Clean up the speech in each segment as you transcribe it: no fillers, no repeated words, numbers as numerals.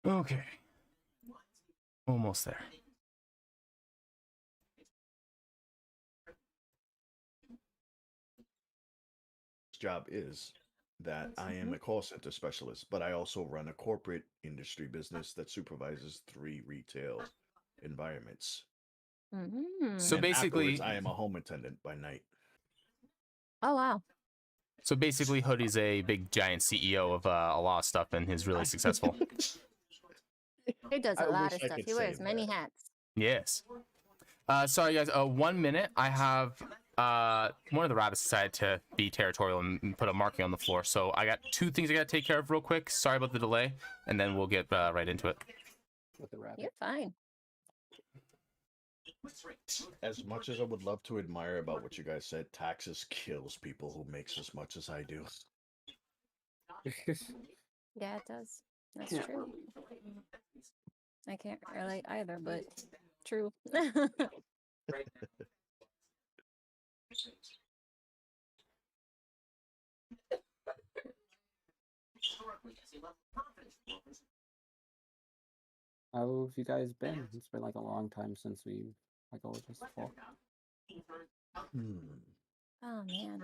Okay. Almost there. Job is that I am a call center specialist, but I also run a corporate industry business that supervises 3 retail environments. So And afterwards, basically, I am a home attendant by night. Oh wow. so basically, Hoodie's a big giant CEO of a lot of stuff, and he's really successful. He does I a lot wish of I stuff. could He say wears many that. hats. Yes. Sorry guys. 1 minute. I have one of the rabbits decided to be territorial and put a marking on the floor. So I got 2 things I got to take care of real quick. Sorry about the delay, and then we'll get right into it. With the rabbit. You're fine. As much as I would love to admire about what you guys said, taxes kills people who makes as much as I do. Yeah, it does. That's Yeah. true. I can't relate either, but true. How have you guys been? It's been like a long time since we like all just talked. Oh man,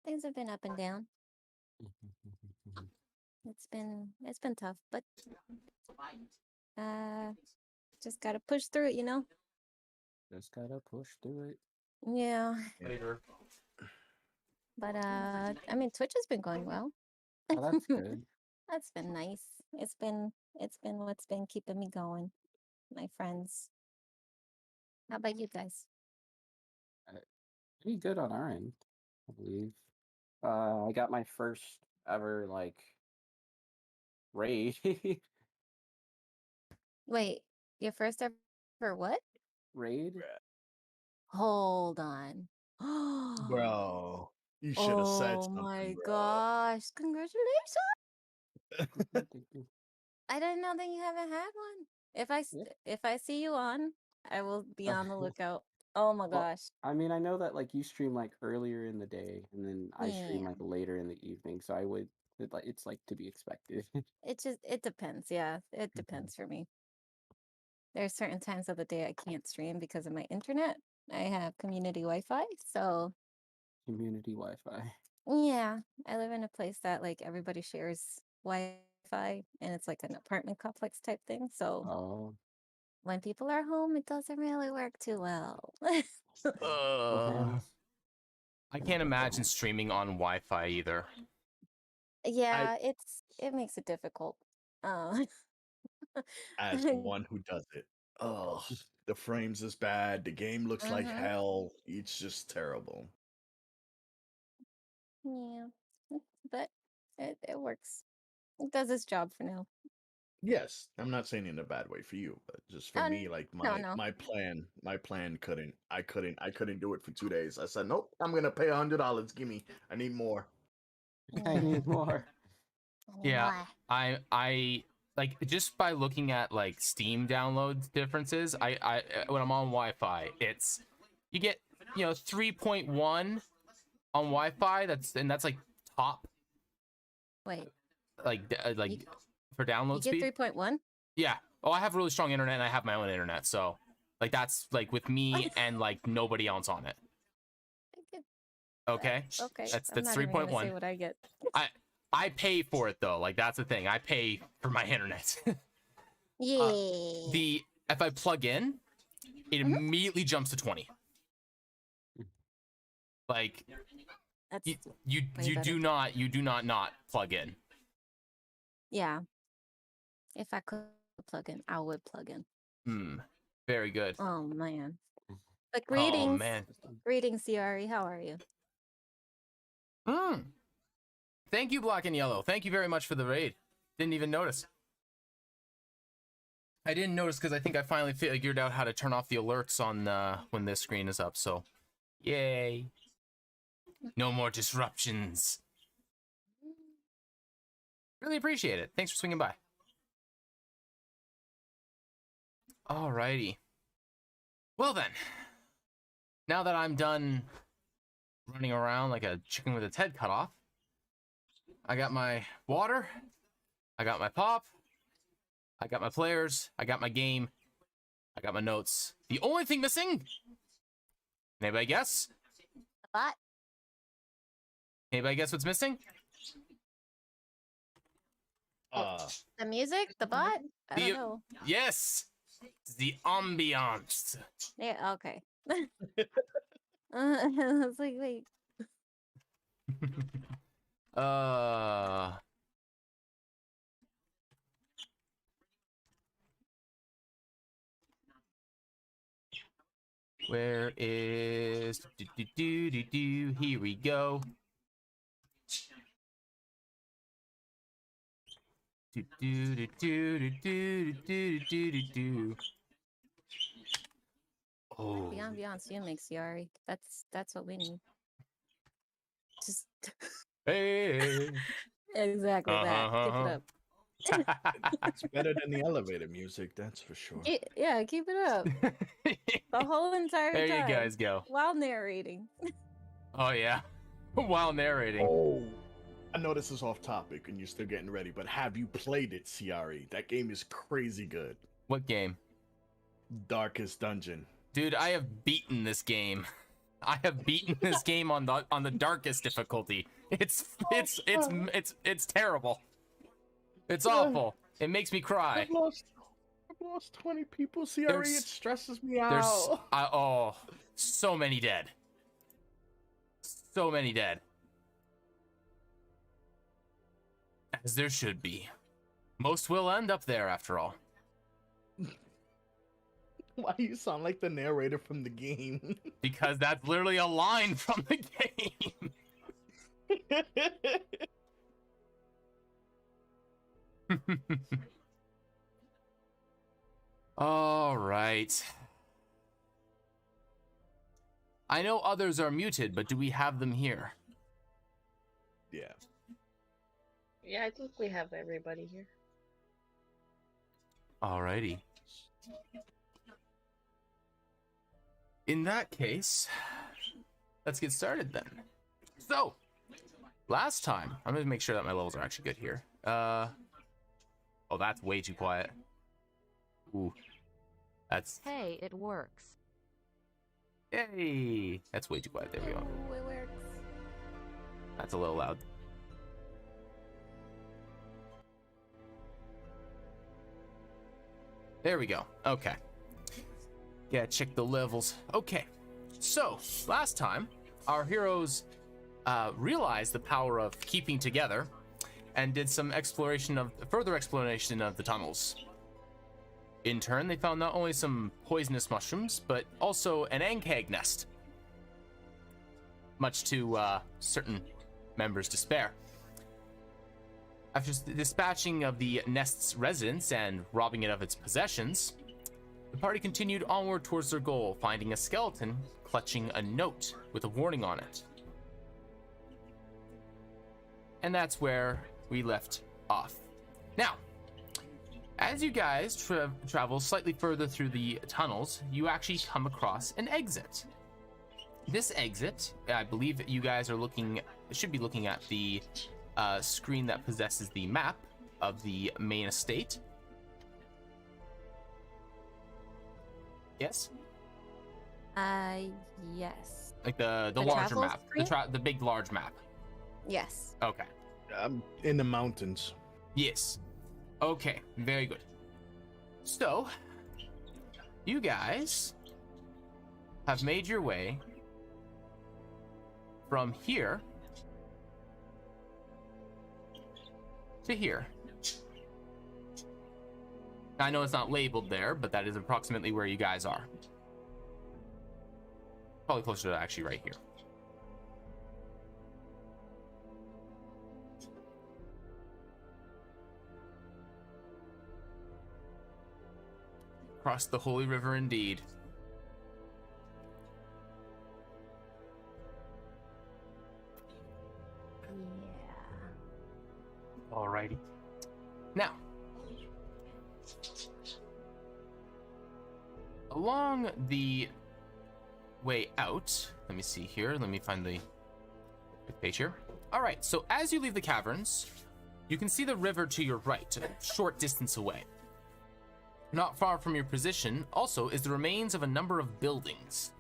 things have been up and down. It's been tough, but just gotta push through it, you know. Just gotta push through it. Yeah. But I mean, Twitch has been going well. Oh, that's good. That's been nice. It's been what's been keeping me going. My friends. How about you guys? Pretty good on our end, I believe. I got my first ever like raid. Wait, your first ever what? Raid? Hold on. Bro, you should have said Oh something, my bro. gosh! Congratulations! Thank you. I didn't know that you haven't had one. If I see you on, I will be on the lookout. Oh my Well, gosh. I mean, I know that like you stream like earlier in the day, and then I stream Yeah. like later in the evening, so I would it's like to be expected. It depends. Yeah, it depends for me. There's certain times of the day I can't stream because of my internet. I have community Wi-Fi, so Community Wi-Fi. yeah, I live in a place that like everybody shares Wi-Fi, and it's like an apartment complex type thing. So Oh, when people are home, it doesn't really work too well. well, I can't imagine streaming on Wi-Fi either. Yeah, it makes it difficult. Uh, As one who does it, oh, the frames is bad. The game looks like Mhm. hell. It's just terrible. Yeah, but it works. It does its job for now. Yes, I'm not saying in a bad way for you, but just for Oh, me, like no. my plan couldn't. I couldn't do it for 2 days. I said, nope, I'm gonna pay $100. Gimme, I need more. I need more. Yeah, Mwah. I like just by looking at like Steam download differences. I when I'm on Wi-Fi, it's you get 3.1 on Wi-Fi. That's like top Wait, like you, for download you get speed. 3.1? Yeah. Oh, I have really strong internet and I have my own internet, so like that's like with me and like nobody else on it. Okay. Okay, That's I'm not even gonna say 3.1. what I get. I pay for it though. Like that's the thing. I pay for my internet. Yeah. If I plug in, it immediately jumps to 20. Like That's you better. do not plug in. Yeah. If I could plug in, I would plug in. Very good. Oh man. But Oh greetings. man. Greetings, CRE. How are you? Thank you, Black and Yellow. Thank you very much for the raid. Didn't even notice. I didn't notice because I think I finally figured out how to turn off the alerts on when this screen is up. So, yay! No more disruptions. Really appreciate it. Thanks for swinging by. Alrighty. Well then, now that I'm done running around like a chicken with its head cut off, I got my water, I got my pop. I got my players. I got my game. I got my notes. The only thing missing? Anybody guess? The bot? Anybody guess what's missing? The music? The bot? I The- don't know. Yes! The ambiance. Yeah, okay. I was like, wait. uh... Where is... Here we go. Oh. The ambiance you make, Ciari. That's what we need. Just Hey. exactly that. Keep it up. It's better than the elevator music, that's for sure. Yeah, keep it up. The whole entire There time. you guys go. While narrating. Oh yeah, while narrating. Oh, I know this is off topic and you're still getting ready, but have you played it, Ciari? That game is crazy good. What game? Darkest Dungeon. Dude, I have beaten this game. I have beaten this game on the darkest difficulty. It's terrible. It's awful. It makes me cry. I've lost 20 people, Ciari. There's- It stresses me There's out. so many dead. So many dead. As there should be. Most will end up there after all. Why do you sound like the narrator from the game? Because that's literally a line from the game. All right. I know others are muted, but do we have them here? Yeah. Yeah, I think we have everybody here. Alrighty. In that case, let's get started then. So, last time, I'm gonna make sure that my levels are actually good here. Oh, that's way too quiet. Ooh, that's Hey, it works. yay. That's way too quiet. There we go. Oh, it works. That's a little loud. There we go. Okay. Yeah, check the levels. Okay. So, last time, our heroes realized the power of keeping together and did some further exploration of the tunnels. In turn, they found not only some poisonous mushrooms, but also an ankeg nest. Much to certain members' despair. After dispatching of the nest's residents and robbing it of its possessions, the party continued onward towards their goal, finding a skeleton clutching a note with a warning on it. And that's where we left off. Now, as you guys travel slightly further through the tunnels, you actually come across an exit. This exit, I believe that you guys should be looking at the screen that possesses the map of the main estate. Yes? Yes. Like the The larger travel map. screen? The big large map. Yes. Okay. I'm in the mountains. Yes. Okay, very good. So, you guys have made your way from here to here. I know it's not labeled there, but that is approximately where you guys are. Probably closer to actually right here. Across the Holy River indeed. Yeah. Alrighty. Now, along the way out, let me see here. Let me find the page here. All right. So as you leave the caverns, you can see the river to your right, a short distance away. Not far from your position, also, is the remains of a number of buildings.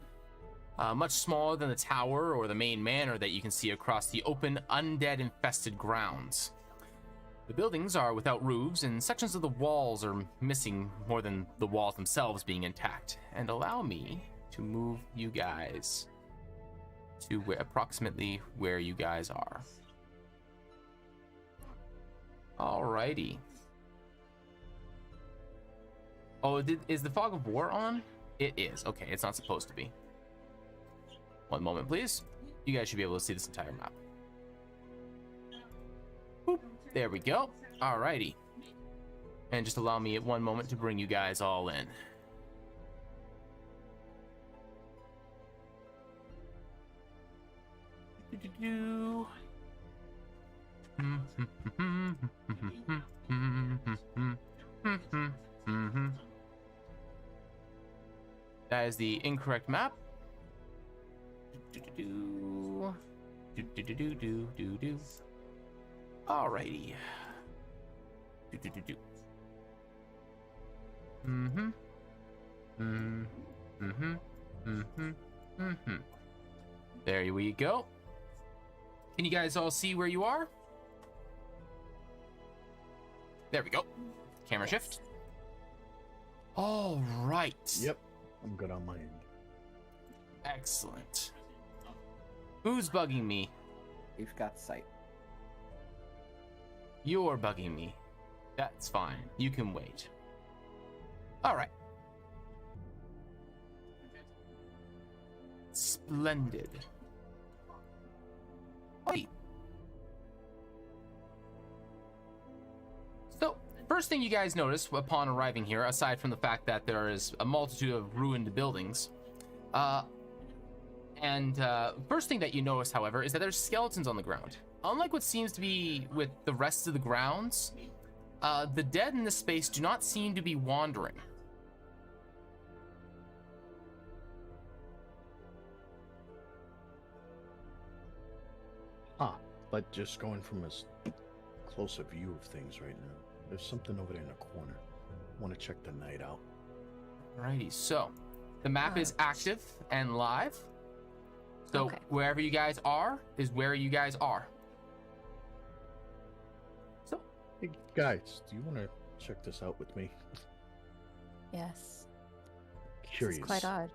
Much smaller than the tower or the main manor that you can see across the open, undead-infested grounds. The buildings are without roofs, and sections of the walls are missing more than the walls themselves being intact. And allow me to move you guys to approximately where you guys are. Alrighty. Oh, is the fog of war on? It is. Okay, it's not supposed to be. One moment, please. You guys should be able to see this entire map. Boop. There we go. Alrighty. And just allow me one moment to bring you guys all in. That is the incorrect map. Alrighty. There we go. Can you guys all see where you are? There we go. Camera shift. All right. Yep, I'm good on my end. Excellent. Who's bugging me? You've got sight. You're bugging me. That's fine. You can wait. All right. Splendid. Wait. So, first thing you guys notice upon arriving here, aside from the fact that there is a multitude of ruined buildings, first thing that you notice, however, is that there's skeletons on the ground. Unlike what seems to be with the rest of the grounds, the dead in this space do not seem to be wandering. But just going from a closer view of things right now, there's something over there in the corner. I want to check the night out. Alrighty, so the map is active and live. So wherever you guys are is where you guys are. So, Hey guys, do you want to check this out with me? Yes. Curious. It's quite odd.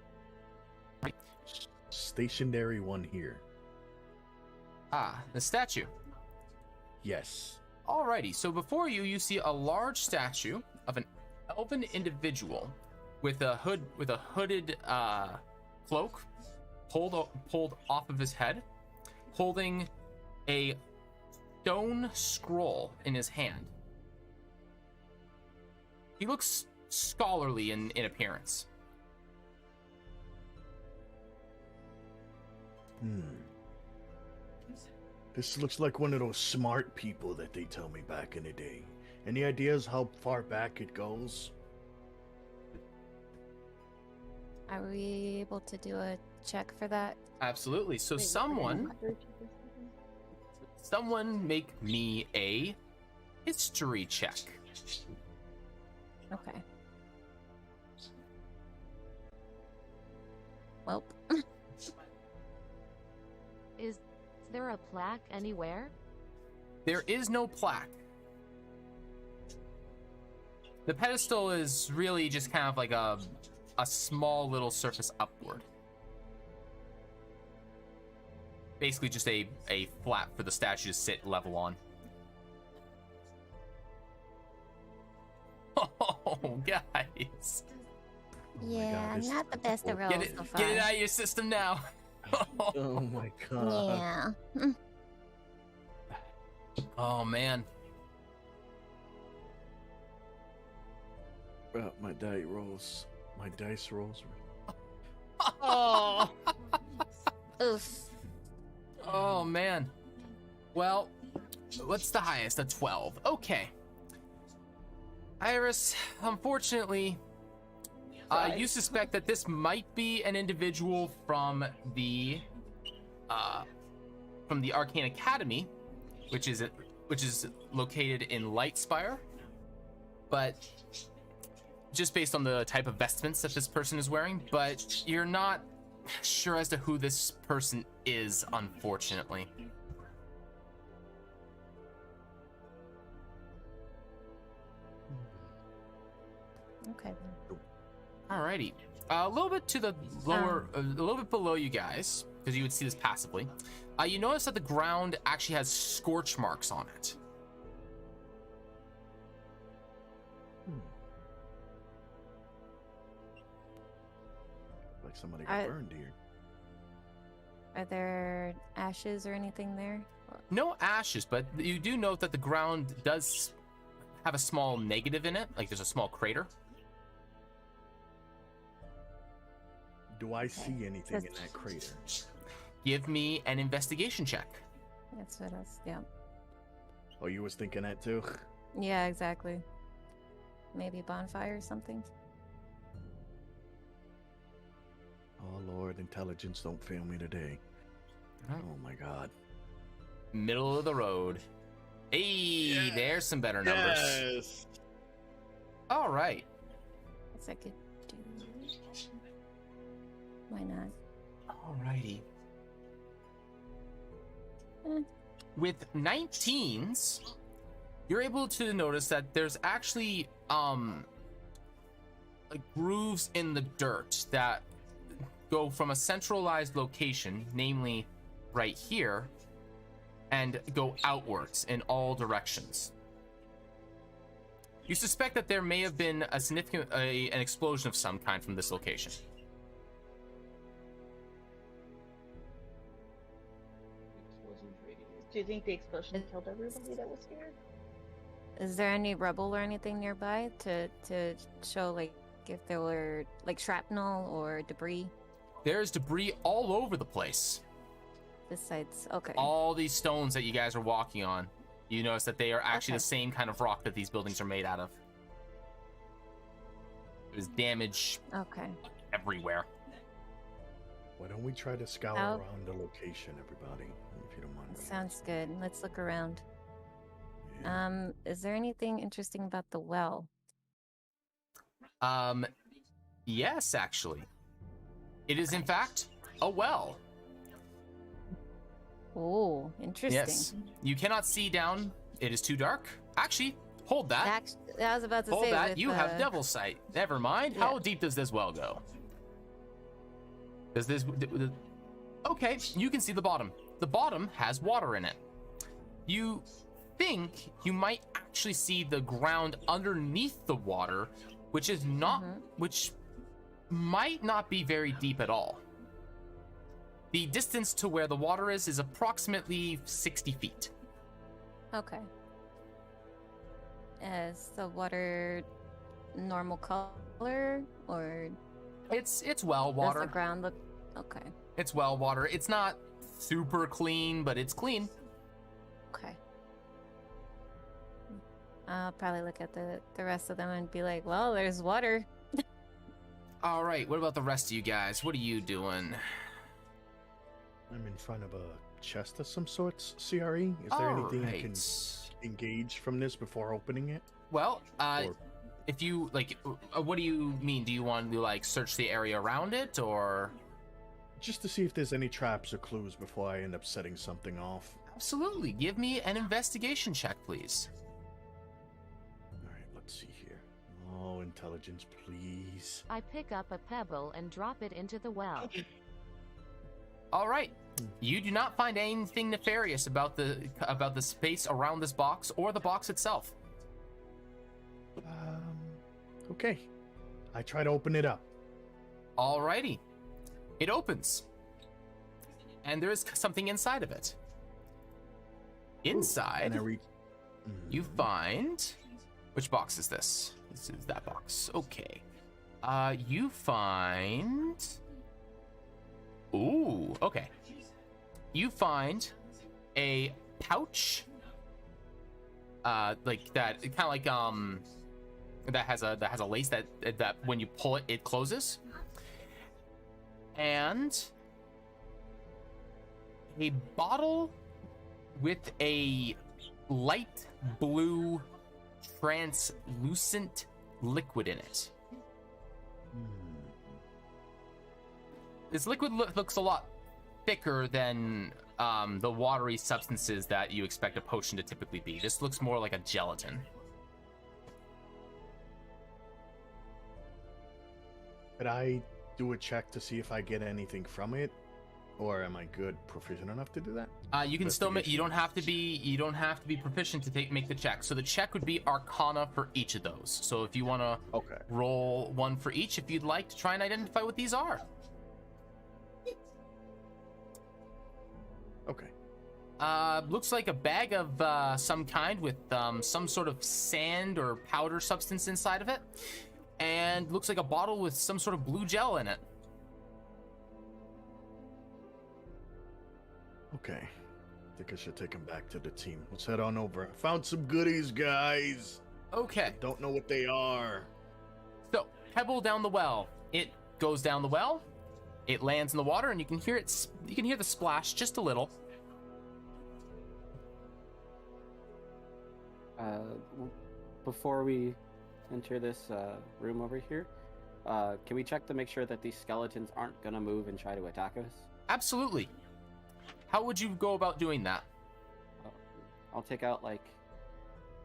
Stationary one here. Ah, the statue. Yes. Alrighty, so before you, you see a large statue of an elven individual with a hooded cloak pulled off of his head, holding a stone scroll in his hand. He looks scholarly in appearance. This looks like one of those smart people that they tell me back in the day. Any ideas how far back it goes? Are we able to do a check for that? Absolutely. So Wait, someone what? make me a history check. Okay. Well, Is there a plaque anywhere? There is no plaque. The pedestal is really just kind of like a small little surface upward. Basically just a flat for the statue to sit level on. Oh, guys. yeah, this- not the best of rolls Get it, so far. get it out of your system now. Oh my god. Yeah. Oh, man. My dice rolls. Oh. Oof. Oh, man. Well, what's the highest? A 12. Okay. Iris, unfortunately, you suspect that this might be an individual from the Arcane Academy, which is which is located in Lightspire, but just based on the type of vestments that this person is wearing, but you're not sure as to who this person is, unfortunately. Okay. Then. Alrighty. A little bit to the lower, a little bit below you guys, because you would see this passively. You notice that the ground actually has scorch marks on it. Like somebody got burned here. Are there ashes or anything there? No ashes, but you do note that the ground does have a small negative in it, like there's a small crater. Do I see anything in that crater? Give me an investigation check. That's what else. Yeah. Oh, you was thinking that too? Yeah, exactly. Maybe bonfire or something. Oh Lord, intelligence don't fail me today. Alright. Oh my God. Middle of the road. Hey, there's some better numbers. Yes. All right. Guess I could do. Why not? Alrighty. Eh. With 19s, you're able to notice that there's actually like grooves in the dirt that go from a centralized location, namely right here, and go outwards in all directions. You suspect that there may have been a significant an explosion of some kind from this location. Do you think the explosion killed everybody that was here? Is there any rubble or anything nearby to show like if there were like shrapnel or debris? There's debris all over the place. Besides, okay. All these stones that you guys are walking on, you notice that they are actually Okay. the same kind of rock that these buildings are made out of. There's damage Okay. everywhere. Why don't we try to scour Oh. around the location, everybody? If you don't mind. Sounds good. Let's look around. Yeah. Is there anything interesting about the well? Yes, actually. It is in fact a well. Oh, interesting. Yes. You cannot see down. It is too dark. Actually, hold that. I was about to Hold say that. with, You have devil sight. Never mind. yeah. How deep does this well go? Does this... Okay, you can see the bottom. The bottom has water in it. You think you might actually see the ground underneath the water, which is not... which might not be very deep at all. The distance to where the water is approximately 60 feet. Okay. Is the water normal color or It's well does water. the ground look okay? It's well water. It's not super clean, but it's clean. Okay. I'll probably look at the rest of them and be like, well, there's water. All right, what about the rest of you guys? What are you doing? I'm in front of a chest of some sorts, CRE. Is there anything I can engage from this before opening it? Well, Or- if you like, what do you mean? Do you want to like search the area around it, or? Just to see if there's any traps or clues before I end up setting something off. Absolutely. Give me an investigation check, please. Alright, let's see here. Oh, intelligence, please. I pick up a pebble and drop it into the well. All right. You do not find anything nefarious about the space around this box or the box itself. Okay. I try to open it up. Alrighty. It opens. And there is something inside of it. Inside, And I reach. you find... Which box is this? This is that box. Okay. You find... Ooh, okay. You find a pouch. Like that, kind of like, that has a lace that when you pull it, it closes. And a bottle with a light blue translucent liquid in it. This liquid looks a lot thicker than the watery substances that you expect a potion to typically be. This looks more like a gelatin. Could I do a check to see if I get anything from it, or am I good, proficient enough to do that? You can still make. You don't have to be proficient to make the check. So the check would be Arcana for each of those. So if you want to Okay. roll one for each, if you'd like to try and identify what these are. Okay. Looks like a bag of some kind with some sort of sand or powder substance inside of it, and looks like a bottle with some sort of blue gel in it. Okay. I think I should take him back to the team. Let's head on over. Found some goodies, guys. Okay, Don't know what they are. so pebble down the well. It goes down the well. It lands in the water, and you can hear it. You can hear the splash just a little. Before we enter this room over here, can we check to make sure that these skeletons aren't gonna move and try to attack us? Absolutely. How would you go about doing that? I'll take out like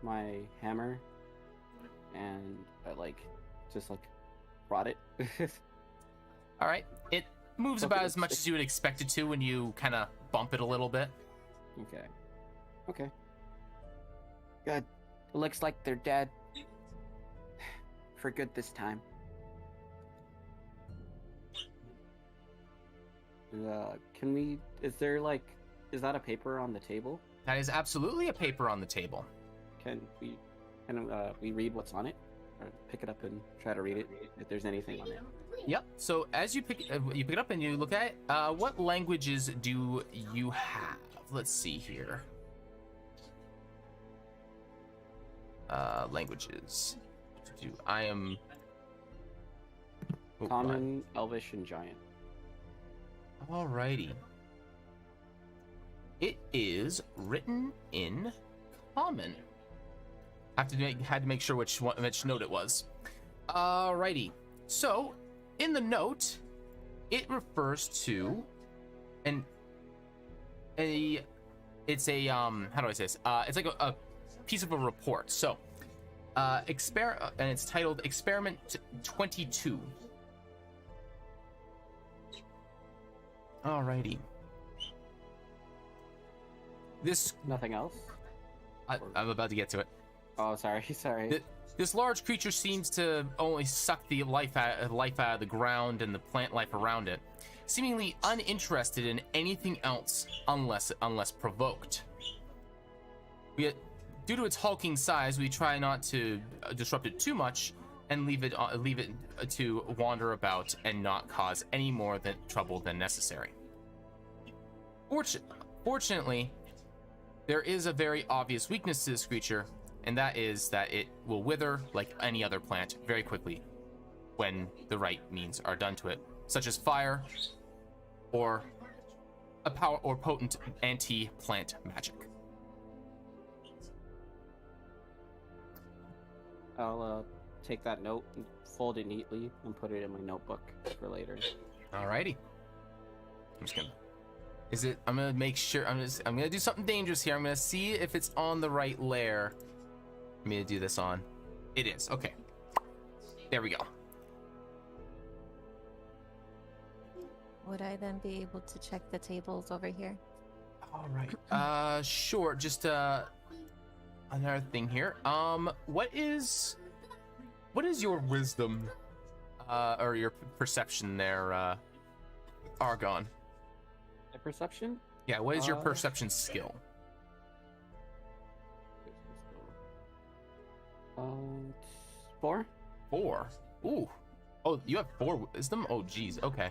my hammer and just prod it. All right. It moves Okay, about as much as you would expect it to when you kind of bump it a little bit. Okay. Good. It looks like they're dead. For good this time. Is that a paper on the table? That is absolutely a paper on the table. Can we read what's on it? Or pick it up and try to read it, if there's anything on it. Yep. So as you pick it up and you look at it, what languages do you have? Let's see here. Languages. I am Common, Elvish, and Giant. Alrighty. It is written in Common. Had to make sure which note it was. Alrighty. So, in the note, it refers to it's a how do I say this? It's like a piece of a report. So, and it's titled Experiment 22. Alrighty. This Nothing else? I'm about to get to it. Oh, sorry. This large creature seems to only suck the life out of the ground and the plant life around it, seemingly uninterested in anything else unless provoked. Due to its hulking size, we try not to disrupt it too much and leave it to wander about and not cause any more trouble than necessary. Fortunately, there is a very obvious weakness to this creature, and that is that it will wither like any other plant very quickly when the right means are done to it, such as fire or potent anti-plant magic. I'll take that note and fold it neatly and put it in my notebook for later. Alrighty. I'm just gonna. I'm gonna make sure. I'm gonna do something dangerous here. I'm gonna see if it's on the right layer. I'm gonna do this on. It is. Okay. There we go. Would I then be able to check the tables over here? All right. Sure. Just another thing here. What is your wisdom, or your perception there, Argon? My perception? Yeah. What is your perception skill? 4. 4. Ooh. Oh, you have 4 wisdom? Oh, geez. Okay.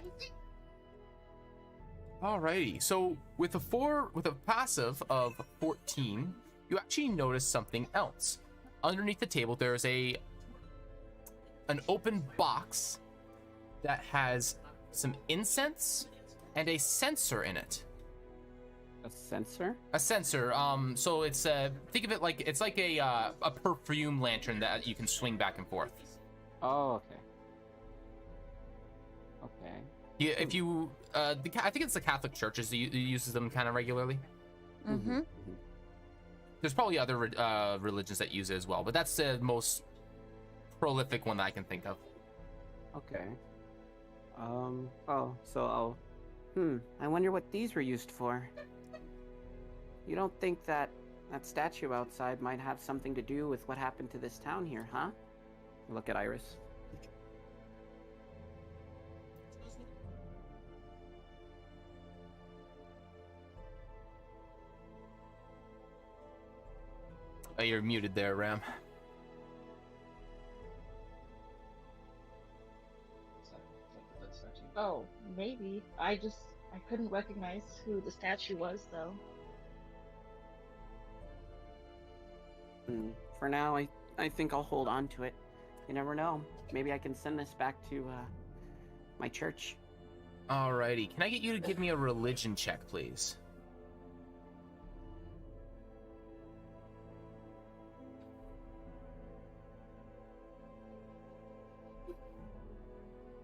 Alrighty. So with a passive of 14, you actually notice something else. Underneath the table, there is an open box that has some incense and a censer in it. A sensor? A sensor. So it's think of it like it's like a perfume lantern that you can swing back and forth. Oh, okay. Okay. Yeah, if you I think it's the Catholic Church uses them kind of regularly. Mm-hmm. There's probably other religions that use it as well, but that's the most prolific one that I can think of. Okay. Oh, so I'll... I wonder what these were used for. You don't think that statue outside might have something to do with what happened to this town here, huh? Look at Iris. Oh, you're muted there, Ram. Oh, maybe. I couldn't recognize who the statue was, though. For now, I think I'll hold on to it. You never know. Maybe I can send this back to, my church. Alrighty. Can I get you to give me a religion check, please?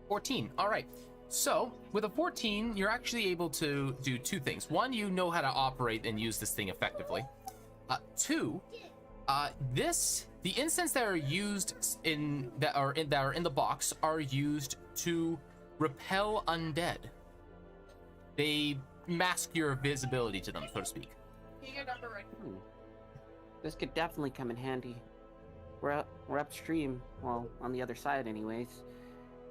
$14. All right. So with a 14, you're actually able to do two things. One, you know how to operate and use this thing effectively. Two, the incense that are used that are in the box are used to repel undead. They mask your visibility to them, so to speak. This could definitely come in handy. We're upstream, well, on the other side anyways.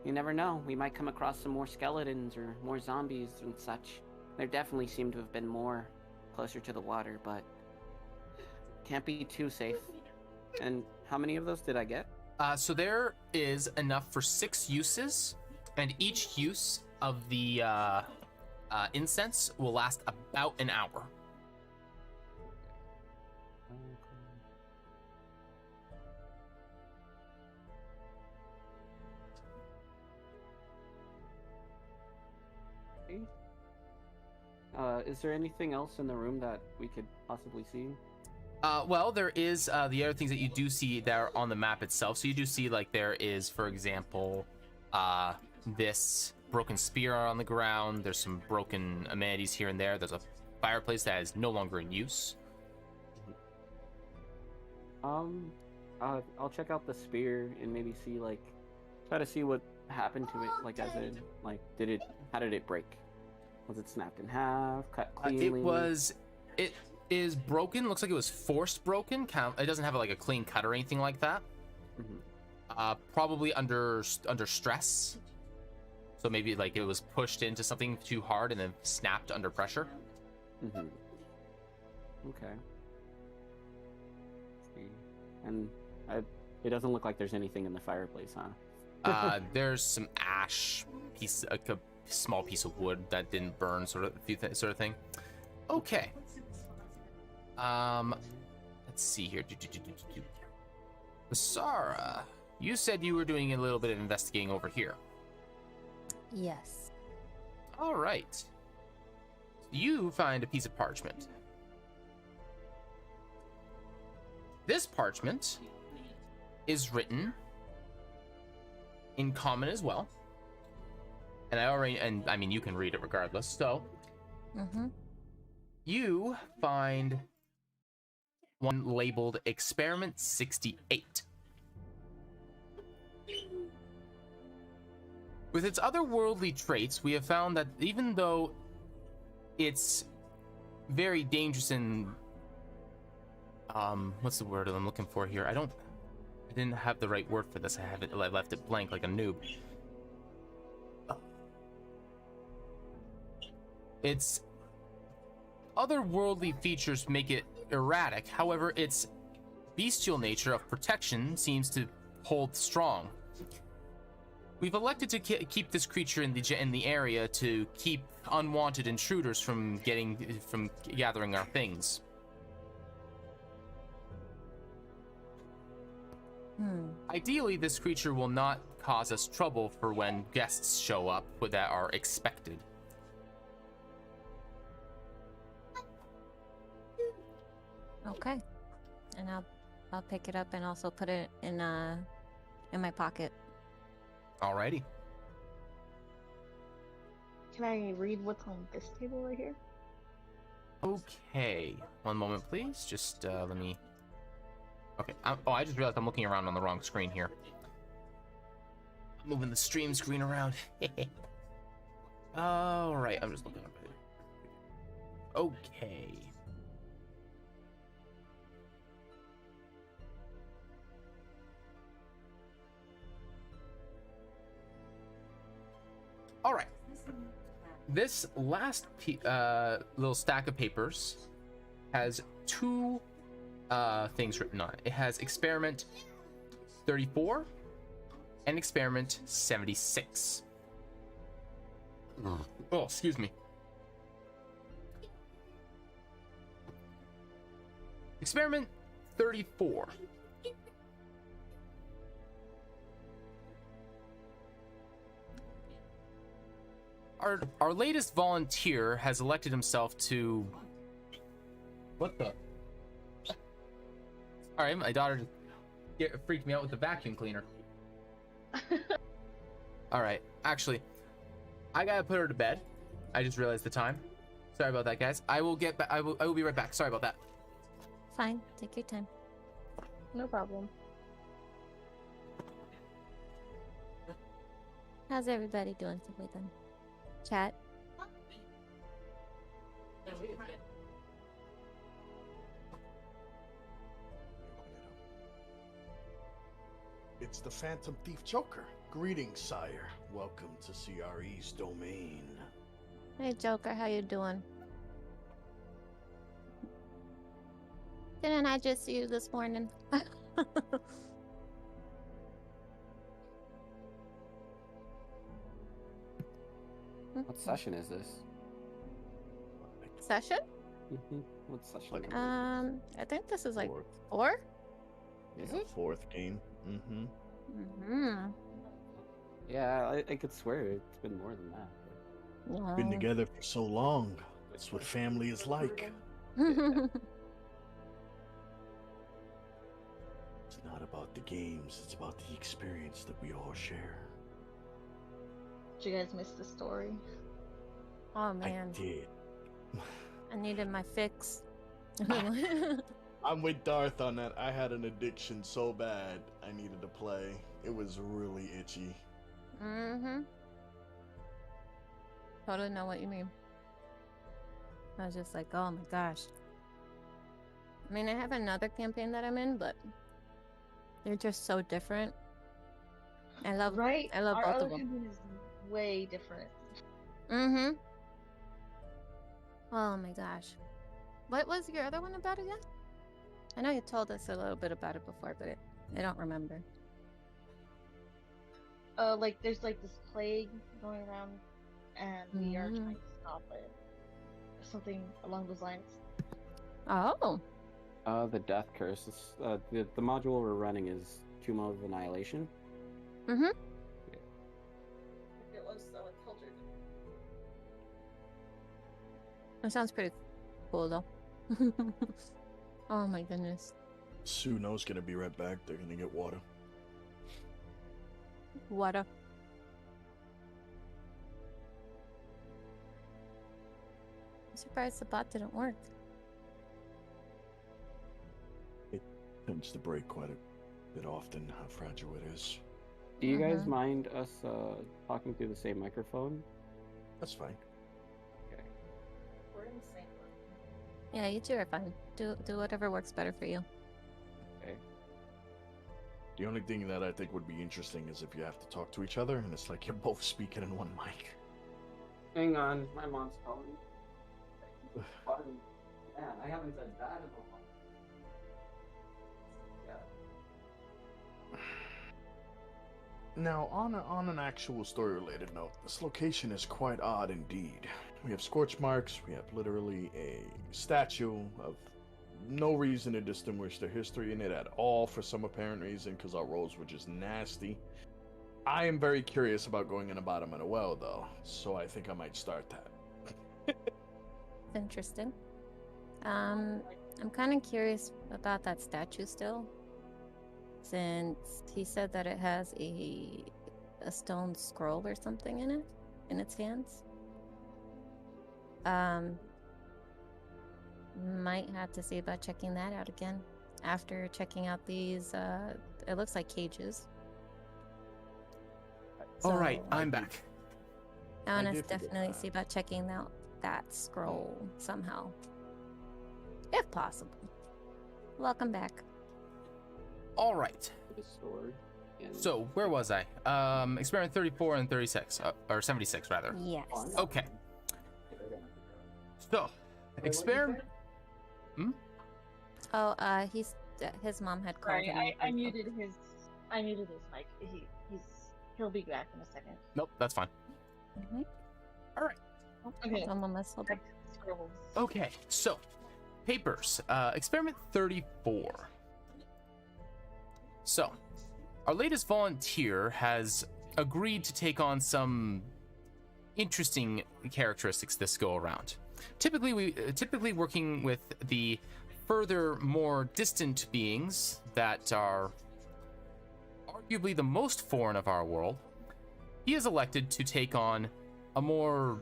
You never know, we might come across some more skeletons or more zombies and such. There definitely seem to have been more closer to the water, but can't be too safe. And how many of those did I get? So there is enough for 6 uses, and each use of the incense will last about an hour. Is there anything else in the room that we could possibly see? Well, there is the other things that you do see that are on the map itself. So you do see, like, there is, for example, this broken spear on the ground. There's some broken amenities here and there. There's a fireplace that is no longer in use. I'll check out the spear and maybe see, like, try to see what happened to it. Like, as in, like, how did it break? Was it snapped in half, cut cleanly? It is broken. Looks like it was forced broken. It doesn't have like a clean cut or anything like that. Probably under stress. So maybe like it was pushed into something too hard and then snapped under pressure. Okay. And it doesn't look like there's anything in the fireplace, huh? There's some ash, like a small piece of wood that didn't burn, sort of thing. Okay. Let's see here. Sarah, you said you were doing a little bit of investigating over here. Yes. All right. You find a piece of parchment. This parchment is written in common as well. And I mean, you can read it regardless. So, you find one labeled Experiment 68. With its otherworldly traits, we have found that even though it's very dangerous and what's the word I'm looking for here? I didn't have the right word for this. I left it blank like a noob. Its otherworldly features make it erratic. However, its bestial nature of protection seems to hold strong. We've elected to keep this creature in the area to keep unwanted intruders from gathering our things. Ideally, this creature will not cause us trouble for when guests show up that are expected. Okay. And I'll pick it up and also put it in my pocket. Alrighty. Can I read what's on this table right here? Okay. One moment, please. Just let me. Okay. I just realized I'm looking around on the wrong screen here. Moving the stream screen around. All right. I'm just looking up here. Okay. All right. This last little stack of papers has two things written on it. It has experiment 34 and experiment 76. Oh, excuse me. Experiment 34. Our latest volunteer has elected himself to. What the? All right, my daughter freaked me out with the vacuum cleaner. All right, actually, I gotta put her to bed. I just realized the time. Sorry about that, guys. I will get back. I will be right back. Sorry about that. Fine. Take your time. No problem. How's everybody doing today then? Chat. It's the Phantom Thief Joker. Greetings, sire. Welcome to CRE's domain. Hey Joker, how you doing? Didn't I just see you this morning? What session is this? Session? What session? Like, I think this is like Fourth. 4? Is Yeah, it? fourth game. Mm-hmm. Mm-hmm. Yeah, I could swear it's been more than that. Wow. Been together for so long. That's what family is like. It's not about the games, it's about the experience that we all share. Did you guys miss the story? Oh man, I did. I needed my fix. I'm with Darth on that. I had an addiction so bad I needed to play. It was really itchy. Mm-hmm. Totally know what you mean. I was just like, oh my gosh. I mean, I have another campaign that I'm in, but they're just so different. I love Our both other of them. campaign is way different. Mm-hmm. Oh my gosh. What was your other one about again? I know you told us a little bit about it before, but I don't remember. Like there's like this plague going around, and we are trying to stop it, or something along those lines. Oh. The Death Curse. The module we're running is Tomb of Annihilation. Mm-hmm. That sounds pretty cool though. Oh my goodness. Suno's gonna be right back. They're gonna get water. Water. I'm surprised the bot didn't work. It tends to break quite a bit often, how fragile it is. Do you guys Mhm. mind us talking through the same microphone? That's fine. Yeah, you two are fine. Do whatever works better for you. Okay. The only thing that I think would be interesting is if you have to talk to each other and it's like you're both speaking in one mic. Hang on, my mom's calling. Man, I haven't said that in a while. Now, on an actual story-related note, this location is quite odd indeed. We have scorch marks, we have literally a statue of no reason to distinguish the history in it at all for some apparent reason, because our roads were just nasty. I am very curious about going in the bottom of the well, though, so I think I might start that. It's interesting. I'm kind of curious about that statue still, since he said that it has a stone scroll or something in it, in its hands. Might have to see about checking that out again after checking out these. It looks like cages. All right, So, I'm back. I want I to did forget definitely that. see about checking out that scroll somehow, if possible. Welcome back. All right. The sword. And So where was I? Experiment 34 and 36, or 76 rather. Yes. Okay. So, experiment. Oh, his mom had called Sorry, him. I muted his mic. He'll be back in a second. Nope, that's fine. Mm-hmm. All right. Okay. Someone must hold Back to the scrolls. Okay. So, papers. Experiment 34. So, our latest volunteer has agreed to take on some interesting characteristics this go around. Typically working with the further more distant beings that are arguably the most foreign of our world, he has elected to take on a more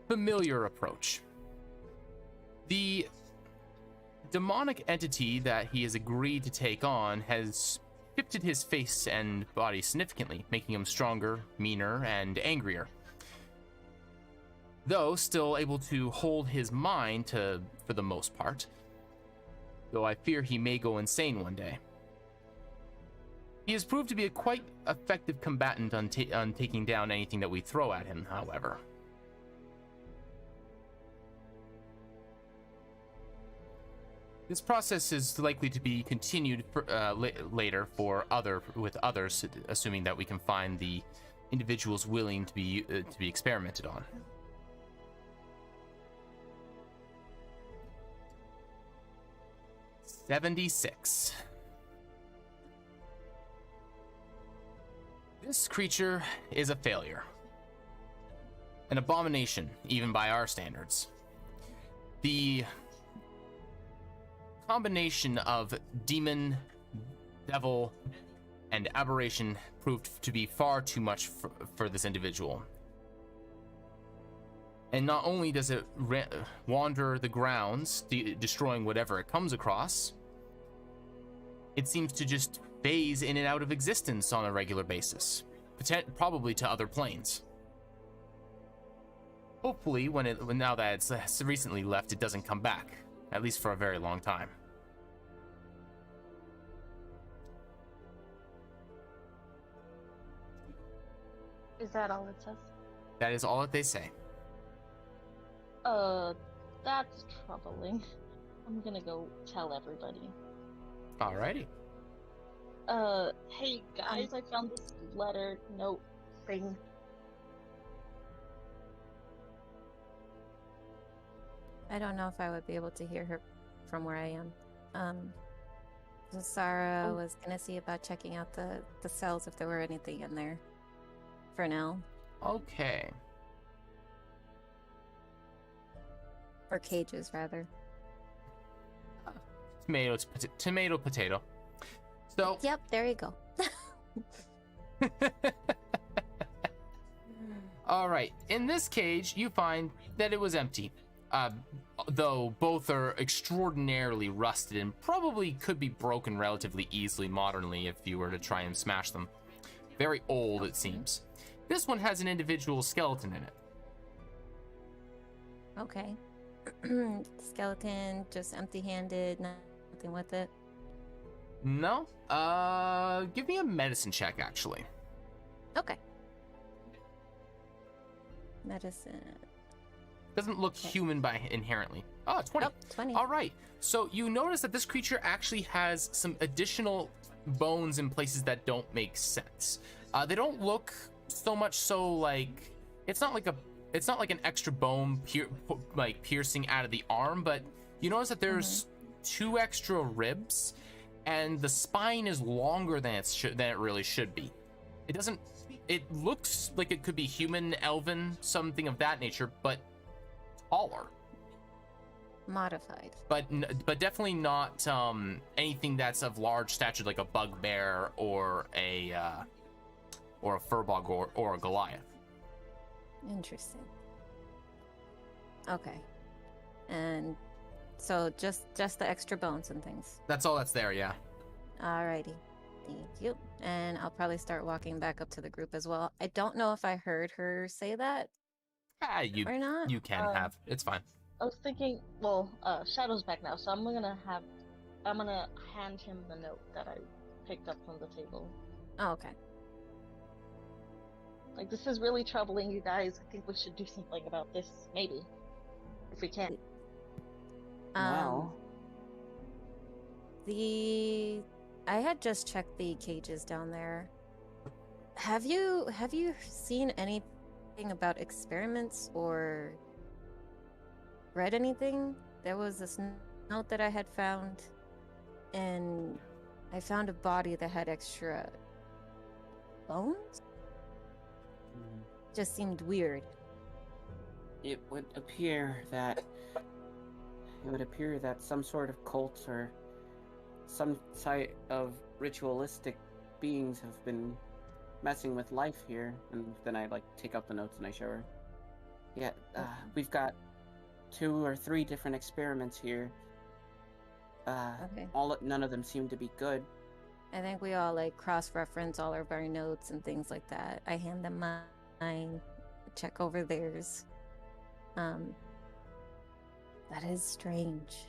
familiar approach. The demonic entity that he has agreed to take on has shifted his face and body significantly, making him stronger, meaner, and angrier. Though still able to hold his mind for the most part, though I fear he may go insane one day. He has proved to be a quite effective combatant on taking down anything that we throw at him, however. This process is likely to be continued later with others, assuming that we can find the individuals willing to be experimented on. "76. This creature is a failure. An abomination, even by our standards. The combination of demon, devil, and aberration proved to be far too much for this individual. And not only does it wander the grounds, destroying whatever it comes across, it seems to just phase in and out of existence on a regular basis, probably to other planes. Hopefully, now that it's recently left, it doesn't come back, at least for a very long time." Is that all it says? That is all that they say. That's troubling. I'm gonna go tell everybody. Alrighty. Hey guys, I found this letter note thing. I don't know if I would be able to hear her from where I am. So Sarah was gonna see about checking out the cells if there were anything in there. For now. Okay. Or cages, rather. Tomato, potato. So, Yep, there you go. all right. In this cage, you find that it was empty. Though both are extraordinarily rusted and probably could be broken relatively easily modernly if you were to try and smash them. Very old, it seems. This one has an individual skeleton in it. Okay. Skeleton, just empty-handed, nothing with it. No? Give me a medicine check, actually. Okay. Medicine. Doesn't look Okay. human by inherently. Oh, 20. Oh, 20. All right. So you notice that this creature actually has some additional bones in places that don't make sense. They don't look so much so like it's not like an extra bone piercing out of the arm, but you notice that there's 2 extra ribs, and the spine is longer than it really should be. It looks like it could be human, elven, something of that nature, but taller. Modified. but definitely not anything that's of large stature, like a bugbear or a furbog or a Goliath. Interesting. Okay. And so just the extra bones and things. That's all that's there, yeah. Alrighty. Thank you. And I'll probably start walking back up to the group as well. I don't know if I heard her say that You or not. you can have. It's fine. I was thinking, well, Shadow's back now, so I'm gonna hand him the note that I picked up from the table. Oh, okay. Like, this is really troubling you guys. I think we should do something about this, maybe, if we can. Well, I had just checked the cages down there. Have you seen anything about experiments or read anything? There was this note that I had found, and I found a body that had extra bones. Just seemed weird. it would appear that some sort of cult or some type of ritualistic beings have been messing with life here. And then I take out the notes and I show her. Yeah, we've got 2 or 3 different experiments here. Okay. None of them seem to be good. I think we all cross-reference all of our notes and things like that. I hand them mine, check over theirs. That is strange.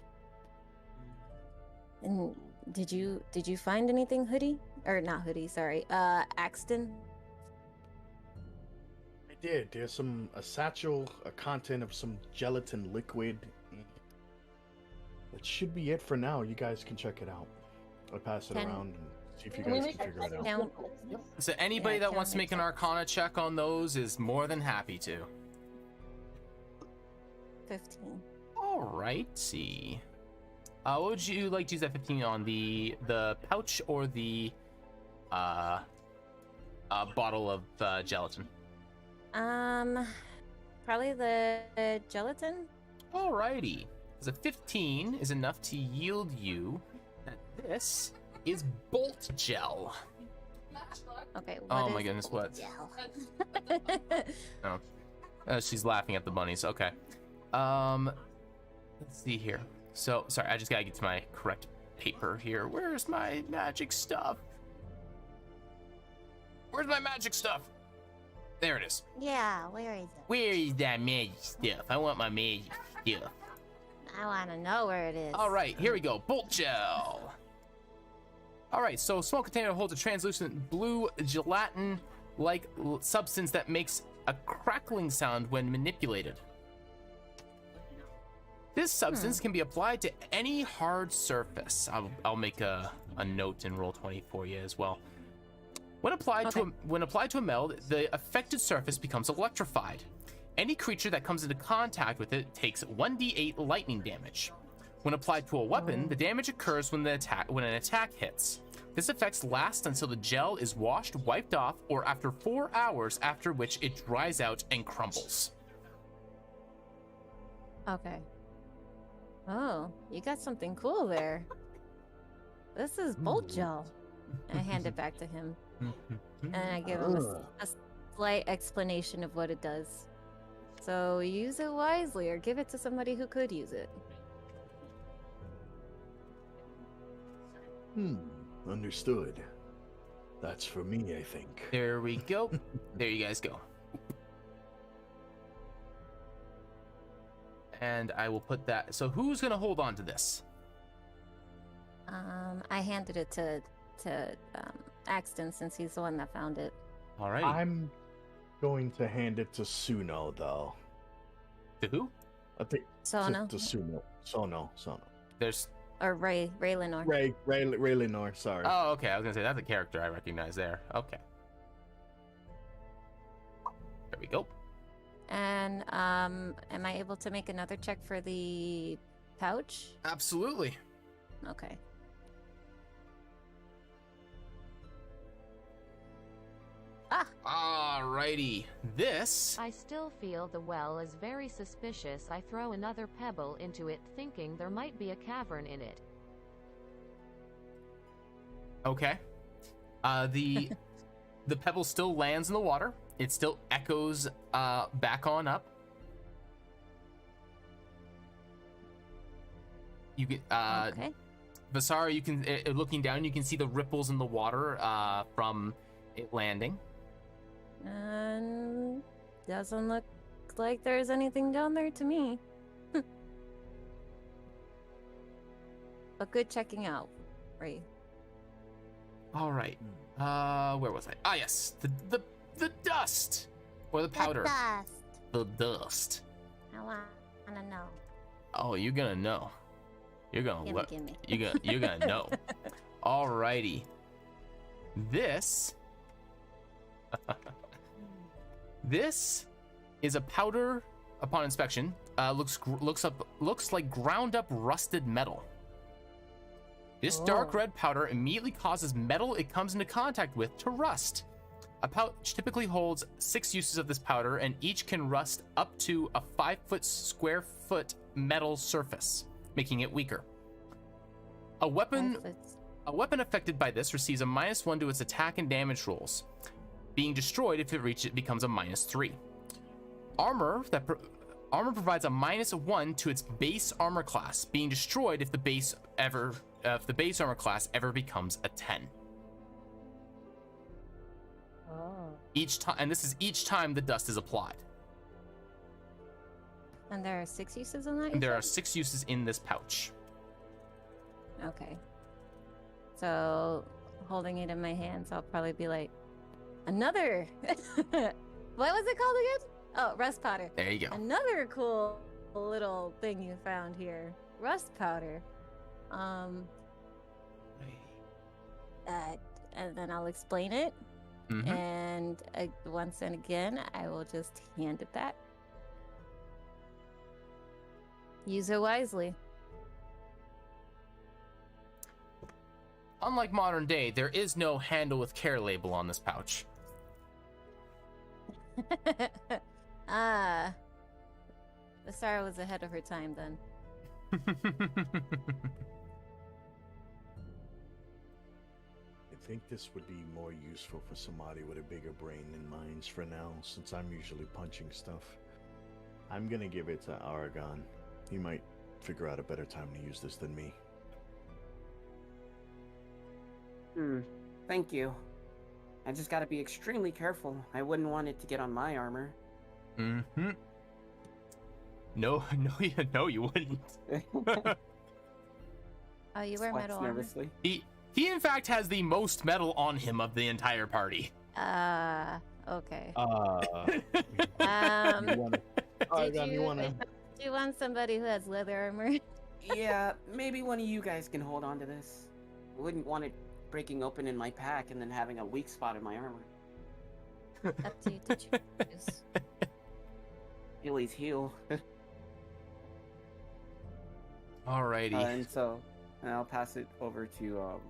And did you find anything, Hoodie? Or not Hoodie, sorry. Axton? I did. There's a satchel, a content of some gelatin liquid. That should be it for now. You guys can check it out. I'll pass it around and see if you guys can figure it out. So anybody Yeah, that wants to count make an it. Arcana check on those is more than happy to. 15. All righty. What would you like to use that 15 on? The pouch or the bottle of gelatin? Probably the gelatin. Alrighty. Because a 15 is enough to yield you that this is bolt gel. Okay. Oh what my is goodness, what? gel? Oh. She's laughing at the bunnies. Okay. Let's see here. So, sorry, I just gotta get to my correct paper here. Where's my magic stuff? Where's my magic stuff? There it is. Yeah, where is it? Where is that magic stuff? I want my magic stuff. I want to know where it is. All right, here we go. Bolt gel. All right, so small container holds a translucent blue gelatin-like substance that makes a crackling sound when manipulated. This substance can be applied to any hard surface. I'll make a note in Roll20 for you as well. When applied to a meld, the affected surface becomes electrified. Any creature that comes into contact with it takes 1d8 lightning damage. When applied to a weapon, the damage occurs when an attack hits. This effect lasts until the gel is washed, wiped off, or after 4 hours, after which it dries out and crumbles. Okay. Oh, you got something cool there. This is bolt gel. I hand it back to him. And I give him a slight explanation of what it does. So use it wisely or give it to somebody who could use it. Understood. That's for me, I think. There we go. There you guys go. And I will put that. So who's gonna hold on to this? I handed it to Axton since he's the one that found it. All right. I'm going to hand it to Suno, though. To who? I think Sono? to Suno. Sono. There's. Or Ray Lenore. Ray Lenore, sorry. Oh, okay. I was gonna say that's a character I recognize there. Okay. There we go. And am I able to make another check for the pouch? Absolutely. Okay. Alrighty. This. I still feel the well is very suspicious. I throw another pebble into it, thinking there might be a cavern in it. Okay. The pebble still lands in the water. It still echoes back on up. You can Okay. Vasara, you can looking down, you can see the ripples in the water from it landing. And doesn't look like there's anything down there to me. But good checking out, Ray. All right. Where was I? Ah, yes. The dust or the powder. The dust. I wanna know. Oh, you're gonna know. You're gonna Gimme. you're gonna know. Alrighty. This this is a powder. Upon inspection, looks like ground up rusted metal. This dark red powder immediately causes metal it comes into contact with to rust. A pouch typically holds 6 uses of this powder, and each can rust up to a 5 square foot metal surface, making it weaker. A weapon affected by this receives a -1 to its attack and damage rolls, being destroyed if it becomes a -3. Armor provides a -1 to its base armor class, being destroyed if the base armor class ever becomes a 10. Each time, and this is each time the dust is applied. And there are 6 uses in that? And there are 6 uses in this pouch. Okay. So, holding it in my hands, I'll probably be like, another! What was it called again? Oh, rust powder. There you go. Another cool little thing you found here. Rust powder. And then I'll explain it. Mhm. And once and again, I will just hand it back. Use it wisely. Unlike modern day, there is no handle with care label on this pouch. Vasara was ahead of her time then. I think this would be more useful for somebody with a bigger brain than mine for now, since I'm usually punching stuff. I'm gonna give it to Aragon. He might figure out a better time to use this than me. Thank you. I just gotta be extremely careful. I wouldn't want it to get on my armor. Mm-hmm. No, you wouldn't. Oh, you wear Sweats metal armor? nervously. He in fact has the most metal on him of the entire party. Okay. Aragon, you wanna? Do you want somebody who has leather armor? Yeah, maybe one of you guys can hold on to this. I wouldn't want it breaking open in my pack and then having a weak spot in my armor. Up to you to choose. Achilles heel. Alrighty. And I'll pass it over to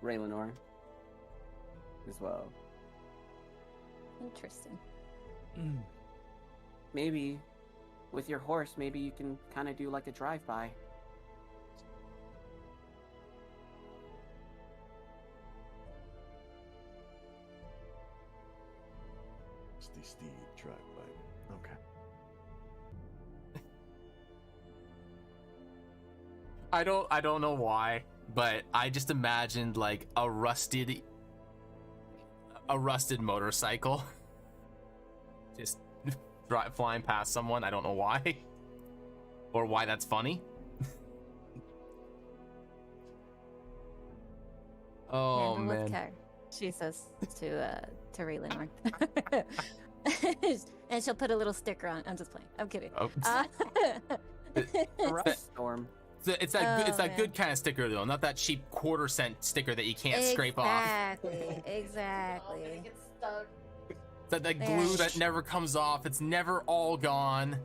Raylanor as well. Interesting. Maybe with your horse, maybe you can kind of do like a drive-by. Steed drive-by. Okay. I don't know why, but I just imagined like a rusted motorcycle just flying past someone. I don't know why or why that's funny. Oh Handle with man. care, she says to Raylanor. And she'll put a little sticker on. I'm just playing. I'm kidding. Oh. Rust storm. It's that good kind of sticker though, not that cheap quarter-cent sticker that you can't scrape off. Exactly. Get stuck. That glue that never comes off. It's never all gone.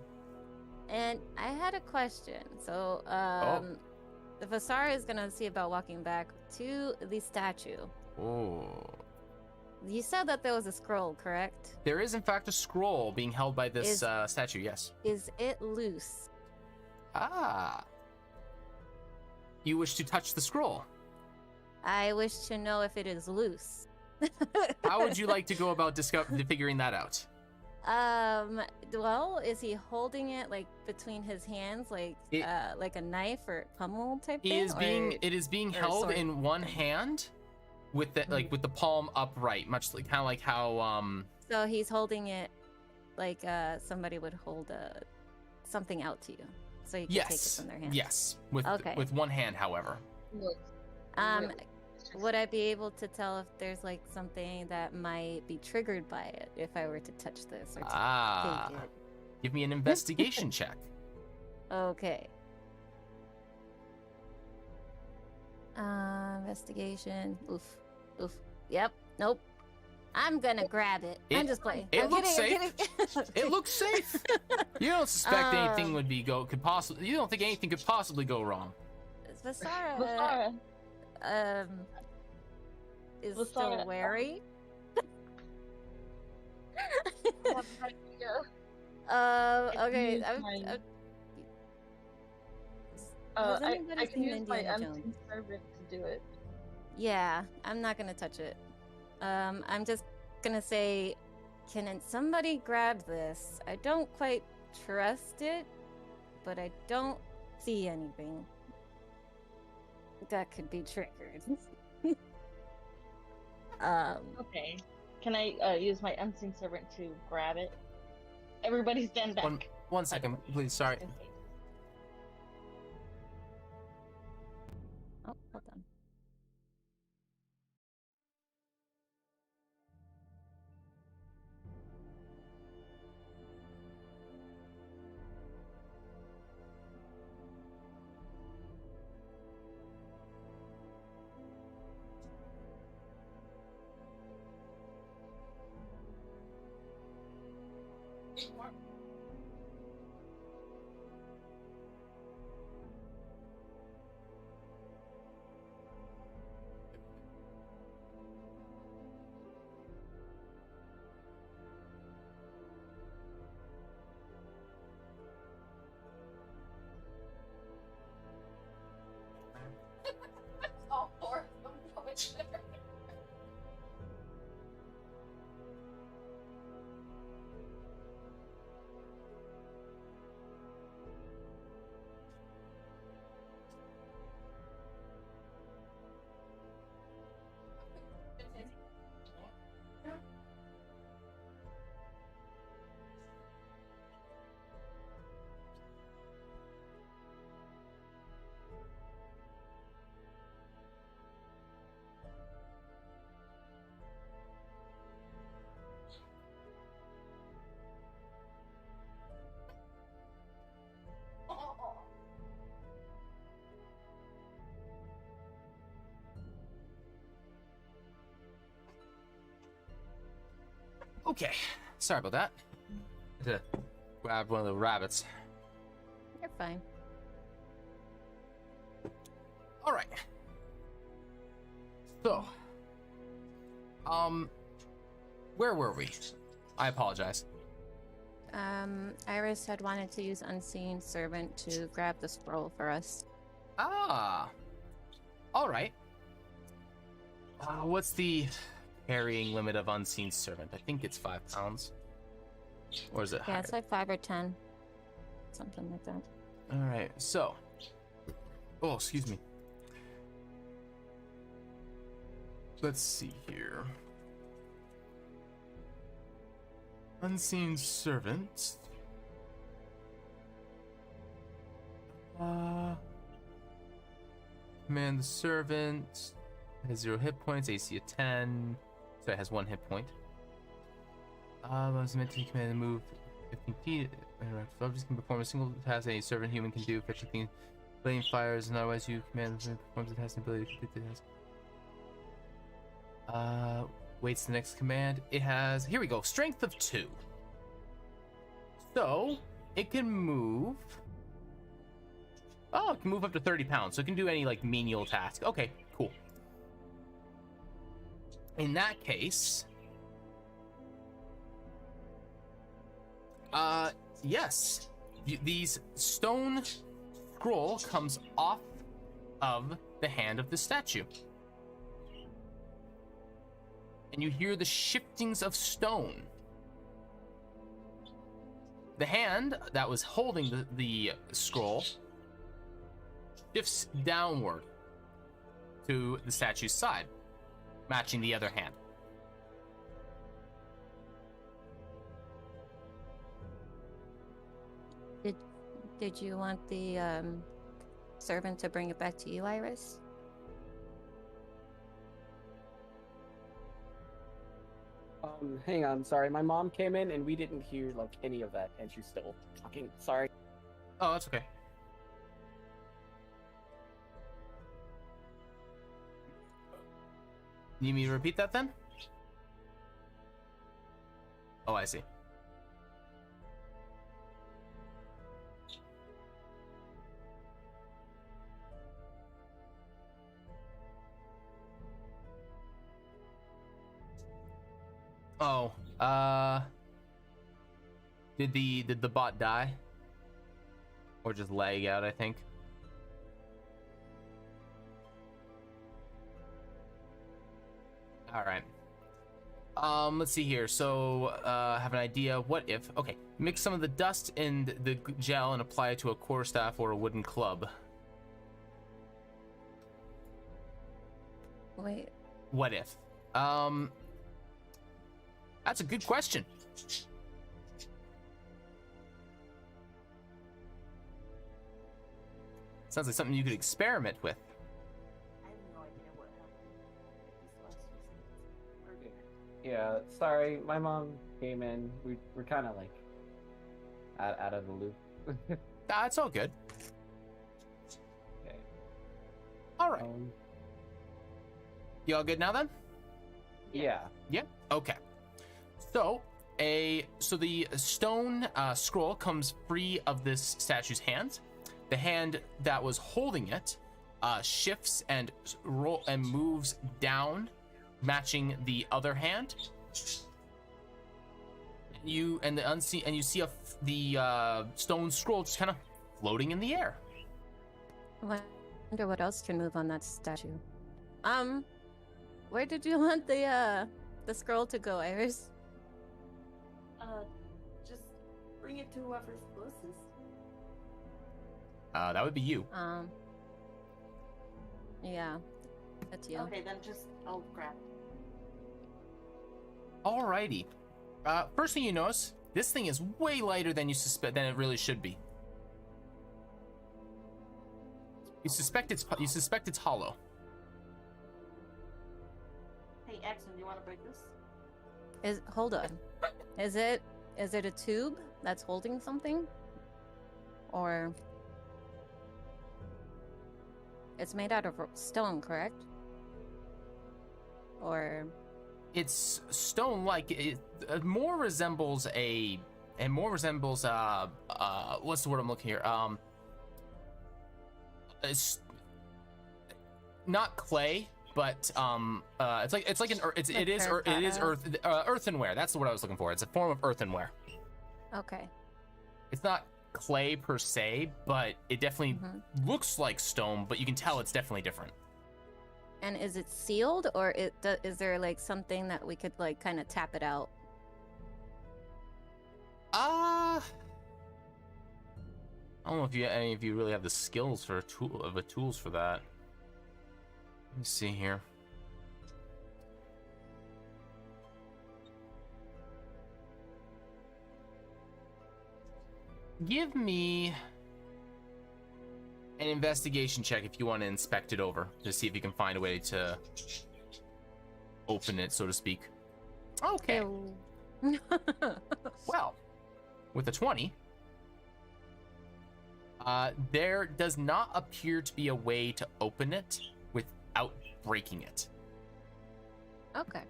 And I had a question. So, Vasara is gonna see about walking back to the statue. Oh. You said that there was a scroll, correct? There is in fact a scroll being held by this statue. Yes. Is it loose? Ah. You wish to touch the scroll? I wish to know if it is loose. How would you like to go about figuring that out? Well, is he holding it like between his hands, like a knife or pummel type thing? It is being or held sword? in one hand, with the with the palm upright, much like kind of like how So he's holding it like somebody would hold something out to you, so you can take it yes, from their hands. yes, with Okay. with one hand, however. Would I be able to tell if there's like something that might be triggered by it if I were to touch this or to take it? Give me an investigation check. Okay. Investigation. Oof. Yep. Nope. I'm gonna grab it. I'm just playing. It I'm looks kidding, safe. I'm kidding. It looks safe. You don't suspect anything you don't think anything could possibly go wrong. Vasara, is still Vasara. wary. Okay. Has anybody I can seen use my Indiana unseen Jones? servant to do it. Yeah, I'm not gonna touch it. I'm just gonna say, can somebody grab this? I don't quite trust it, but I don't see anything that could be triggered. Okay. Can I use my unseen servant to grab it? Everybody stand back. One second, please. Sorry. Okay. Oh, hold on. All four of them go in there. Okay, sorry about that. I had to grab one of the rabbits. You're fine. All right. So, where were we? I apologize. Iris had wanted to use Unseen Servant to grab the scroll for us. Ah. All right. What's the carrying limit of Unseen Servant? I think it's 5 pounds. Or is it Yeah, higher? it's like 5 or 10. Something like that. All right. So. Oh, excuse me. Let's see here. Unseen Servant. Command the servant. Has 0 hit points, AC of 10. So it has 1 hit point. I was meant to command and move 15 feet. Subjects can perform a single task any servant human can do. 15 flame fires, and otherwise you command the performs the task and ability to complete the task. Waits the next command. It has, here we go, strength of 2. So it can move. Oh, it can move up to 30 pounds. So it can do any like menial task. Okay, cool. In that case, Yes. These stone scroll comes off of the hand of the statue. And you hear the shiftings of stone. The hand that was holding the scroll shifts downward to the statue's side, matching the other hand. Did you want the servant to bring it back to you, Iris? Hang on, sorry. My mom came in and we didn't hear like any of that, and she's still talking. Sorry. Oh, that's okay. Need me to repeat that then? Oh, I see. Oh, did the bot die? Or just lag out, I think. All right. Let's see here. So, have an idea. What if? Okay, mix some of the dust in the gel and apply it to a quarterstaff or a wooden club. Wait. What if? That's a good question. Sounds like something you could experiment with. I have no idea what happened these last 2 seconds. Yeah, sorry. My mom came in. We're kind of like out of the loop. It's all good. Okay. All right. You all good now then? Yeah. Yeah. Okay. So the stone scroll comes free of this statue's hand. The hand that was holding it shifts and moves down, matching the other hand. You see the stone scroll just kind of floating in the air. I wonder what else can move on that statue. Where did you want the scroll to go, Iris? Just bring it to whoever's closest. That would be you. Yeah, that's you. Okay, then I'll grab. Alrighty. First thing you notice, this thing is way lighter than than it really should be. You suspect it's hollow. Hey, Axon, do you want to break this? Hold on. Is it a tube that's holding something? Or it's made out of stone, correct? Or It's stone-like. It more resembles what's the word I'm looking here? It's not clay, but it is earthenware. That's the word I was looking for. It's a form of earthenware. okay. It's not clay per se, but it definitely looks like stone, but you can tell it's definitely different. And is it sealed, or is there like something that we could like kind of tap it out? I don't know if any of you really have the skills for tools for that. Let me see here. Give me an investigation check if you want to inspect it over to see if you can find a way to open it, so to speak. Okay. Ew. Well, with a 20, there does not appear to be a way to open it without breaking it. Okay.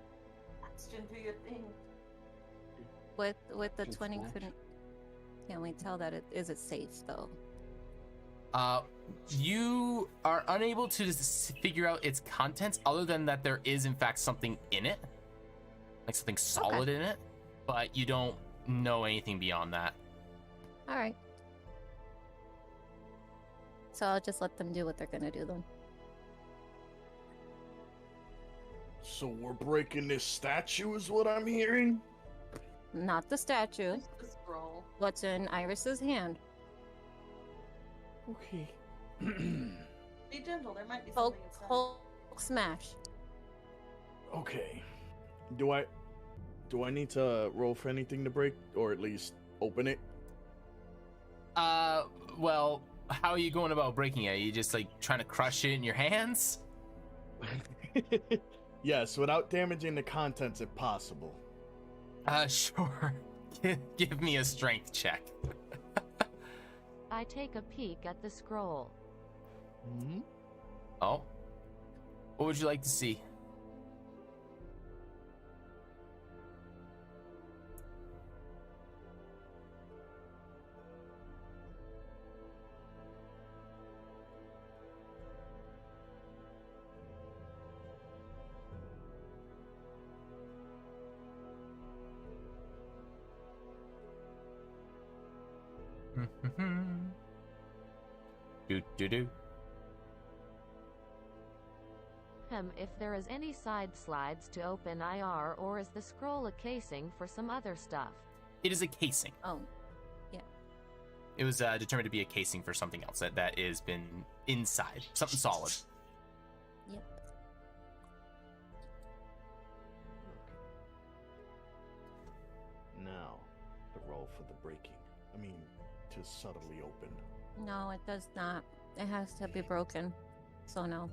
Oxygen, do your thing. With the Good 20, smash. can we tell that is it safe though? You are unable to figure out its contents other than that there is in fact something in it, like something solid in it, but you don't know anything beyond that. All right. So I'll just let them do what they're gonna do then. So we're breaking this statue, is what I'm hearing? Not the statue. Just the scroll. What's in Iris's hand? Okay. Be gentle. There might be Hulk, something inside. Hulk smash. Okay. Do I need to roll for anything to break, or at least open it? Well, how are you going about breaking it? Are you just like trying to crush it in your hands? Yes, without damaging the contents if possible. Sure. Give me a strength check. I take a peek at the scroll. Hmm? Oh. What would you like to see? Do. If there is any side slides to open IR, or is the scroll a casing for some other stuff? It is a casing. Oh, It was determined to be a casing for something else that has been inside, something solid. yep. Now, the roll for the breaking. I mean, to subtly open. No, it does not. It has to be broken. So no.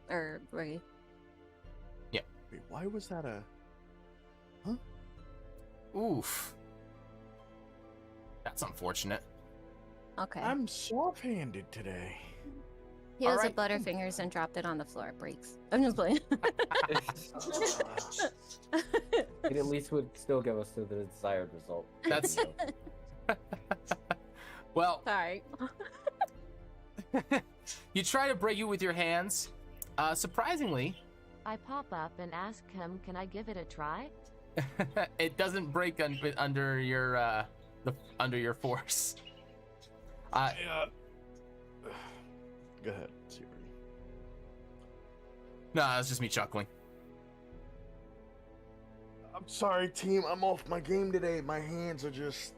Or right. Wait, why was that a... Oof. That's unfortunate. Okay. I'm soft-handed today. He has a alright. Butterfingers and dropped it on the floor. It breaks. I'm just playing. It at least would still give us the desired result. That's well. Sorry. You try to break it with your hands. Surprisingly, I pop up and ask him, can I give it a try? it doesn't break under your under your force. Go ahead, Siri. No, that's just me chuckling. I'm sorry, team. I'm off my game today. My hands are just...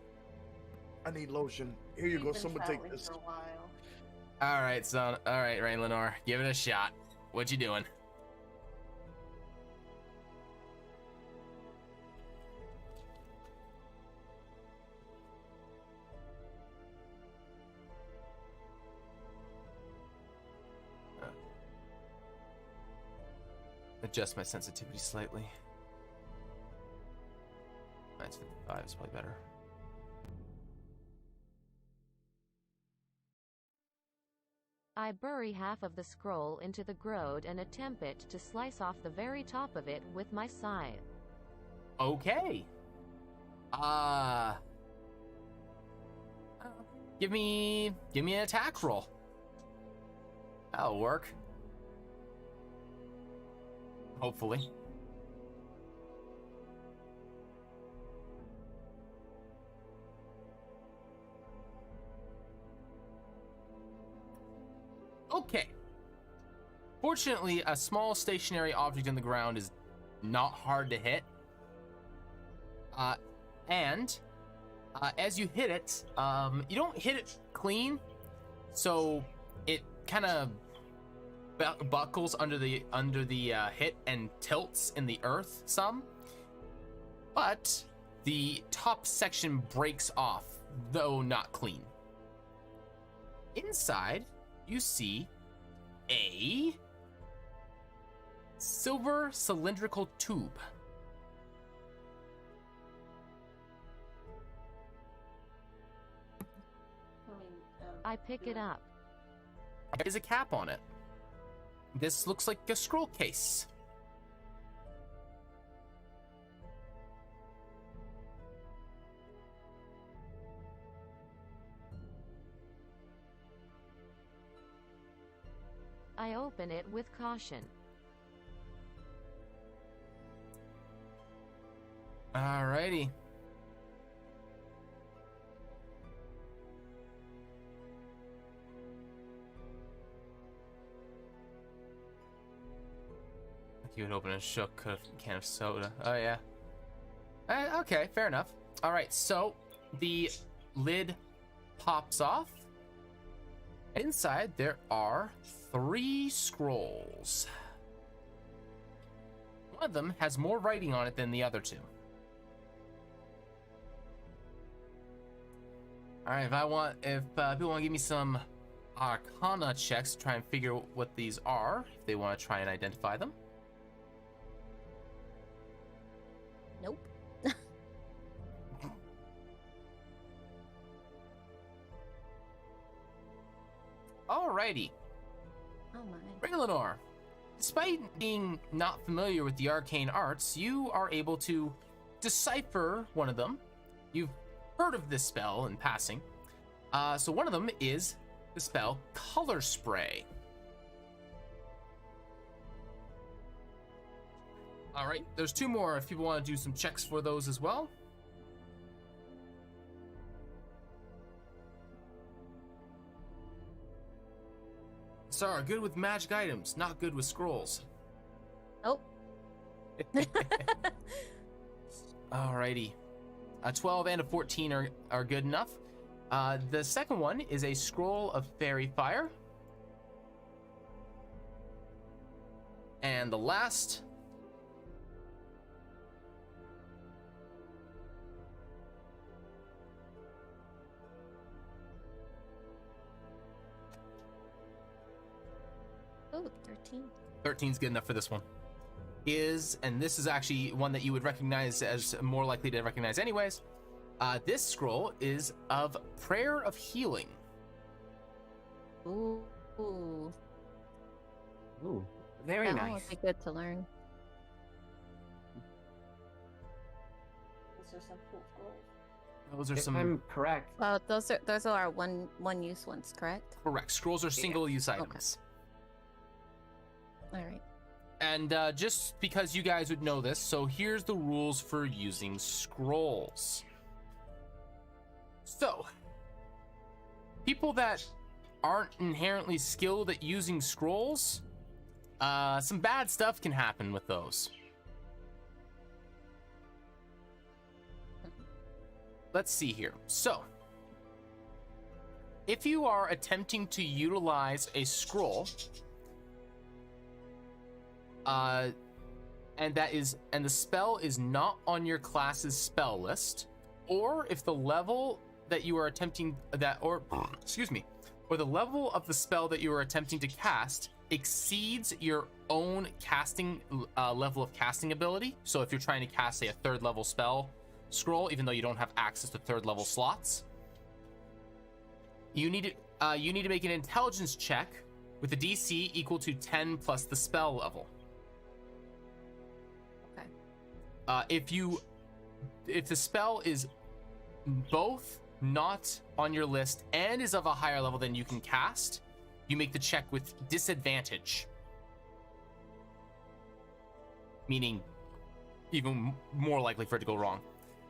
I need lotion. Here you You've go. been Someone take traveling this. for a while. All right, son. All right, Rain Lenore, give it a shot. What you doing? Adjust my sensitivity slightly. 955 is probably better. I bury half of the scroll into the grode and attempt it to slice off the very top of it with my scythe. Okay. Give me an attack roll. That'll work. Hopefully. Okay. Fortunately, a small stationary object in the ground is not hard to hit. As you hit it, you don't hit it clean, so it kind of buckles under the hit and tilts in the earth some. But the top section breaks off, though not clean. Inside, you see a silver cylindrical tube. I pick it up. There is a cap on it. This looks like a scroll case. I open it with caution. Alrighty. You would open a shook a can of soda. Oh yeah. Okay, fair enough. All right, so the lid pops off. Inside there are 3 scrolls. One of them has more writing on it than the other 2. All right, if people want to give me some Arcana checks to try and figure out what these are, if they want to try and identify them. Nope. Alrighty. Oh my. Ringlenor, despite being not familiar with the arcane arts, you are able to decipher one of them. You've heard of this spell in passing. So one of them is the spell Color Spray. All right, there's 2 more if people want to do some checks for those as well. Sorry, good with magic items, not good with scrolls. Oh. Alrighty. A 12 and a 14 are good enough. The second one is a scroll of fairy fire. And the last Oh, 13. 13's good enough for this one. And this is actually one that you would recognize as more likely to recognize anyways. This scroll is of Prayer of Healing. Ooh. Ooh. Ooh, very That one nice. would be good to learn. Those are some cool scrolls. Those are If some I'm correct, Well, those are our one use ones, correct? correct. Scrolls are single-use items. All right. And just because you guys would know this, so here's the rules for using scrolls. So, people that aren't inherently skilled at using scrolls, some bad stuff can happen with those. Let's see here. So, if you are attempting to utilize a scroll, and the spell is not on your class's spell list, or if the level that you are attempting or the level of the spell that you are attempting to cast exceeds your own casting level of casting ability. So if you're trying to cast, say, a 3rd level spell scroll, even though you don't have access to 3rd level slots, you need to make an intelligence check with a DC equal to 10 plus the spell level. If the spell is both not on your list and is of a higher level than you can cast, you make the check with disadvantage, meaning even more likely for it to go wrong.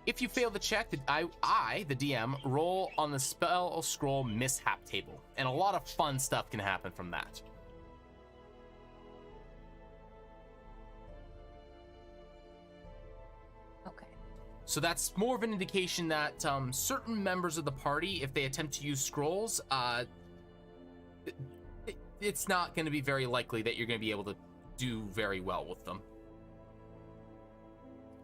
If you fail the check, I, the DM, roll on the spell scroll mishap table, and a lot of fun stuff can happen from that. Okay. So that's more of an indication that certain members of the party, if they attempt to use scrolls, it's not going to be very likely that you're going to be able to do very well with them.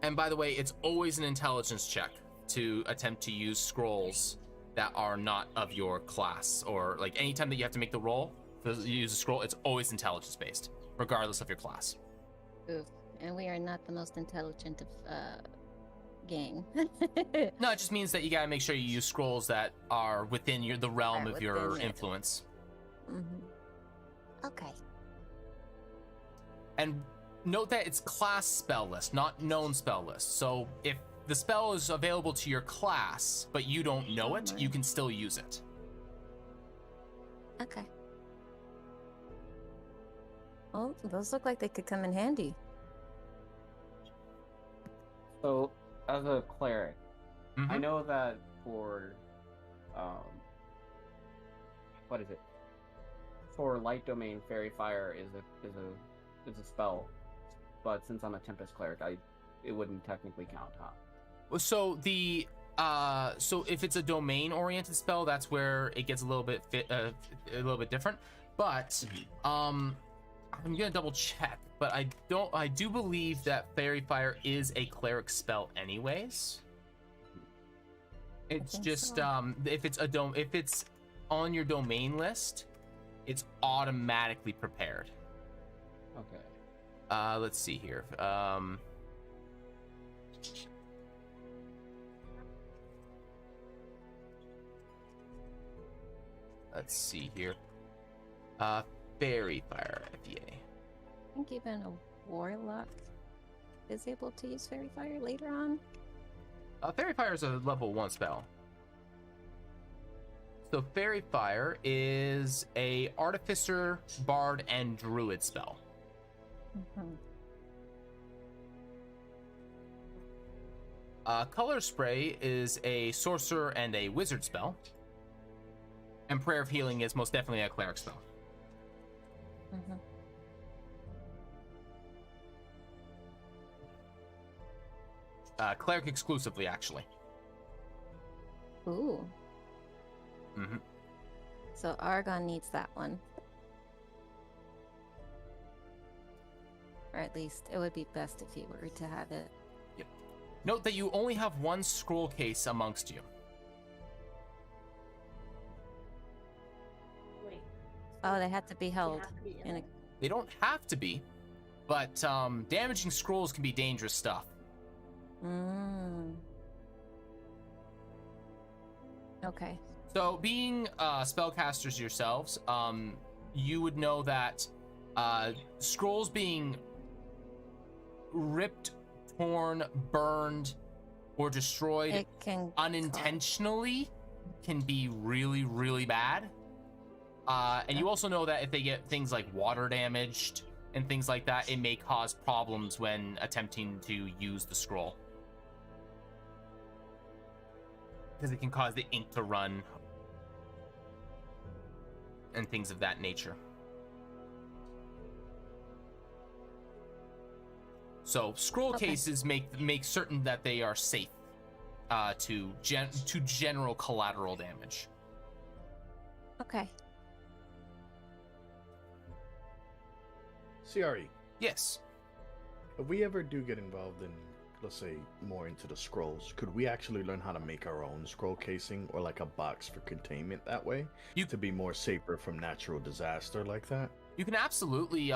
And by the way, it's always an intelligence check to attempt to use scrolls that are not of your class, or like anytime that you have to make the roll to use a scroll, it's always intelligence based, regardless of your class. Oof. And we are not the most intelligent of gang. No, it just means that you gotta make sure you use scrolls that are within the realm Right, of your within it. influence. Okay. And note that it's class spell list, not known spell list. So if the spell is available to your class, but you don't know it, you can still use it. Okay. Oh, those look like they could come in handy. so as a cleric, I Mhm. know that for what is it? For light domain, fairy fire is a spell, but since I'm a tempest cleric, it wouldn't technically count, huh? So so if it's a domain oriented spell, that's where it gets a little bit a little bit different. But I'm gonna double check, but I do believe that fairy fire is a cleric spell anyways. It's think just so. if it's on your domain list, it's automatically prepared. Okay. Let's see here. Let's see here. Fairy fire FEA. I think even a warlock is able to use fairy fire later on. Fairy fire is a level 1 spell. So fairy fire is a artificer, bard, and druid spell. Mm-hmm. Color spray is a sorcerer and a wizard spell. And prayer of healing is most definitely a cleric spell. Mm-hmm. Cleric exclusively, actually. Ooh. Mm-hmm. So Argon needs that one. Or at least it would be best if he were to have it. Yep. Note that you only have one scroll case amongst you. Wait. Oh, they had to be held have to be in a. They don't have to be, but damaging scrolls can be dangerous stuff. Mm. Okay. So, being spellcasters yourselves, you would know that scrolls being ripped, torn, burned, or destroyed It can unintentionally can be really, really bad. And you also know that if they get things like water damaged and things like that, it may cause problems when attempting to use the scroll. Because it can cause the ink to run and things of that nature. So scroll cases make certain that they are safe to general collateral damage. Okay. CRE, Yes. if we ever do get involved in, let's say, more into the scrolls, could we actually learn how to make our own scroll casing or like a box for containment that way? To be more safer from natural disaster like that? You can absolutely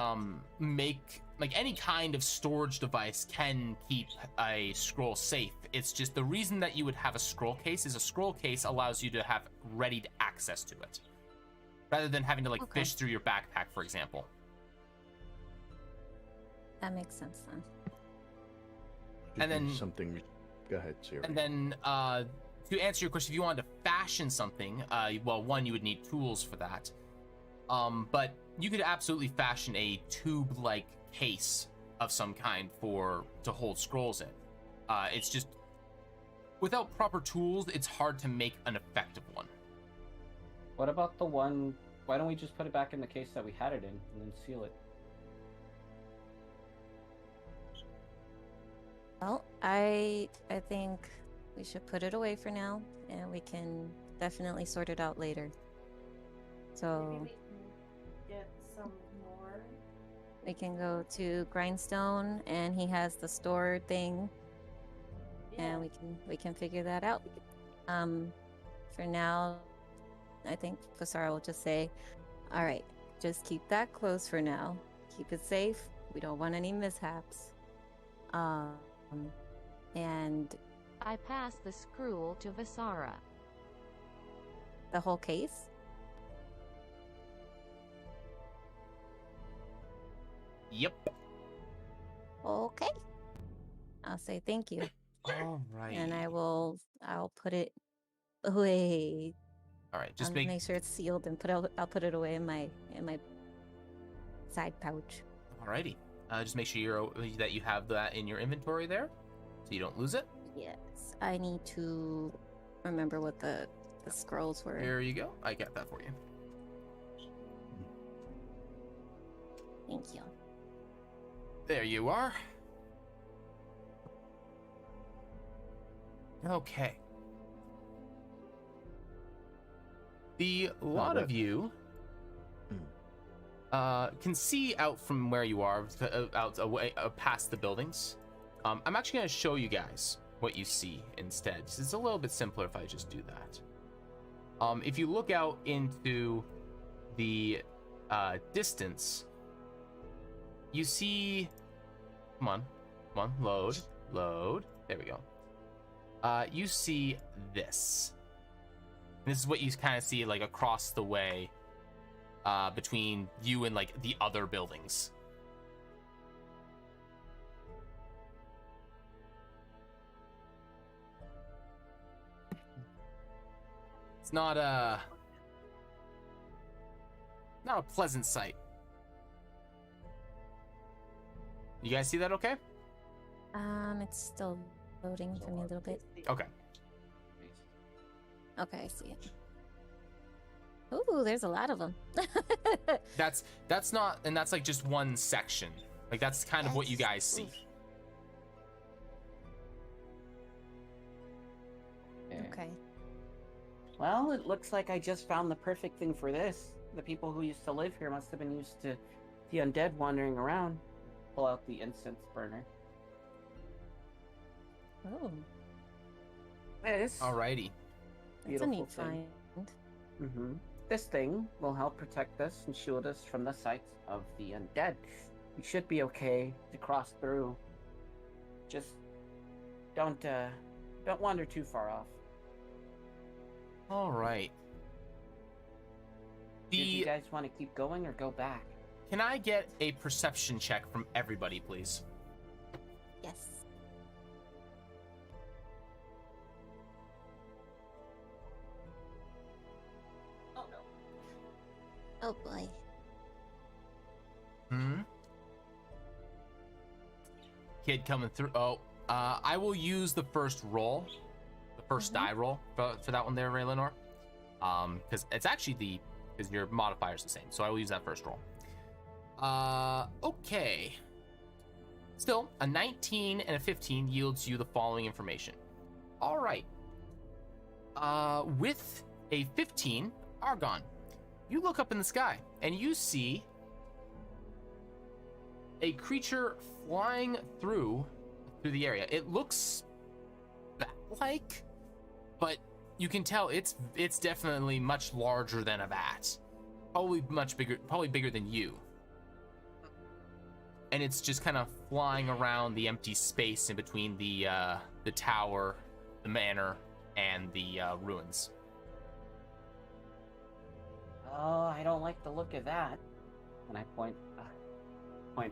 make, like, any kind of storage device can keep a scroll safe. It's just the reason that you would have a scroll case is a scroll case allows you to have ready access to it, rather than having to like fish through your backpack, for example. That makes sense then. And then something. Go ahead, Siri. And then to answer your question, if you wanted to fashion something, well, one, you would need tools for that. But you could absolutely fashion a tube-like case of some kind to hold scrolls in. It's just without proper tools, it's hard to make an effective one. What about the one? Why don't we just put it back in the case that we had it in and then seal it? Well, I think we should put it away for now, and we can definitely sort it out later. So Maybe we can get some more. we can go to Grindstone, and he has the store thing, and we can figure that out. For now, I think Fasara will just say, "All right, just keep that closed for now. Keep it safe. We don't want any mishaps." And I pass the scroll to Visara. the whole case? Yep. Okay. I'll say thank you. All right. And I'll put it away. All right. Just I'll make sure it's sealed and I'll put it away in my side pouch. Alrighty. Just make sure that you have that in your inventory there, so you don't lose it. Yes, I need to remember what the scrolls were. There you go. I got that for you. Thank you. There you are. Okay. The lot of you can see out from where you are, out away, past the buildings. I'm actually going to show you guys what you see instead. It's a little bit simpler if I just do that. If you look out into the distance, you see, come on, load. There we go. You see this. This is what you kind of see like across the way between you and like the other buildings. It's not a pleasant sight. You guys see that okay? It's still loading for me a little bit. Okay. Okay, I see it. Ooh, there's a lot of them. That's not, and that's like just one section. Like that's kind of what you guys see. Okay. Well, it looks like I just found the perfect thing for this. The people who used to live here must have been used to the undead wandering around. Pull out the incense burner. Oh, This Alrighty. that's a neat thing. find. Mm-hmm. This thing will help protect us and shield us from the sights of the undead. We should be okay to cross through. Just don't wander too far off. All right. Do you guys want to keep going or go back? Can I get a perception check from everybody, please? Yes. Oh no. Oh boy. Kid coming through. Oh, I will use the first roll, the 1st die roll for that one there, Ray Lenore. Because it's actually because your modifier's the same, so I will use that first roll. Okay. Still, a 19 and a 15 yields you the following information. All right. With a 15, Argon, you look up in the sky and you see a creature flying through the area. It looks bat-like, but you can tell it's definitely much larger than a bat. Probably much bigger, probably bigger than you. And it's just kind of flying around the empty space in between the tower, the manor, and the ruins. Oh, I don't like the look of that. And I point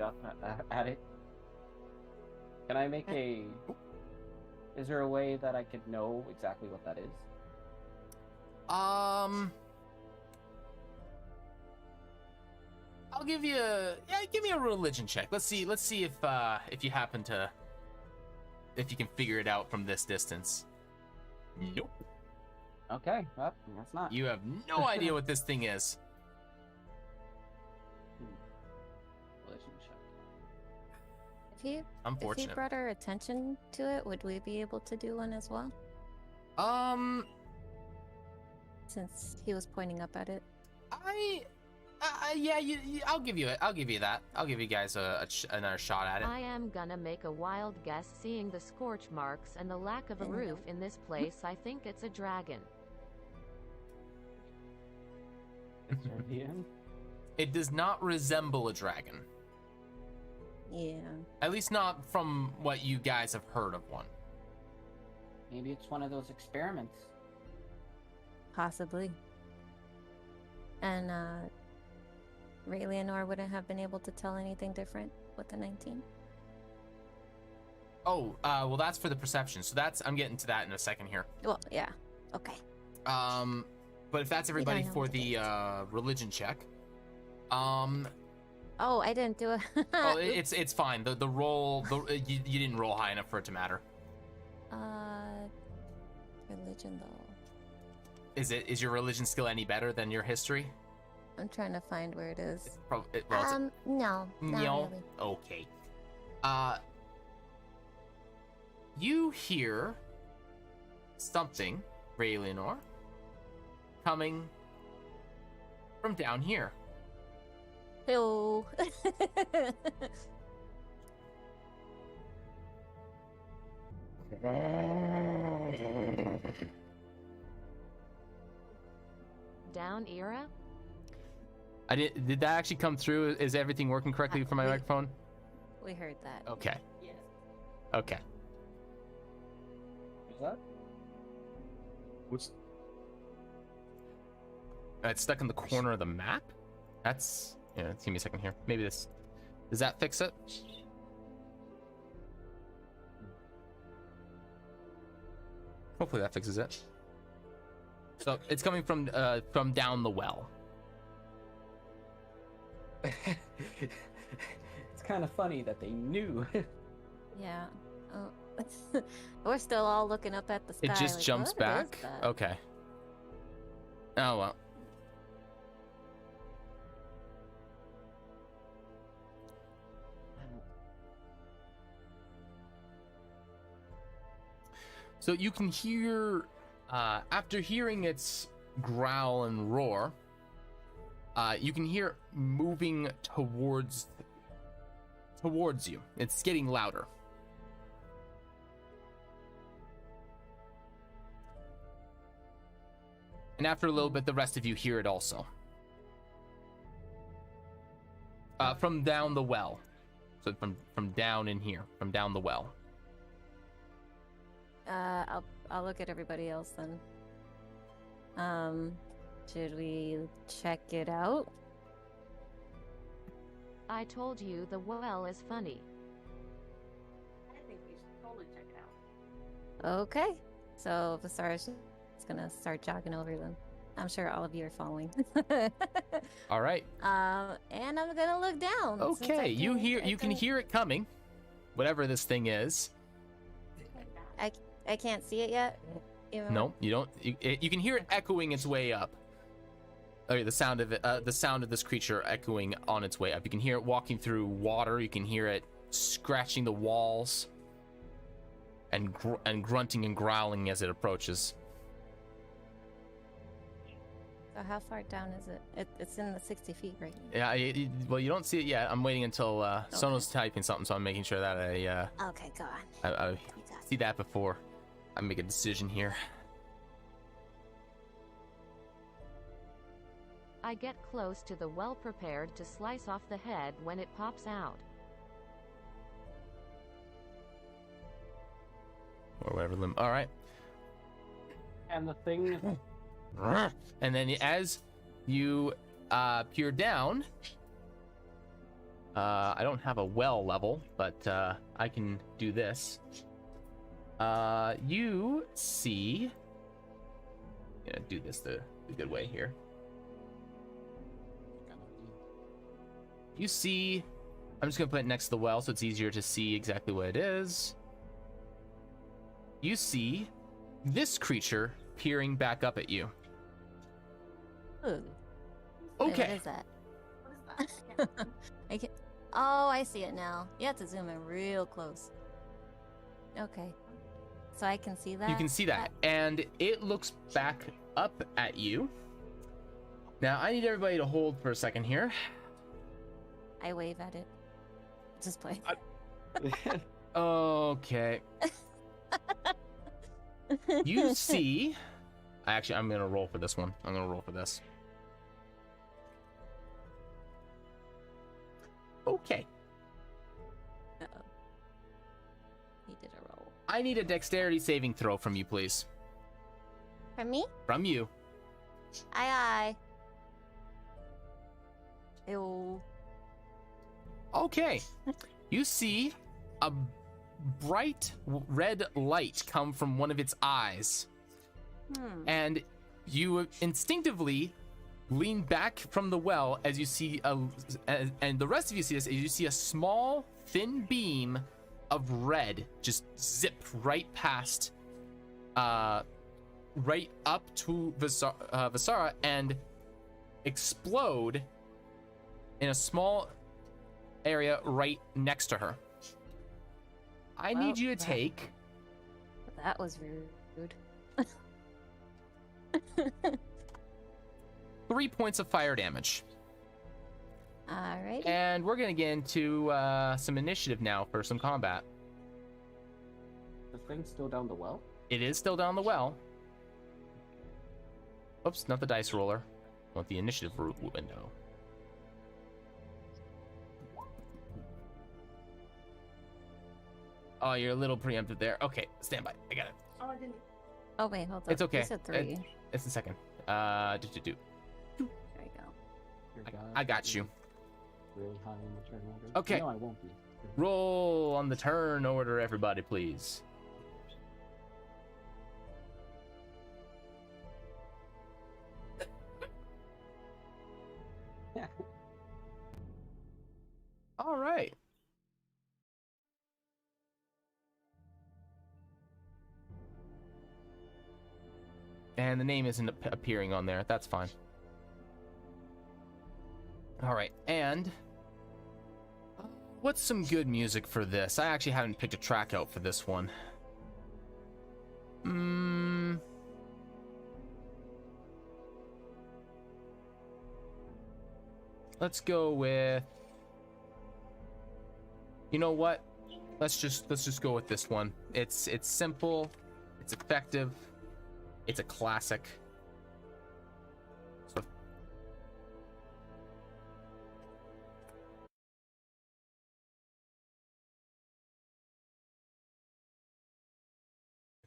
up at it. Can I make a? Is there a way that I could know exactly what that is? I'll give you give me a religion check. Let's see if you happen to, if you can figure it out from this distance. Nope. Okay, well, that's not. You have no idea what this thing is. Religion check. If he Unfortunate. brought our attention to it, would we be able to do one as well? Since he was pointing up at it. I'll give you it. I'll give you that. I'll give you guys another shot at it. I am gonna make a wild guess. Seeing the scorch marks and the lack of a roof in this place, I think it's a dragon. It does not resemble a dragon. Yeah. At least not from what you guys have heard of one. Maybe it's one of those experiments. Possibly. And Ray Leonore wouldn't have been able to tell anything different with the 19. Oh, well, that's for the perception. So I'm getting to that in a second here. Well, yeah. Okay. But if that's everybody know for what it the religion check, Oh, I didn't do it. oh, it's fine. The roll, you didn't roll high enough for it to matter. Religion though. Is your religion skill any better than your history? I'm trying to find where it is. Well, No, not no. really. Okay. You hear something, Ray Leonor, coming from down here. Hello. Down era? Did that actually come through? Is everything working correctly for my we- microphone? We heard that. Okay. Yes. Okay. Is that? What's It's stuck in the corner of the map? That's... Yeah, give me a second here. Maybe this... Does that fix it? Hopefully that fixes it. So it's coming from down the well. It's kind of funny that they knew. Yeah. Oh. We're still all looking up at the sky. It just like, jumps "What is back? that?" Okay. Oh, well. So you can hear, after hearing its growl and roar, you can hear it moving towards you. It's getting louder. And after a little bit, the rest of you hear it also. From down the well. So from down in here, from down the well. I'll look at everybody else then. Should we check it out? I told you the well is funny. I think we should totally check it out. Okay. So Vasara's gonna start jogging over them. I'm sure all of you are following. All right. And I'm gonna look down. since I Okay, you can can hear it coming, whatever this thing is. I can't see it yet. even No, you don't. You can hear it echoing its way up. Okay, the sound of it, the sound of this creature echoing on its way up. You can hear it walking through water. You can hear it scratching the walls, and grunting and growling as it approaches. So how far down is it? It's in the 60 feet, right? Yeah. Well, you don't see it yet. I'm waiting until Sono's typing something, so I'm making sure that Okay, go on. I You got it. see that before I make a decision here. I get close to the well prepared to slice off the head when it pops out. Or whatever limb. All right. And the thing. And then as you peer down, I don't have a well level, but I can do this. You see, I'm gonna do this the good way here. You see, I'm just gonna put it next to the well so it's easier to see exactly what it is. You see this creature peering back up at you. Ooh. Wait, Okay. what is that? What is that? I can't see. I can. Oh, I see it now. You have to zoom in real close. Okay. So I can see that. You can see that, and it looks back up at you. Now, I need everybody to hold for a second here. I wave at it. Just play. Okay. You see... Actually, I'm going to roll for this one. I'm going to roll for this. Okay. Uh-oh. He did a roll. I need a dexterity saving throw from you, please. From me? From you. Aye, aye. Ew. Okay. You see a bright red light come from one of its eyes. And you instinctively lean back from the well as you see and the rest of you see this, as you see a small, thin beam of red just zip right past, right up to Visara and explode in a small area right next to her. I need you to take... That was rude. 3 points of fire damage. Alright. And we're gonna get into some initiative now for some combat. The thing's still down the well? It is still down the well. Oops, not the dice roller. I want the initiative window. Oh, you're a little preemptive there. Okay, stand by. I got it. Oh, I didn't. Oh, wait, hold on. It's okay. You said 3. It's a second. There you go. I got you. Really high in the turn order. Okay. No, I won't be. Roll on the turn order, everybody, please. All right. And the name isn't appearing on there. That's fine. All right, and what's some good music for this? I actually haven't picked a track out for this one. Let's go with... You know what? Let's just go with this one. It's simple, it's effective, it's a classic. So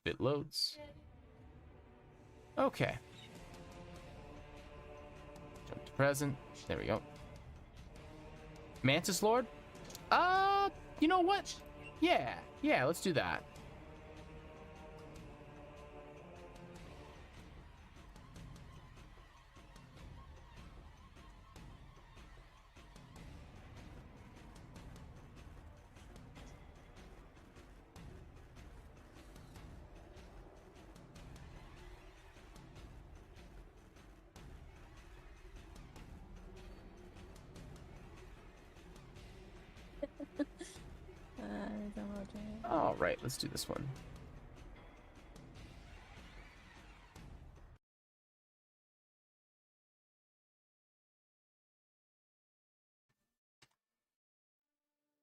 if it loads. Okay. Jump to present. There we go. Mantis Lord? You know what? Yeah, let's do that. All right, let's do this one.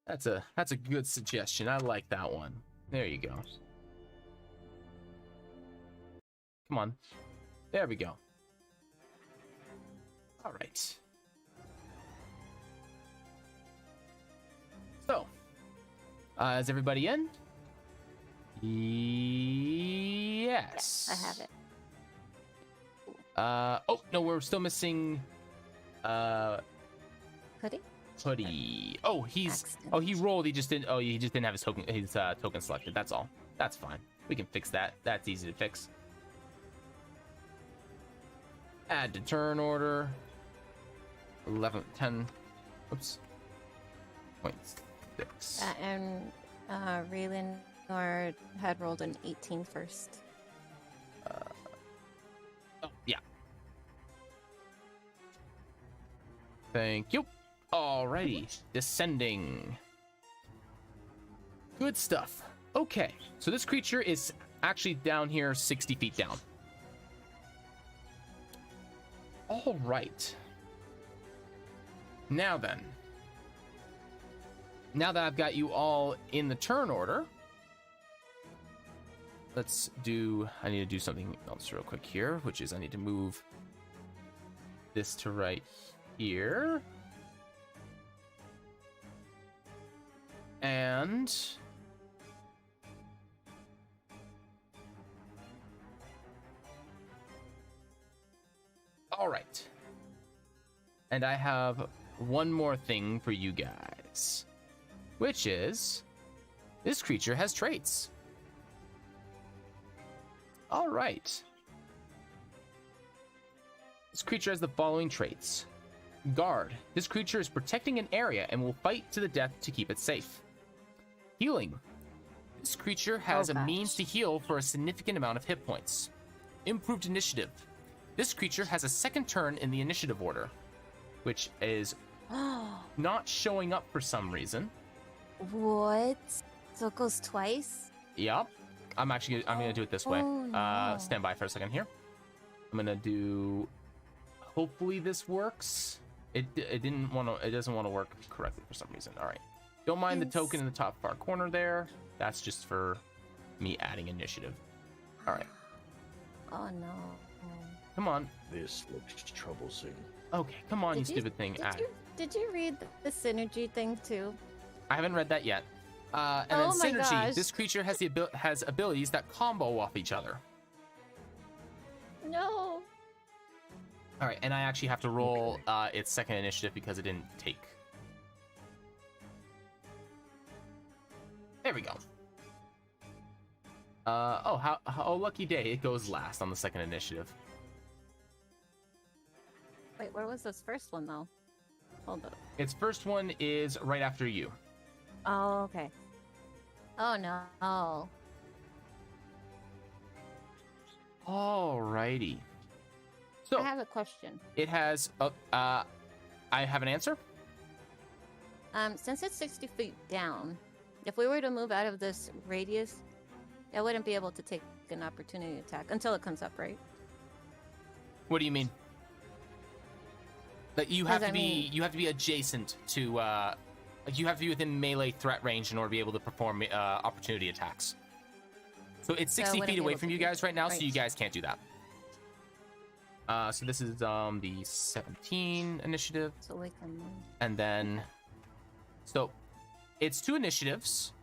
That's a good suggestion. I like that one. There you go. Come on. There we go. All right. So, is everybody in? Yes. I have it. Oh no, we're still missing. Hoodie? Hoodie. Oh, he rolled. He just didn't. Oh, he just didn't have his token selected. That's all. That's fine. We can fix that. That's easy to fix. Add to turn order. 11, 10. Oops. 0.6. And Raylan had rolled an 18 first. Oh, yeah. Thank you. Alrighty. Descending. Good stuff. Okay. So this creature is actually down here 60 feet down. All right. Now then. Now that I've got you all in the turn order, let's do... I need to do something else real quick here, which is I need to move this to right here. And... all right. And I have one more thing for you guys, which is this creature has traits. All right. This creature has the following traits. Guard. This creature is protecting an area and will fight to the death to keep it safe. Healing. This creature has Oh, a means gosh. to heal for a significant amount of hit points. Improved initiative. This creature has a second turn in the initiative order, which is not showing up for some reason. What? So it goes twice? Yep. I'm gonna do it this way. Oh, no. Stand by for a second here. I'm gonna do. Hopefully this works. It didn't want to. It doesn't want to work correctly for some reason. All right. Don't mind the token in the top far corner there. That's just for me adding initiative. All right. Oh no. Come on. This looks troublesome. Okay. Come on, you Did stupid thing. Did you read the synergy thing too? I haven't read that yet. And Oh my then synergy. gosh. This creature has has abilities that combo off each other. No. All right, and I actually have to roll its second initiative because it didn't take. There we go. How lucky day! It goes last on the second initiative. Wait, where was this first one though? Hold up. Its first one is right after you. Oh, okay. Oh no. Alrighty. So I have a question. it has. I have an answer. Since it's 60 feet down, if we were to move out of this radius, I wouldn't be able to take an opportunity attack until it comes up, right? What do you mean? Like you have to be mean- you have to be adjacent to like you have to be within melee threat range in order to be able to perform opportunity attacks. So it's So I 60 wouldn't feet be away able from to you do- guys right now, so right. you guys can't do that. So this is the 17 initiative, So we can move. and then so it's 2 initiatives.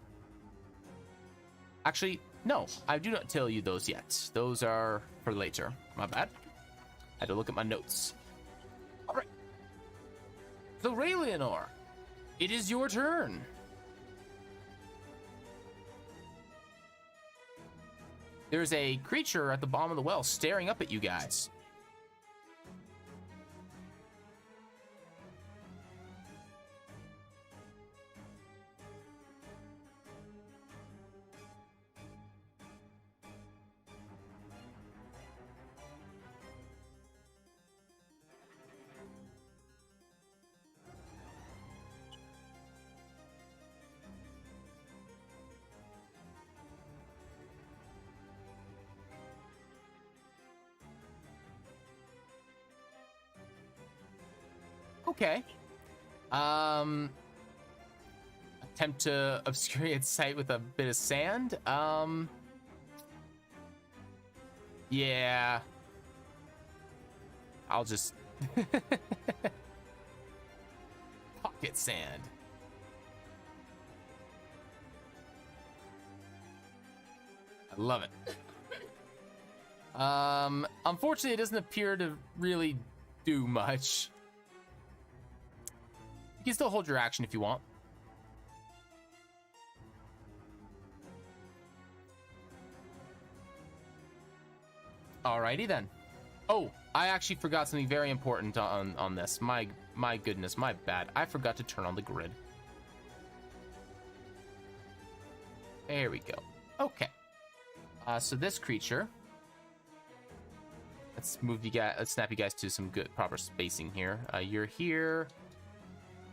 Actually, no, I do not tell you those yet. Those are for later. My bad. Had to look at my notes. All right. So Rayleonor, it is your turn. There's a creature at the bottom of the well staring up at you guys. Okay. Attempt to obscure its sight with a bit of sand. Yeah. I'll just pocket sand. I love it. Unfortunately, it doesn't appear to really do much. You can still hold your action if you want. Alrighty then. Oh, I actually forgot something very important on this. My goodness, my bad. I forgot to turn on the grid. There we go. Okay. So this creature. Let's move you guys. Let's snap you guys to some good proper spacing here. You're here.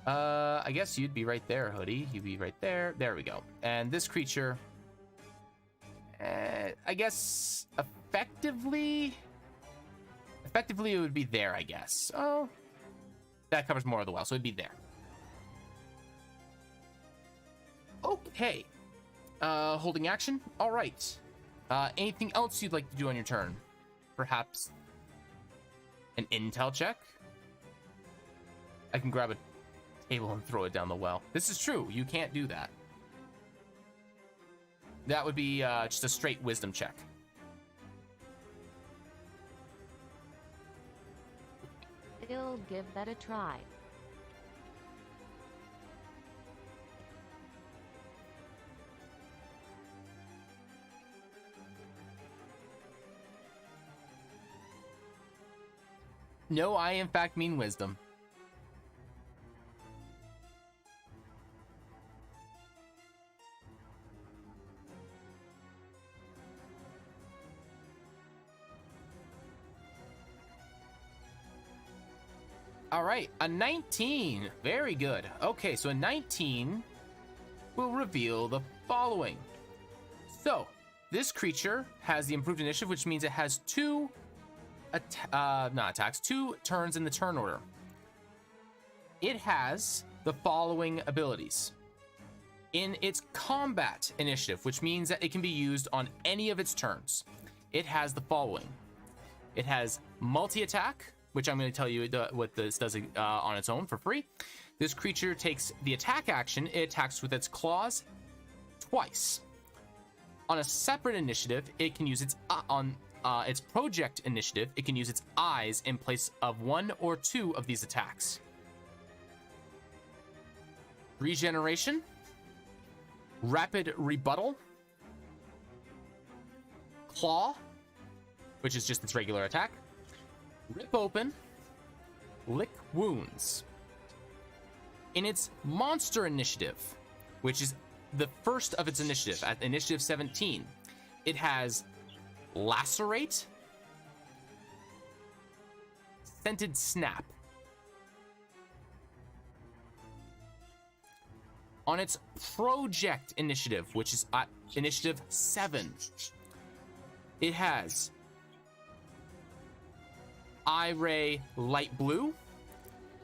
I guess you'd be right there, Hoodie. You'd be right there. There we go. And this creature, I guess, effectively, it would be there. I guess. Oh, that covers more of the well, so it'd be there. Okay. Holding action. All right. Anything else you'd like to do on your turn? Perhaps an intel check? I can grab a table and throw it down the well. This is true. You can't do that. That would be just a straight wisdom check. I'll give that a try. No, I in fact mean wisdom. All right, a 19. Very good. Okay, so a 19 will reveal the following. So, this creature has the improved initiative, which means it has two turns in the turn order. It has the following abilities. In its combat initiative, which means that it can be used on any of its turns, it has the following. It has multi-attack, which I'm going to tell you what this does on its own for free. This creature takes the attack action. It attacks with its claws twice. On a separate initiative, it can use its its project initiative. It can use its eyes in place of one or two of these attacks. Regeneration, rapid rebuttal, claw, which is just its regular attack, rip open, lick wounds. In its monster initiative, which is the first of its initiative, at initiative 17, it has lacerate, scented snap. On its project initiative, which is at initiative 7, it has eye ray light blue,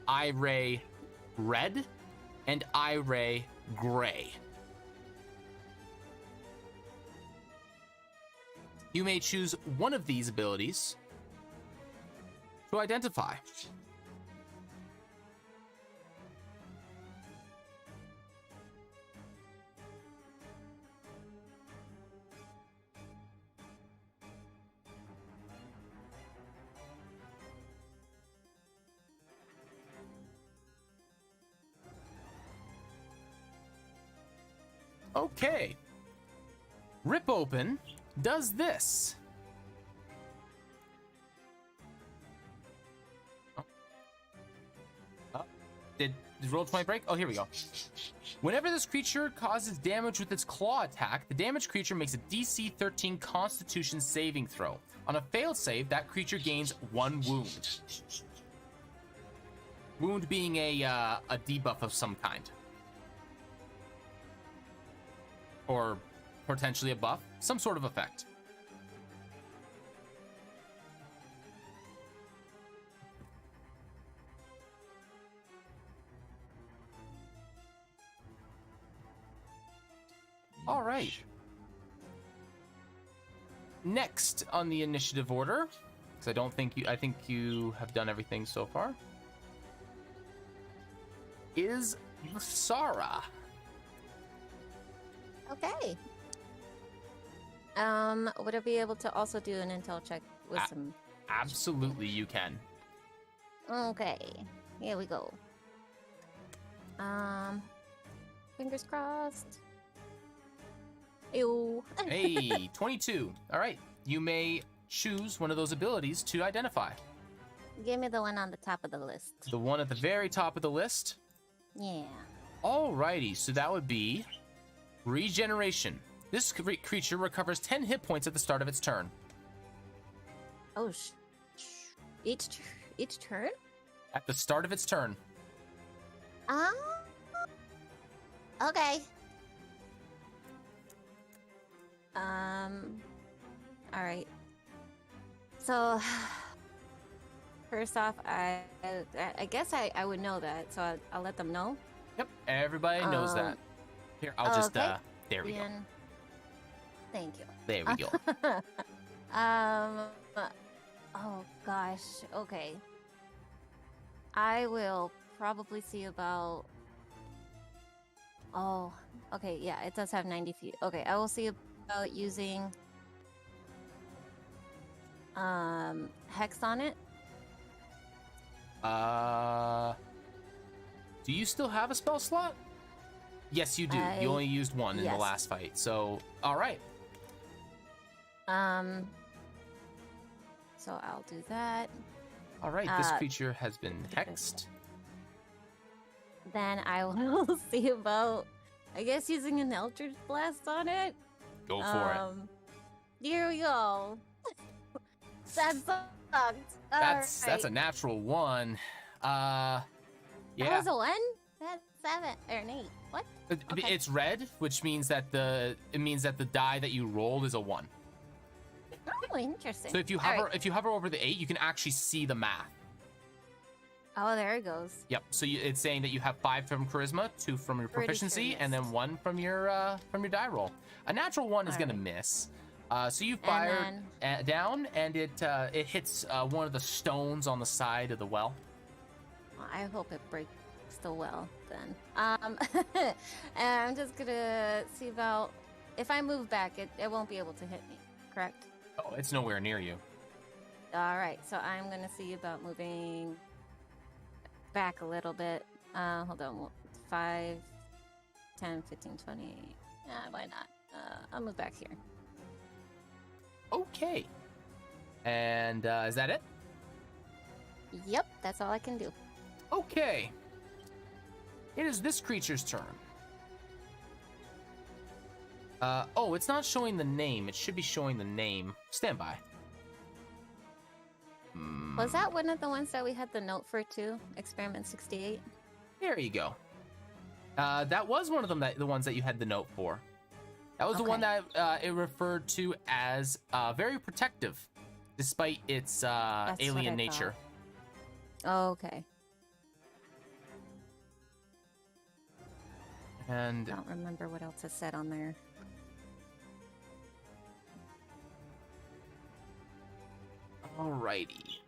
eye ray red, and eye ray gray. You may choose one of these abilities to identify. Okay. Rip open does this. Did roll 20 break? Oh, here we go. Whenever this creature causes damage with its claw attack, the damaged creature makes a DC 13 Constitution saving throw. On a failed save, that creature gains 1 wound. Wound being a debuff of some kind. Or potentially a buff, some sort of effect. All right. Next on the initiative order, because I think you have done everything so far, is Sarah. Okay. Would I be able to also do an intel check with some? Absolutely, you can. Okay. Here we go. Fingers crossed. Ew. Hey, 22. All right. You may choose one of those abilities to identify. Give me the one on the top of the list. The one at the very top of the list? Yeah. Alrighty, so that would be regeneration. This creature recovers 10 hit points at the start of its turn. Oh, each turn? At the start of its turn. Okay. All right. So, first off, I guess I would know that, so I'll let them know. Yep, everybody knows that. Here, I'll just, okay. There we go. Thank you. There we go. Oh gosh, okay. I will probably see about... Oh, okay, yeah, it does have 90 feet. Okay, I will see about using... Hex on it. Do you still have a spell slot? Yes, you do. You only used one in the last fight. So, all right. So I'll do that. All right, this creature has been hexed. Then I will see about, I guess, using an Eldritch Blast on it. Go for it. Here we go. That sucked. That's a natural 1. Yeah. That was a 1? That's 7 or an 8. What? Okay. It's red, which means that the die that you rolled is a 1. Oh, interesting. So if you All hover right. over the 8, you can actually see the math. Oh, there it goes. Yep. So it's saying that you have 5 from charisma, 2 from your Pretty proficiency, and then curious. 1 from your die roll. A natural 1 is gonna miss. So you fire down, and it hits one of the stones on the side of the well. Well, I hope it breaks the well then. And I'm just gonna see about if I move back, it won't be able to hit me. Correct? Oh, it's nowhere near you. All right. So I'm gonna see about moving back a little bit. Hold on. 5, 10, 15, 20. Why not? I'll move back here. Okay. And is that it? Yep, that's all I can do. Okay. It is this creature's turn. Oh, it's not showing the name. It should be showing the name. Stand by. Was that one of the ones that we had the note for too? Experiment 68? There you go. That was one of them, the ones that you had the note for. That was the one that it referred to as very protective, despite its alien nature. Oh, okay. And I don't remember what else it said on there. alrighty.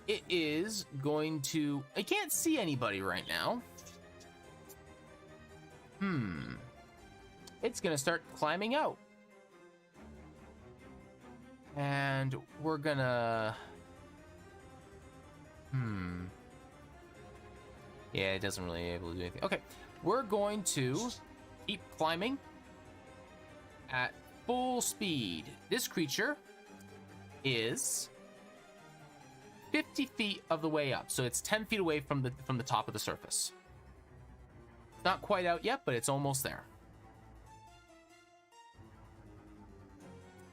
It is going to... I can't see anybody right now. It's gonna start climbing out. And we're gonna... Yeah, it doesn't really able to do anything. Okay, we're going to keep climbing at full speed. This creature is 50 feet of the way up, so it's 10 feet away from the top of the surface. Not quite out yet, but it's almost there.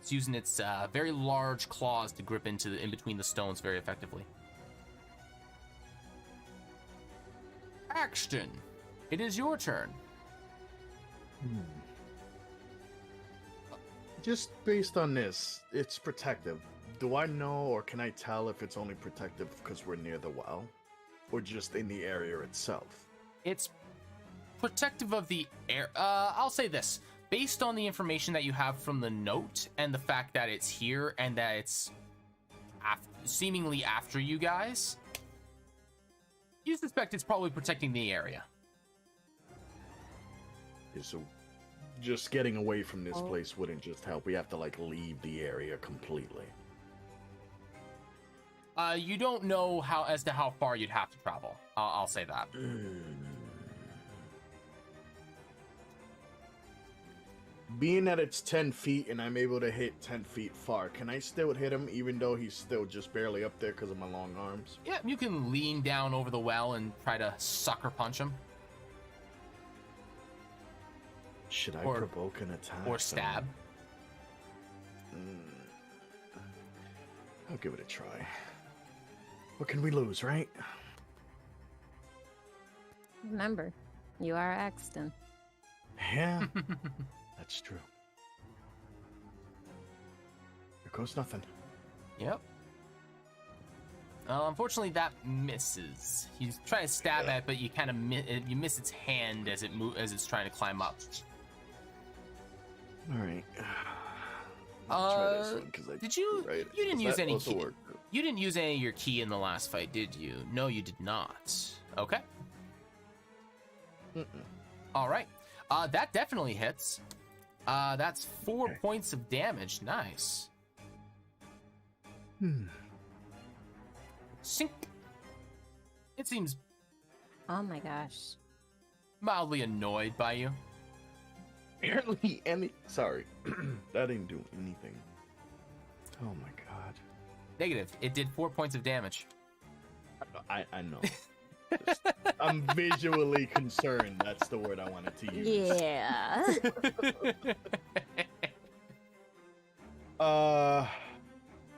It's using its very large claws to grip in between the stones very effectively. Axton, it is your turn. Just based on this, it's protective. Do I know or can I tell if it's only protective because we're near the well? Or just in the area itself? It's protective of the air. I'll say this. Based on the information that you have from the note and the fact that it's here and that it's seemingly after you guys, you suspect it's probably protecting the area. Yeah, so just getting away from this place wouldn't just help. We have to, like, leave the area completely. You don't know as to how far you'd have to travel. I'll say that. Being that it's 10 feet and I'm able to hit 10 feet far, can I still hit him even though he's still just barely up there because of my long arms? Yeah, you can lean down over the well and try to sucker punch him. Should I provoke an attack? Or stab? I'll give it a try. What can we lose, right? Remember, you are Axton. Yeah, that's true. There goes nothing. Yep. Unfortunately, that misses. You try to stab at it, but you kind of you miss its hand as it's trying to climb up. All right. Try this one, did you? Right. You didn't use any key. Work? You didn't use any of your key in the last fight, did you? No, you did not. Okay. All right. That definitely hits. That's 4 points of damage. Nice. Sink. It seems Oh my gosh. mildly annoyed by you. Barely any. Sorry, that didn't do anything. Oh my god. Negative. It did 4 points of damage. I know. I'm visually concerned. That's the word I wanted to use. Yeah.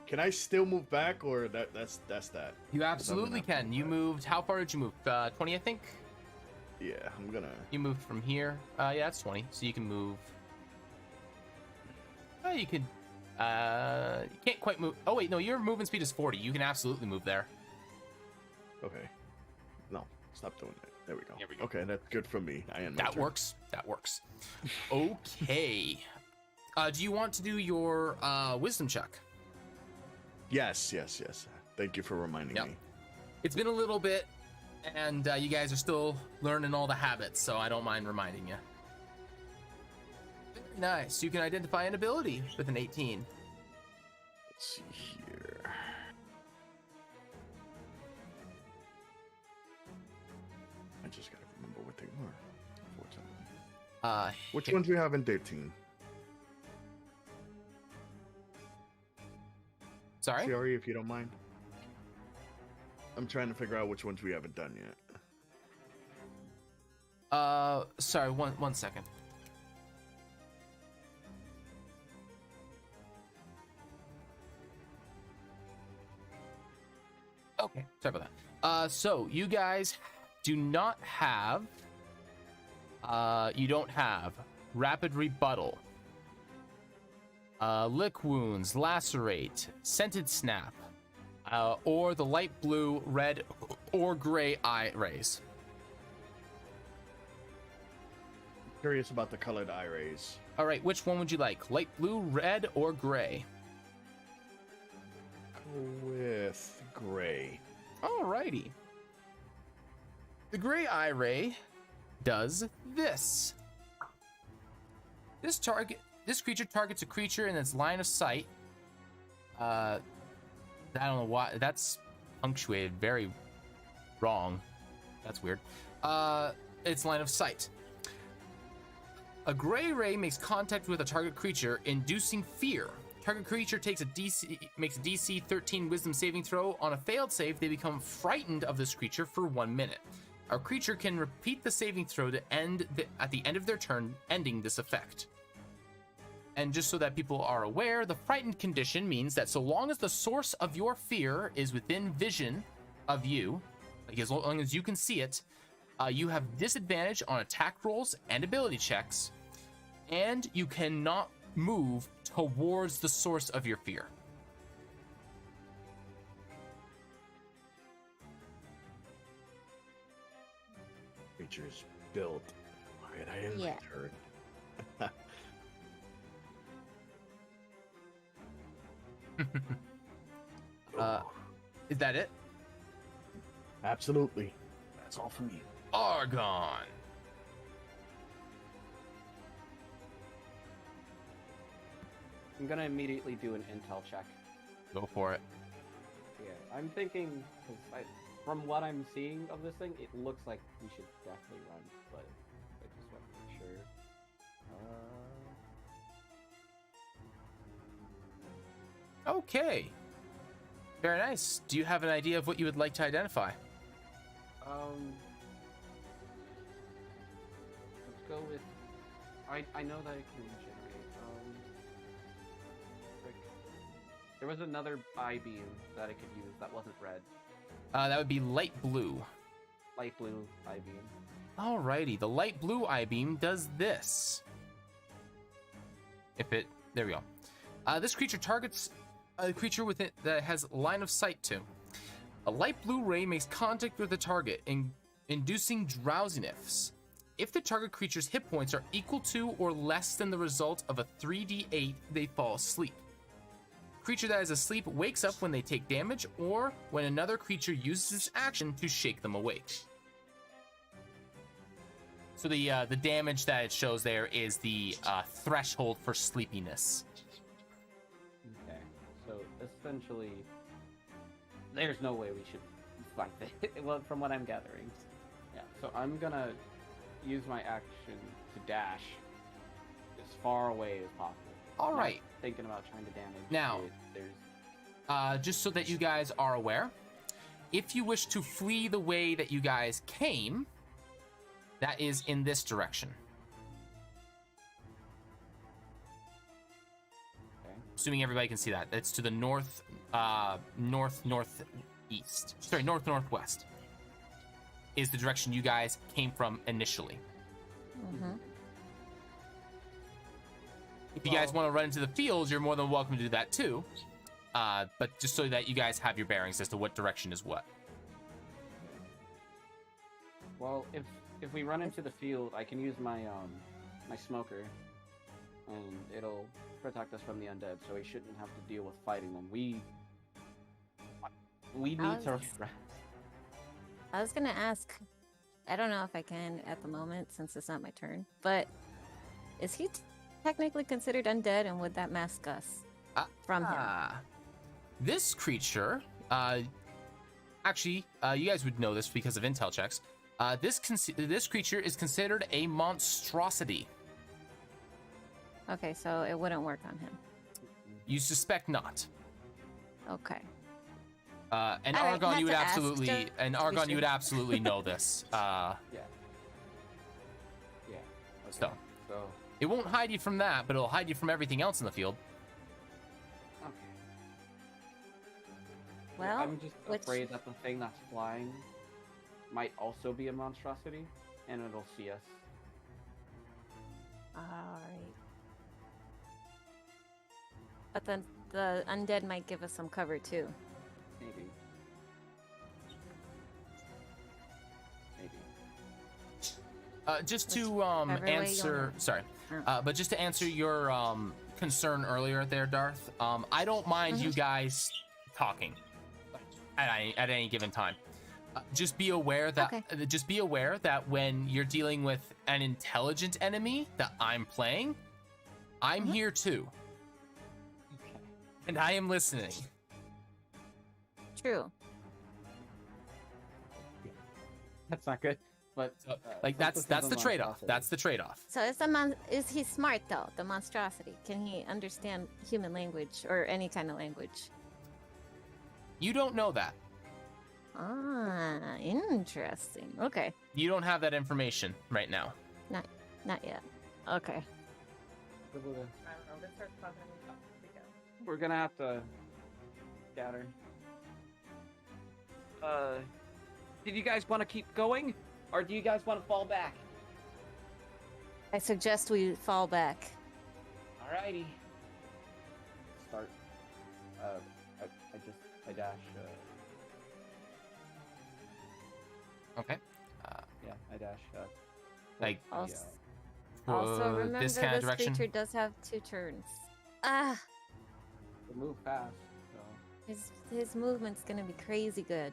Can I still move back, or that's that? You absolutely have to can. move You back. moved. How far did you move? 20, I think. Yeah, I'm gonna. You moved from here. Yeah, that's 20. So you can move. You could. You can't quite move. Oh wait, no, your movement speed is 40. You can absolutely move there. Okay. No, stop doing that. There we go. There we go. Okay, that's good for me. I am. That works. That works. Okay. Do you want to do your wisdom check? Yes. Thank you for reminding Yep. me. It's been a little bit, and you guys are still learning all the habits, so I don't mind reminding you. Very nice. You can identify an ability with an 18. Let's see here. I just gotta remember what they were. Unfortunately. Which hit- ones we have in 13? Sorry? Sorry, if you don't mind. I'm trying to figure out which ones we haven't done yet. Sorry, one second. Okay, sorry about that. So you guys do not have, you don't have rapid rebuttal, lick wounds, lacerate, scented snap, or the light blue, red, or gray eye rays. Curious about the colored eye rays. All right, which one would you like? Light blue, red, or gray? Go with gray. Alrighty. The gray eye ray does this. This creature targets a creature in its line of sight. I don't know why that's punctuated very wrong. That's weird. Its line of sight. A gray ray makes contact with a target creature, inducing fear. Target creature makes a DC 13 Wisdom saving throw. On a failed save, they become frightened of this creature for 1 minute. Our creature can repeat the saving throw to at the end of their turn, ending this effect. And just so that people are aware, the frightened condition means that so long as the source of your fear is within vision of you, like as long as you can see it, you have disadvantage on attack rolls and ability checks, and you cannot move towards the source of your fear. Creatures built. Alright, I am Yeah. my turn. Is that it? Absolutely. That's all for me. Argon. I'm gonna immediately do an intel check. Go for it. Yeah, I'm thinking, because from what I'm seeing of this thing, it looks like we should definitely run, but I just want to make sure. Okay. Very nice. Do you have an idea of what you would like to identify? Let's go with. I know that it can generate. Like, there was another eye beam that it could use that wasn't red. That would be light blue. Light blue eye beam. Alrighty, the light blue eye beam does this. There we go. This creature targets a creature with it that has line of sight to. A light blue ray makes contact with the target, inducing drowsiness. If the target creature's hit points are equal to or less than the result of a 3d8, they fall asleep. Creature that is asleep wakes up when they take damage or when another creature uses its action to shake them awake. So the damage that it shows there is the threshold for sleepiness. Okay, so essentially, there's no way we should fight it. Well, from what I'm gathering. Yeah, so I'm gonna use my action to dash as far away as possible. All Not right. Thinking about trying to damage Now, it. There's just so that you guys are aware, if you wish to flee the way that you guys came, that is in this direction. okay. assuming everybody can see that. It's to the north, northeast. Sorry, northwest is the direction you guys came from initially. Mm-hmm. If you guys want to run into the fields, you're more than welcome to do that too. But just so that you guys have your bearings as to what direction is what. Well, if we run into the field, I can use my my smoker, and it'll protect us from the undead, so we shouldn't have to deal with fighting them. We need to rest. I was gonna ask, I don't know if I can at the moment since it's not my turn, but is he technically considered undead, and would that mask us from him? This creature, actually, you guys would know this because of intel checks. This creature is considered a monstrosity. Okay, so it wouldn't work on him. You suspect not. Okay. And All right, Argon, had you would to ask, absolutely, just and to be Argon, you sure. would absolutely know this. Yeah. Okay. So So it won't hide you from that, but it'll hide you from everything else in the field. okay. Well, I'm just which- afraid that the thing that's flying might also be a monstrosity, and it'll see us. Alright. But then the undead might give us some cover too. Maybe. Just to Whichever way you answer, wanna- sorry, Oh. but just to answer your concern earlier there, Darth. I don't mind you guys talking at any given time. Just be aware that when you're dealing with an intelligent enemy that I'm playing, I'm here too, Okay. and I am listening. True. That's not good. But Like that's the trade-off. That's the trade-off. So is he smart though, the monstrosity? Can he understand human language or any kind of language? You don't know that. Ah, interesting. Okay. You don't have that information right now. Not yet. Okay. I don't know. This starts causing me to freak out. We're gonna have to scatter. Did you guys want to keep going, or do you guys want to fall back? I suggest we fall back. Alrighty. Start. I dash. Okay. Yeah, I dash. Like Also, also remember this kind of this direction. creature does have 2 turns. Ah, we move fast. So his movement's gonna be crazy good.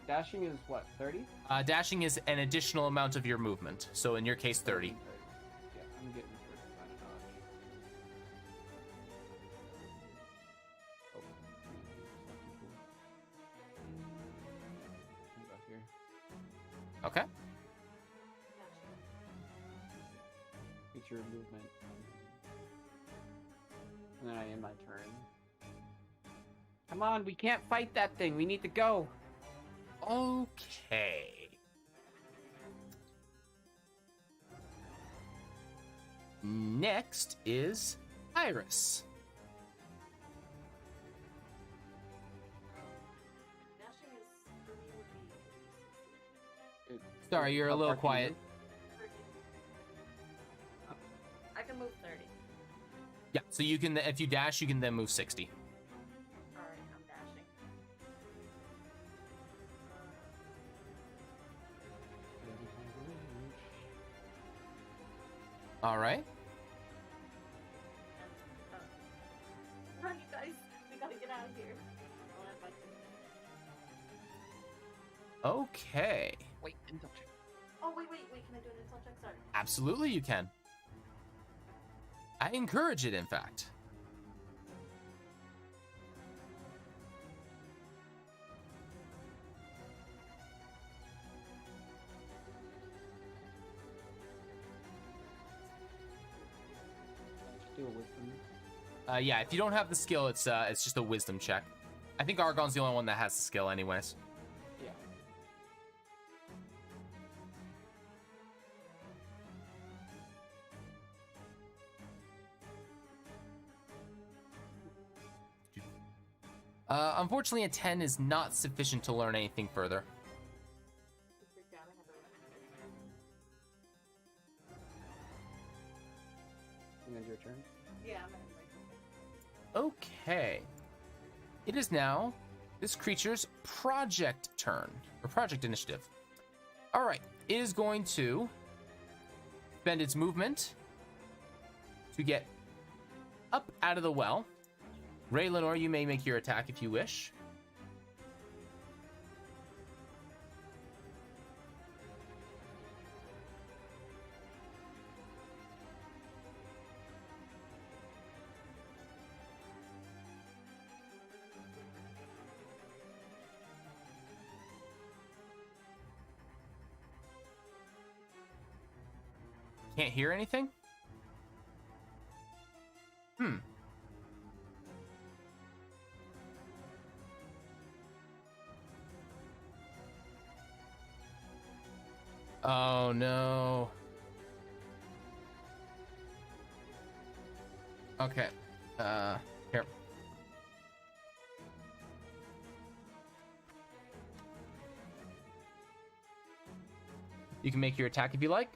dashing is what, 30? Dashing is an additional amount of your movement. So in your case, 30. Yeah, I'm getting first line of dodge. Oh, I'll go here. Okay. Feature movement. And then I end my turn. Come on, we can't fight that thing. We need to go. Okay. Next is Iris. Dashing is for me would be Sorry, you're a How little far can you quiet. move? I can move 30. Yeah, so you can, if you dash, you can then move 60. Alright, I'm dashing. All right. Run, you guys! We gotta get out of here. I'll have my- Okay. Wait, intel check. Oh, wait, can I do an intel check? Sorry. Absolutely, you can. I encourage it, in fact. Just do a wisdom. Yeah, if you don't have the skill, it's just a wisdom check. I think Argon's the only one that has the skill, anyways. Yeah. Unfortunately, a 10 is not sufficient to learn anything further. And your turn. Yeah, I'm gonna Okay. It is now this creature's project turn, or project initiative. All right. It is going to spend its movement to get up out of the well. Ray Lenore, you may make your attack if you wish. Can't hear anything? Oh no. Okay. Here. You can make your attack if you like.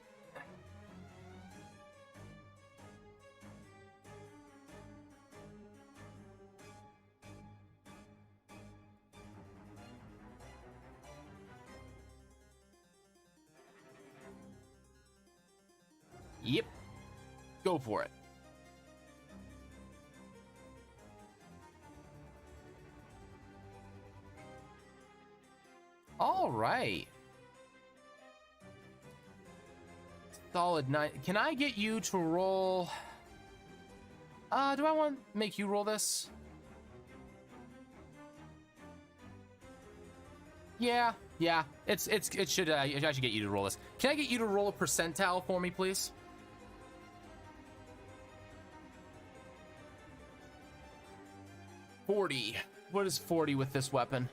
Yep. Go for it. All right. Solid 9. Can I get you to roll? Do I want to make you roll this? Yeah. It should I should get you to roll this. Can I get you to roll a percentile for me, please? $40. What is 40 with this weapon?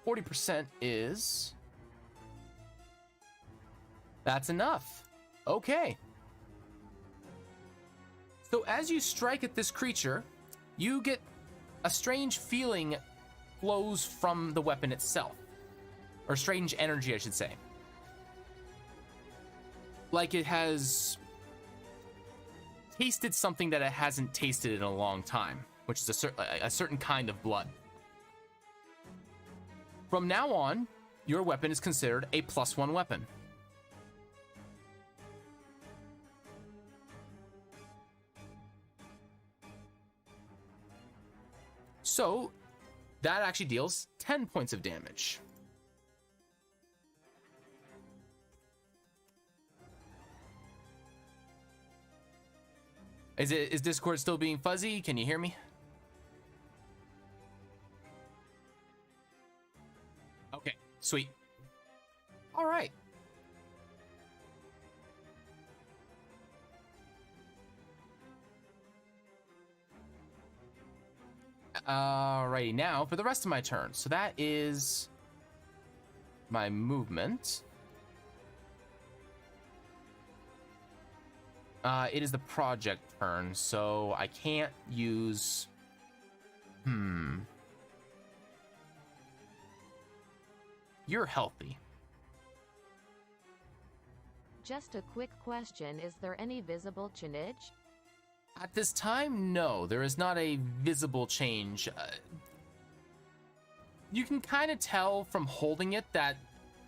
40% is... That's enough. Okay. So as you strike at this creature, you get a strange feeling flows from the weapon itself. Or strange energy, I should say. Like it has tasted something that it hasn't tasted in a long time, which is a certain kind of blood. From now on, your weapon is considered a +1 weapon. So, that actually deals 10 points of damage. Is Discord still being fuzzy? Can you hear me? Okay, sweet. All right. Alrighty, now for the rest of my turn. So that is my movement. It is the project turn, so I can't use... You're healthy. Just a quick question, is there any visible change? At this time, no. There is not a visible change. You can kind of tell from holding it that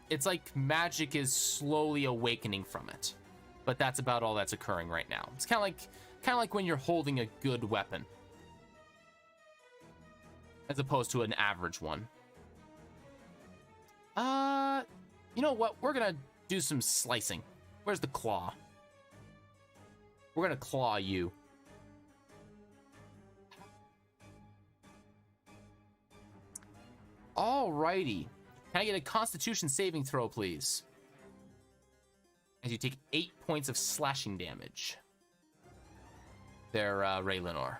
it's like magic is slowly awakening from it. But that's about all that's occurring right now. It's kind of like when you're holding a good weapon, as opposed to an average one. You know what? We're gonna do some slicing. Where's the claw? We're gonna claw you. Alrighty. Can I get a Constitution saving throw, please? As you take 8 points of slashing damage. There, Ray Lenore.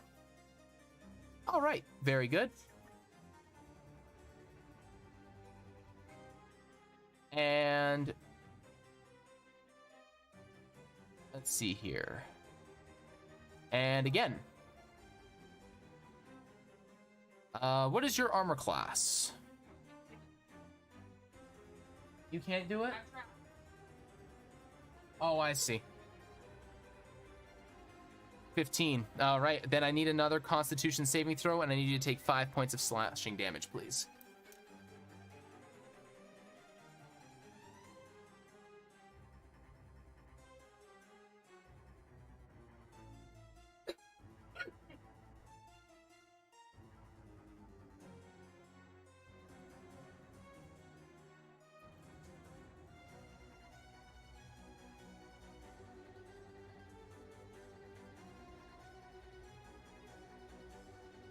Alright, very good. And... let's see here. And again. What is your armor class? You can't do it? Oh, I see. 15. All right, then I need another Constitution saving throw, and I need you to take 5 points of slashing damage, please.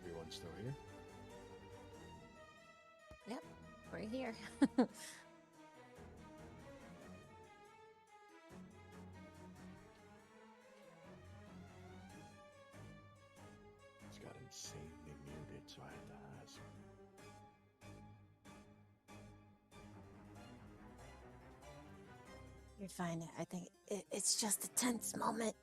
Everyone's still here? Yep, we're here. It's got insanely muted, so I had to ask. You're fine. I think it's just a tense moment.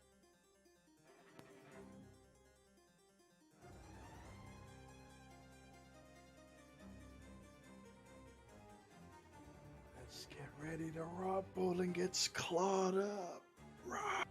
Let's get ready to rumble and gets clawed up. Rah.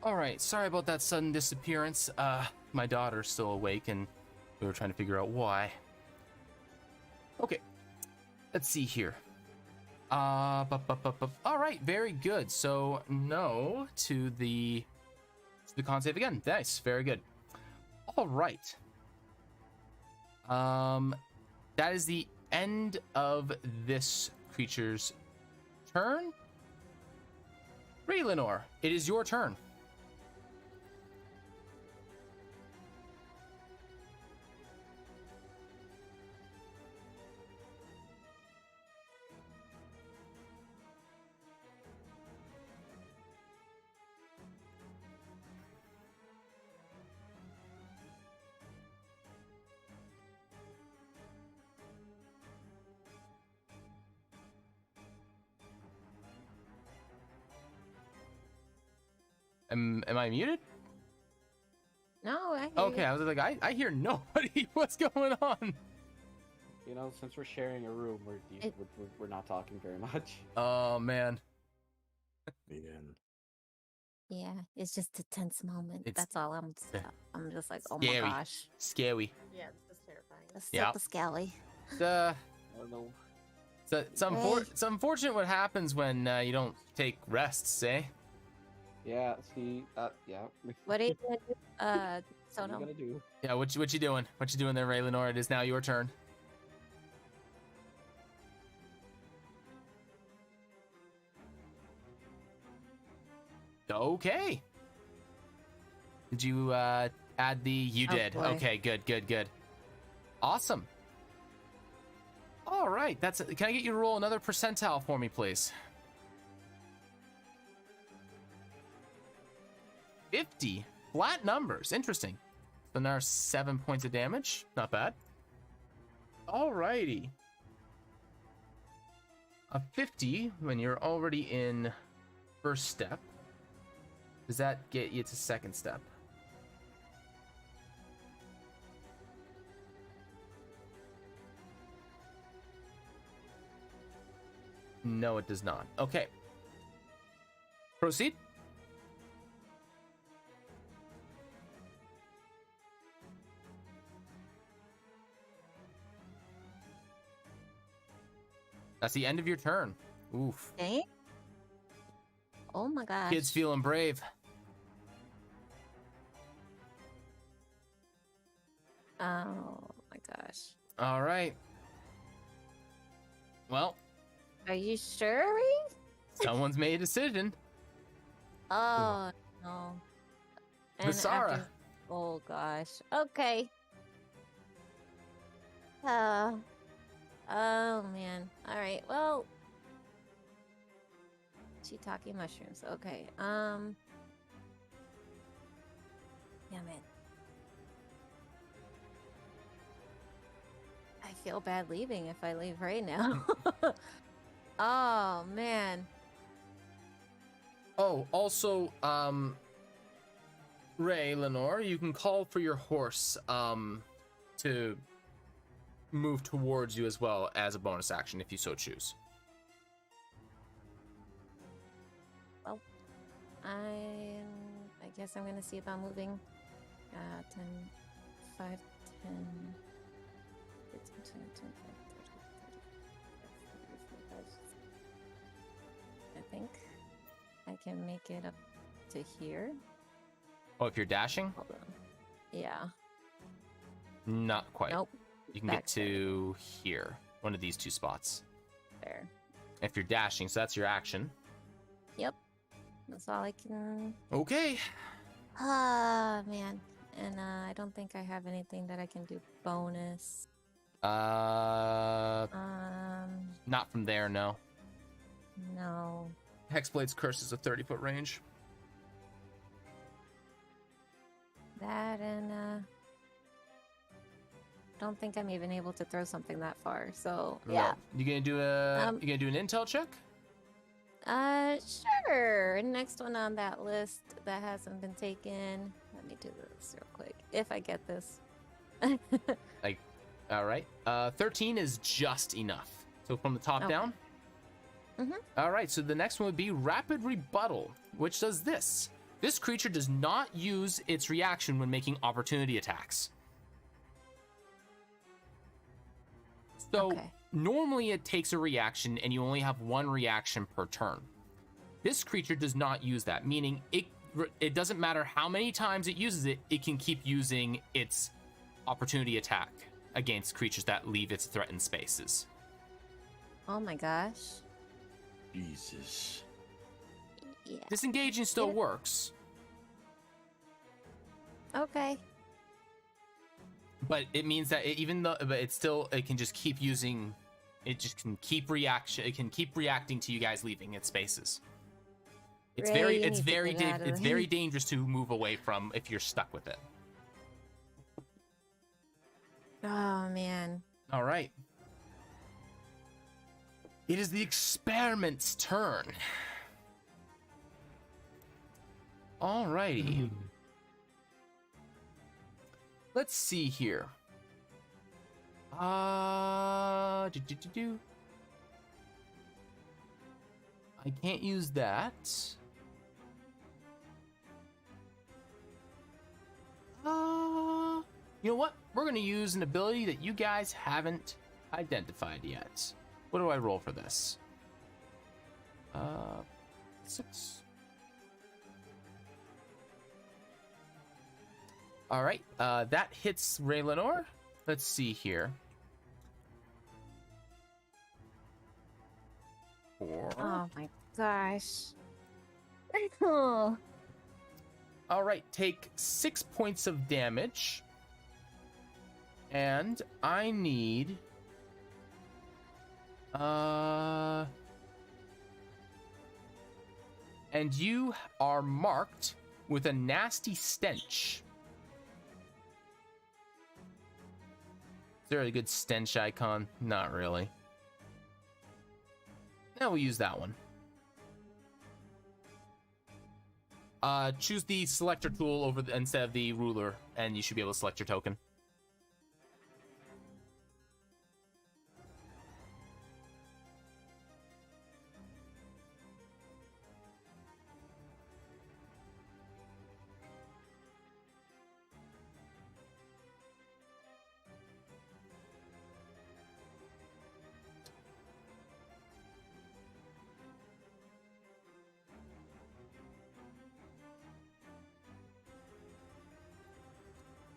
All right, sorry about that sudden disappearance. My daughter's still awake, and we were trying to figure out why. Okay, let's see here. All right, very good. So no to the con save again. Nice, very good. All right. That is the end of this creature's turn. Raylenor, it is your turn. Am I muted? No, I hear Okay, you. I was like, I hear nobody. What's going on? You know, since we're sharing a room, we're not talking very much. Oh man. The end. Yeah, it's just a tense moment. It's- That's all. I'm just like, oh Scary. my gosh. Scary. Yeah, this is terrifying. That's Yeah. super scally. It's, I don't know. it's unfortunate what happens when you don't take rests, eh? Yeah, see, yeah. What are you gonna do? What are you Sono? gonna do? Yeah, what you doing? What you doing there, Raylenor? It is now your turn. Okay. Did you add the you Oh, did? boy. Okay, good. Awesome. All right, can I get you to roll another percentile for me, please? 50 flat numbers. Interesting. So now 7 points of damage. Not bad. Alrighty. A 50 when you're already in first step. Does that get you to second step? No, it does not. Okay. Proceed. That's the end of your turn. Oof. Dang. Oh my gosh. Kids feeling brave. Oh my gosh. All right. Well, Are you sure? someone's made a decision. Oh no. Visara. Oh gosh. Okay. Oh man. All right. Well. Shiitake mushrooms. Okay. feel bad leaving if I leave right now. Oh, man. Oh, also, Ray, Lenore, you can call for your horse to move towards you as well as a bonus action if you so choose. Well, I guess I'm gonna see about moving. 10, 5, 10, 15, 20, 25, 30, 35. I think I can make it up to here. Oh, if you're dashing? Hold on. Yeah. Not quite. Nope. You can get to here, one of these two spots. There. If you're dashing, so that's your action. Yep. That's all I can. Okay. Ah, man. And I don't think I have anything that I can do bonus. Not from there, no. No. Hexblade's Curse is a 30-foot range. That and don't think I'm even able to throw something that far. So yeah. No. You gonna do an intel check? Sure. Next one on that list that hasn't been taken. Let me do this real quick. If I get this. All right. 13 is just enough. So from the top down. Mm-hmm. All right. So the next one would be Rapid Rebuttal, which does this. This creature does not use its reaction when making opportunity attacks. So normally it takes a reaction and you only have one reaction per turn. This creature does not use that, meaning it doesn't matter how many times it uses it, it can keep using its opportunity attack against creatures that leave its threatened spaces. Oh my gosh. Jesus. Yeah. Disengaging still works. Okay. But it means that it can just keep using, it just can keep reacting to you guys leaving its spaces. It's very dangerous to move away from if you're stuck with it. Oh man. All right. It is the experiment's turn. All righty. Let's see here. I can't use that. You know what? We're gonna use an ability that you guys haven't identified yet. What do I roll for this? 6. All right, that hits Ray Lenore. Let's see here. 4. Oh my gosh. Oh. All right, take 6 points of damage. And I need... And you are marked with a nasty stench. Is there a good stench icon? Not really. Now we'll use that one. Choose the selector tool instead of the ruler, and you should be able to select your token.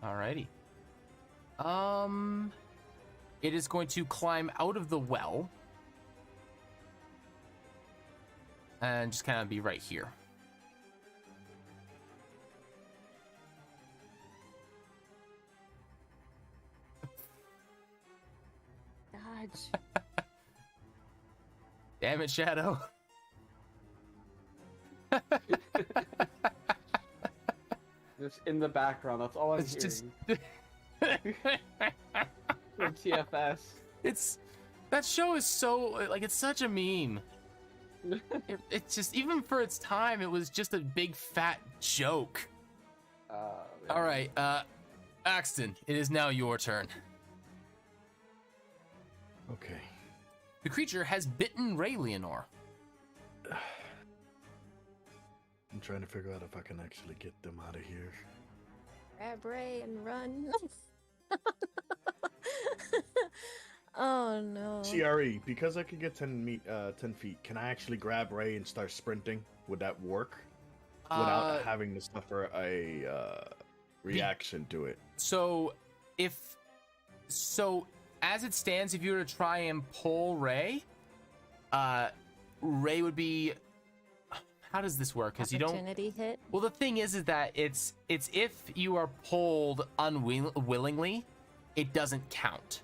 Alrighty. It is going to climb out of the well and just kind of be right here. Dodge. Damn it, Shadow. Just in the background, that's all I'm hearing. Just... For TFS. It's that show is so like it's such a meme. It's just even for its time, it was just a big fat joke. All right, Axton, it is now your turn. Okay. The creature has bitten Ray Leonore. I'm trying to figure out if I can actually get them out of here. Grab Ray and run. Oh no. CRE, because I could get 10 feet, can I actually grab Ray and start sprinting? Would that work? Without having to suffer a reaction to it. So as it stands, if you were to try and pull Ray, Ray would be. How does this work? Because you don't. Opportunity hit. Well, the thing is that it's if you are pulled unwillingly, it doesn't count.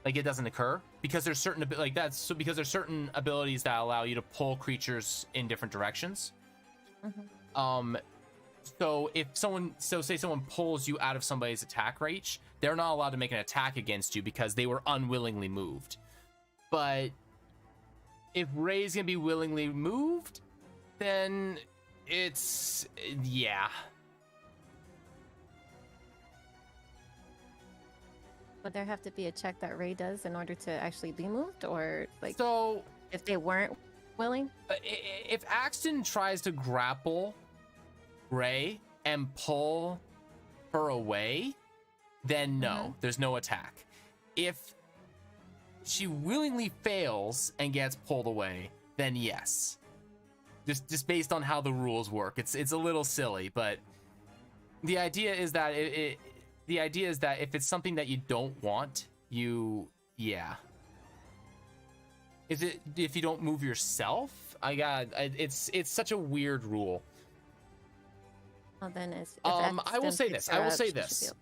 Like it doesn't occur because there's certain because there's certain abilities that allow you to pull creatures in different directions. Mm-hmm. So say someone pulls you out of somebody's attack reach, they're not allowed to make an attack against you because they were unwillingly moved. But if Ray's gonna be willingly moved, then it's yeah. Would there have to be a check that Ray does in order to actually be moved, or like So if they weren't willing? if Axton tries to grapple Ray and pull her away, then no, there's no attack. If she willingly fails and gets pulled away, then yes. Just based on how the rules work, it's a little silly, but the idea is that the idea is that if it's something that you don't want, if you don't move yourself, it's such a weird rule. Well, then it's. I will say this.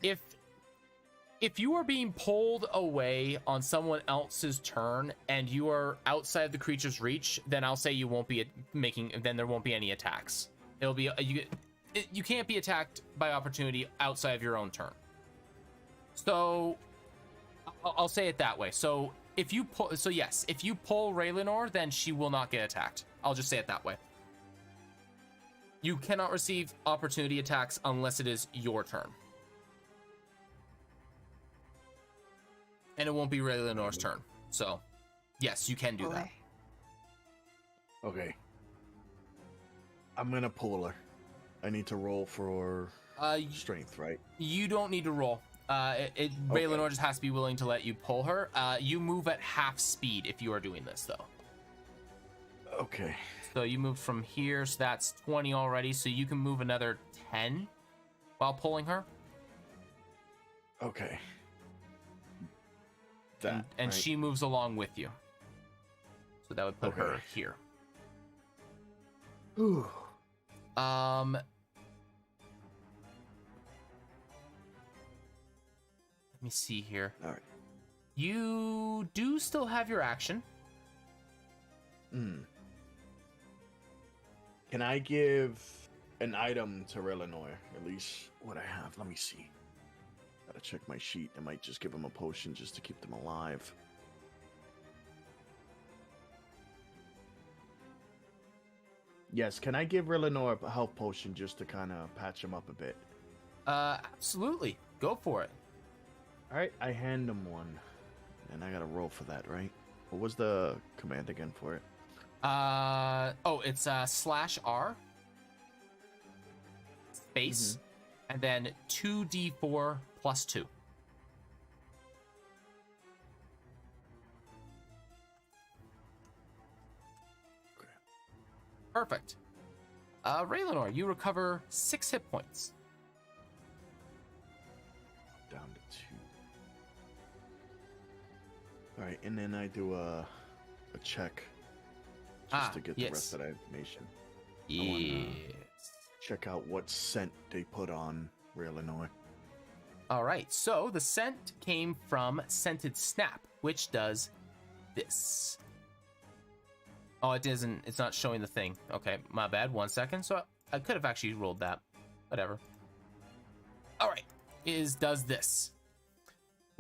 If you are being pulled away on someone else's turn and you are outside the creature's reach, then I'll say you won't be then there won't be any attacks. It'll be you can't be attacked by opportunity outside of your own turn. So I'll say it that way. So if you pull Ray Leonore, then she will not get attacked. I'll just say it that way. You cannot receive opportunity attacks unless it is your turn. And it won't be Ray Leonore's turn. So, yes, you can do that. Okay. I'm gonna pull her. I need to roll for strength, right? You don't need to roll. Ray Leonore just has to be willing to let you pull her. You move at half speed if you are doing this, though. Okay. So you move from here, so that's 20 already. So you can move another 10 while pulling her. Okay. And right? she moves along with you. So that would put her here. Ooh. Let me see here. All right. You do still have your action. Can I give an item to Relenor? At least what I have. Let me see. Gotta check my sheet. I might just give them a potion just to keep them alive. Yes, can I give Relenor a health potion just to kind of patch him up a bit? Absolutely. Go for it. Alright, I hand him one. And I gotta roll for that, right? What was the command again for it? It's /R space and then 2d4 plus 2. Okay. Perfect. Ray Leonore, you recover 6 hit points. Down to 2. Alright, and then I do a check just to get the rest of that information. Yes. Check out what scent they put on Relenor. All right, so the scent came from Scented Snap, which does this. Oh, it doesn't. It's not showing the thing. Okay, my bad. 1 second. So I could have actually rolled that. Whatever. All right, does this.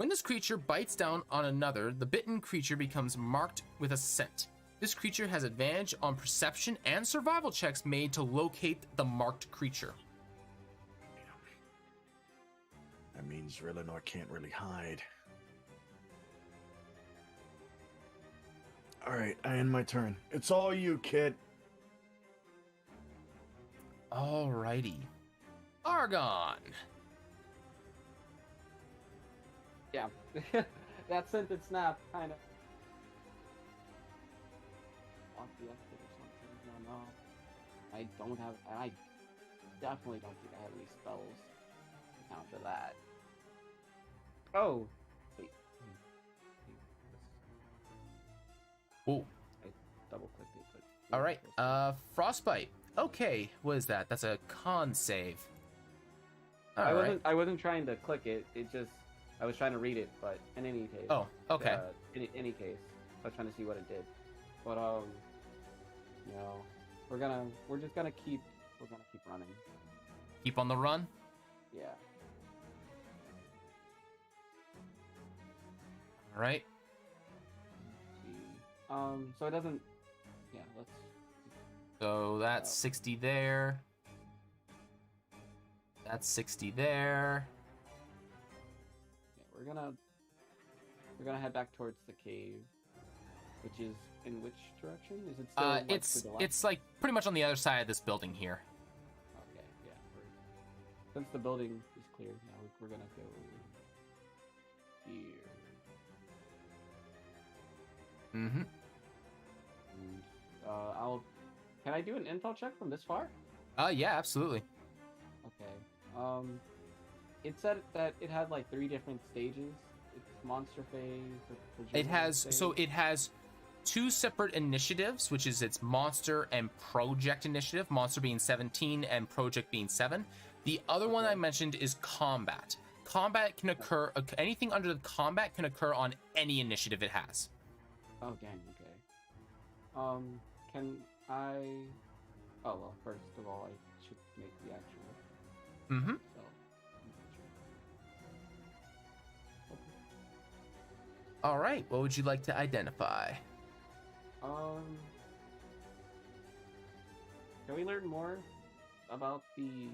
When this creature bites down on another, the bitten creature becomes marked with a scent. This creature has advantage on perception and survival checks made to locate the marked creature. That means Relinor can't really hide. Alright, I end my turn. It's all you, kid. Alrighty. Argon. Yeah, that scented snap kind of off the exit or something. No, I don't have. I definitely don't think I have any spells to counter that. Oh, wait. Ooh. I double clicked it, but All right. Frostbite. Okay, what is that? That's a con save. All right. I wasn't trying to click it. It just I was trying to read it, but in any case. Oh, okay. In any case, I was trying to see what it did. But you know, we're just gonna keep running. Keep on the run. Yeah. All right. Let's see. So it doesn't. Yeah. Let's. So that's 60 there. That's 60 there. Yeah, we're gonna head back towards the cave, which is in which direction? Is it still like, to the left? It's like pretty much on the other side of this building here. Okay, yeah. Since the building is clear, now we're gonna go here. Mm-hmm. And, can I do an intel check from this far? Yeah, absolutely. Okay. It said that it had like 3 different stages. It's monster phase. It has 2 separate initiatives, which is its monster and project initiative. Monster being 17 and project being 7. The other one I mentioned is combat. Combat can occur. Anything under the combat can occur on any initiative it has. Oh dang. Okay. Can I? Oh well. First of all, I should make the actual. Mm-hmm. So. All right. What would you like to identify? Can we learn more about the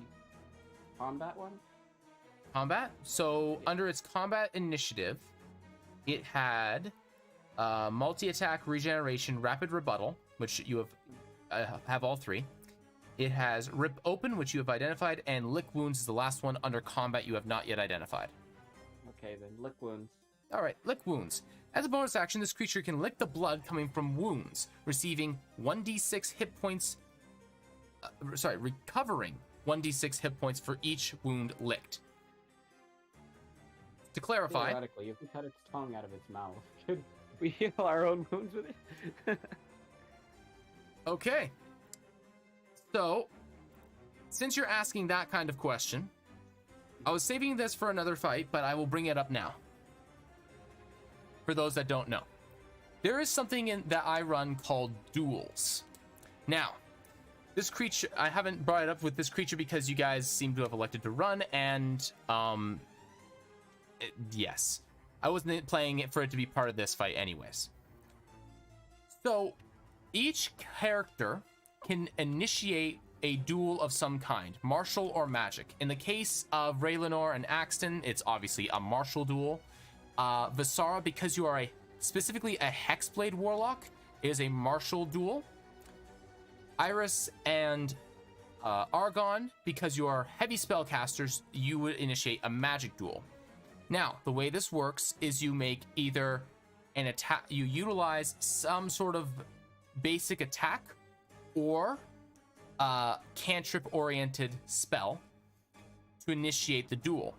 combat one? Combat. So under its combat initiative, it had multi-attack, regeneration, rapid rebuttal, which you have all 3. It has rip open, which you have identified, and lick wounds is the last one under combat you have not yet identified. Okay, then lick wounds. All right, lick wounds. As a bonus action, this creature can lick the blood coming from wounds, receiving 1d6 hit points. Recovering 1d6 hit points for each wound licked. To clarify, Theoretically, if we cut its tongue out of its mouth, could we heal our own wounds with it? okay. So, since you're asking that kind of question, I was saving this for another fight, but I will bring it up now. For those that don't know, there is something that I run called duels. Now, this creature, I haven't brought it up with this creature because you guys seem to have elected to run, and yes, I wasn't playing it for it to be part of this fight anyways. So, each character can initiate a duel of some kind, martial or magic. In the case of Raylanor and Axton, it's obviously a martial duel. Visara, because you are specifically a Hexblade Warlock, is a martial duel. Iris and Argon, because you are heavy spellcasters, you would initiate a magic duel. Now, the way this works is you make either an attack, you utilize some sort of basic attack or cantrip-oriented spell to initiate the duel.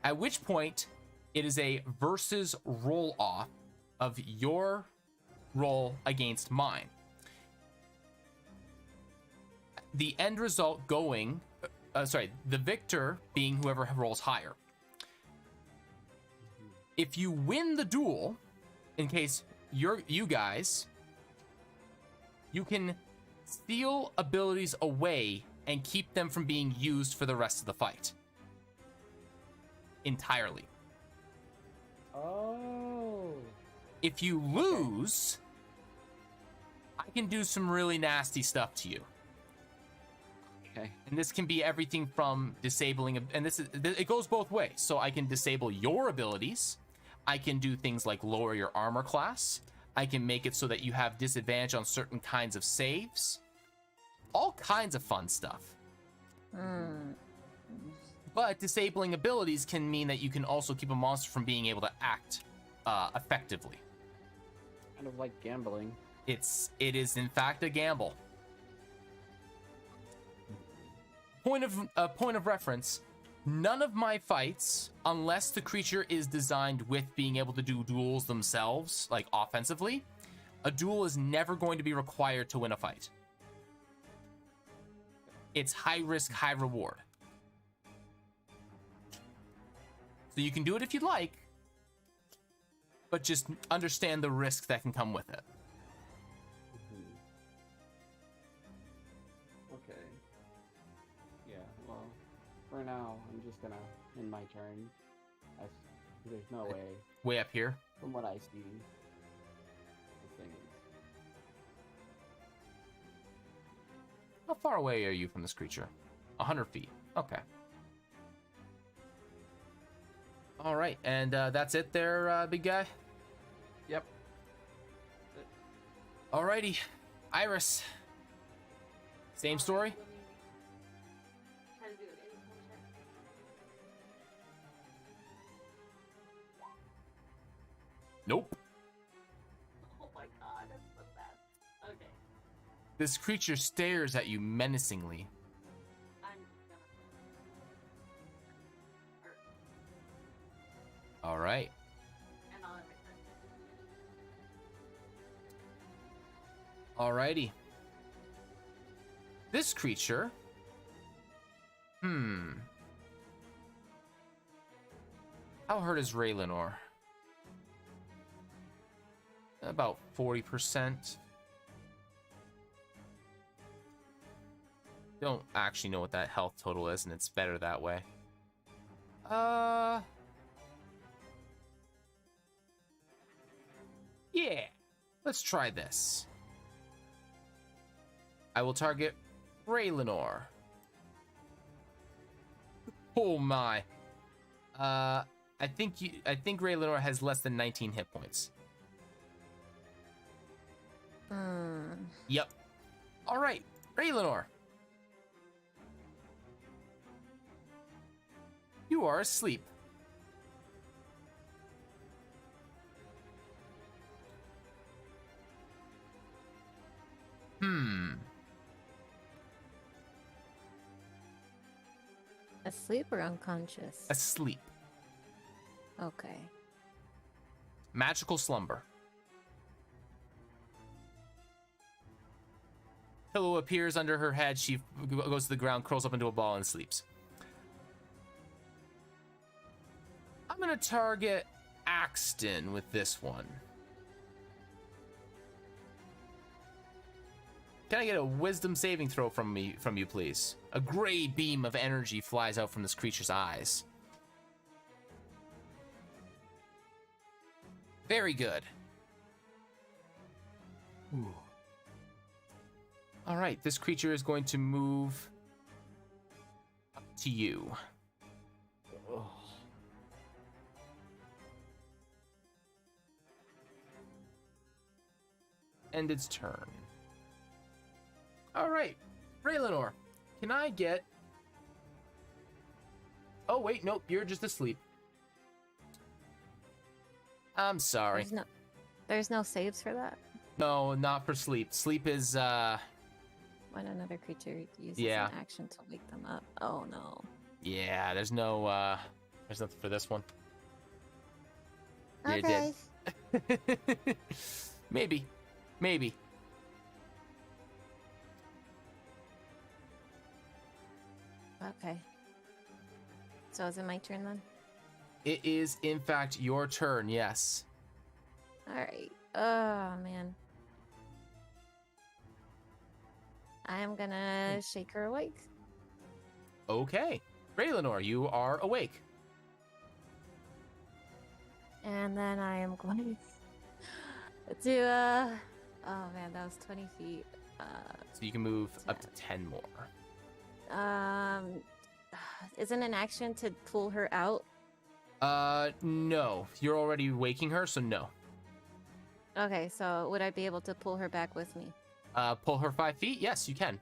At which point, it is a versus roll-off of your roll against mine. The end result going, the victor being whoever rolls higher. If you win the duel, in case you guys, you can steal abilities away and keep them from being used for the rest of the fight. Entirely. Oh. If you lose, I can do some really nasty stuff to you. Okay. And this can be everything from disabling, and it goes both ways. So I can disable your abilities. I can do things like lower your armor class. I can make it so that you have disadvantage on certain kinds of saves. All kinds of fun stuff. But disabling abilities can mean that you can also keep a monster from being able to act effectively. Kind of like gambling. It is in fact a gamble. Point of reference, none of my fights, unless the creature is designed with being able to do duels themselves, like offensively, a duel is never going to be required to win a fight. It's high risk, high reward. So you can do it if you'd like, but just understand the risk that can come with it. Okay. Yeah, well, for now, I'm just gonna end my turn. There's no way, Way up here. from what I see, this thing is... How far away are you from this creature? 100 feet. Okay. All right, and that's it there, big guy? Yep. Alrighty. Iris. Same story? Try to do an intel check. Nope. Oh my god, that's so bad. Okay, This creature stares at you menacingly. I'm gonna. All right. And I'll have it. Alrighty. This creature. How hurt is Raylanor? About 40%. Don't actually know what that health total is, and it's better that way. Yeah. Let's try this. I will target Raylanor. Oh my. I think Raylanor has less than 19 hit points. Yep. All right, Raylanor. You are asleep. Asleep or unconscious? Asleep. Okay. Magical slumber. Pillow appears under her head. She goes to the ground, curls up into a ball, and sleeps. I'm gonna target Axton with this one. Can I get a wisdom saving throw from you, please? A gray beam of energy flies out from this creature's eyes. Very good. Ooh. All right, this creature is going to move up to you. Ugh. End its turn. All right, Raylanor, can I get... Oh, wait, nope, you're just asleep. I'm sorry. There's no saves for that? No, not for sleep. Sleep is, When another creature uses Yeah. an action to wake them up. Oh no. yeah, there's nothing for this one. You're Okay. dead. Maybe. Okay. So is it my turn then? It is, in fact, your turn, yes. Alright. Oh man. I am gonna shake her awake. Okay. Raylanor, you are awake. And then I am going to, oh man, that was 20 feet. So you can move up to 10 more. Isn't an action to pull her out? No. You're already waking her, so no. Okay, so would I be able to pull her back with me? Pull her 5 feet? Yes, you can.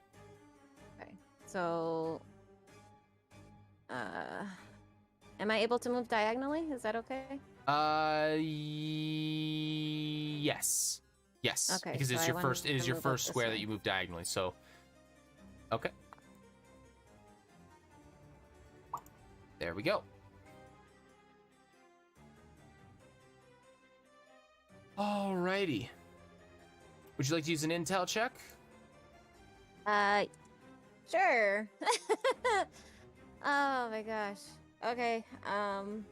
Okay, so, am I able to move diagonally? Is that okay? Yes. Yes. Okay, Because so it's I your want first, it is to your move up first this square way. that you move diagonally, so. Okay. There we go. Alrighty. Would you like to use an intel check? Sure. Oh my gosh. Okay, man.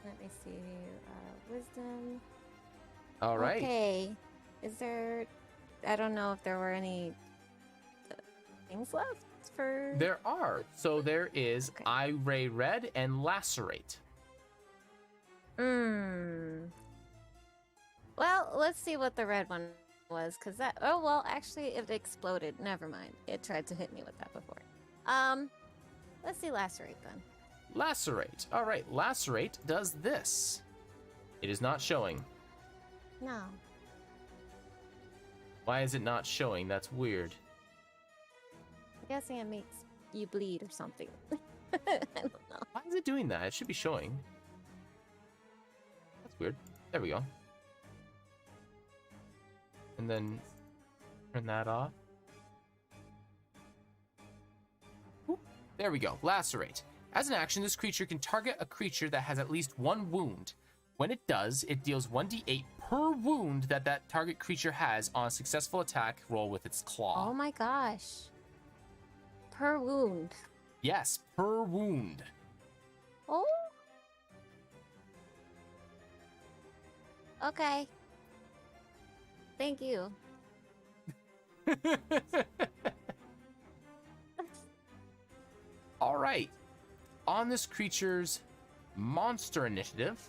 Let me see. Wisdom. Alright. Okay. Is there... I don't know if there were any things left for... There are. So there is Okay. Eye Ray Red and Lacerate. Well, let's see what the red one was, because that... Oh, well, actually, it exploded. Never mind. It tried to hit me with that before. Let's see Lacerate then. Lacerate. Alright, Lacerate does this. It is not showing. No. Why is it not showing? That's weird. I'm guessing it makes you bleed or something. I don't know. Why is it doing that? It should be showing. That's weird. There we go. And then turn that off. Whoop. There we go. Lacerate. As an action, this creature can target a creature that has at least one wound. When it does, it deals 1d8 per wound that that target creature has on a successful attack roll with its claw. Oh my gosh. Per wound. Yes, per wound. Oh. Okay. Thank you. All right. On this creature's monster initiative,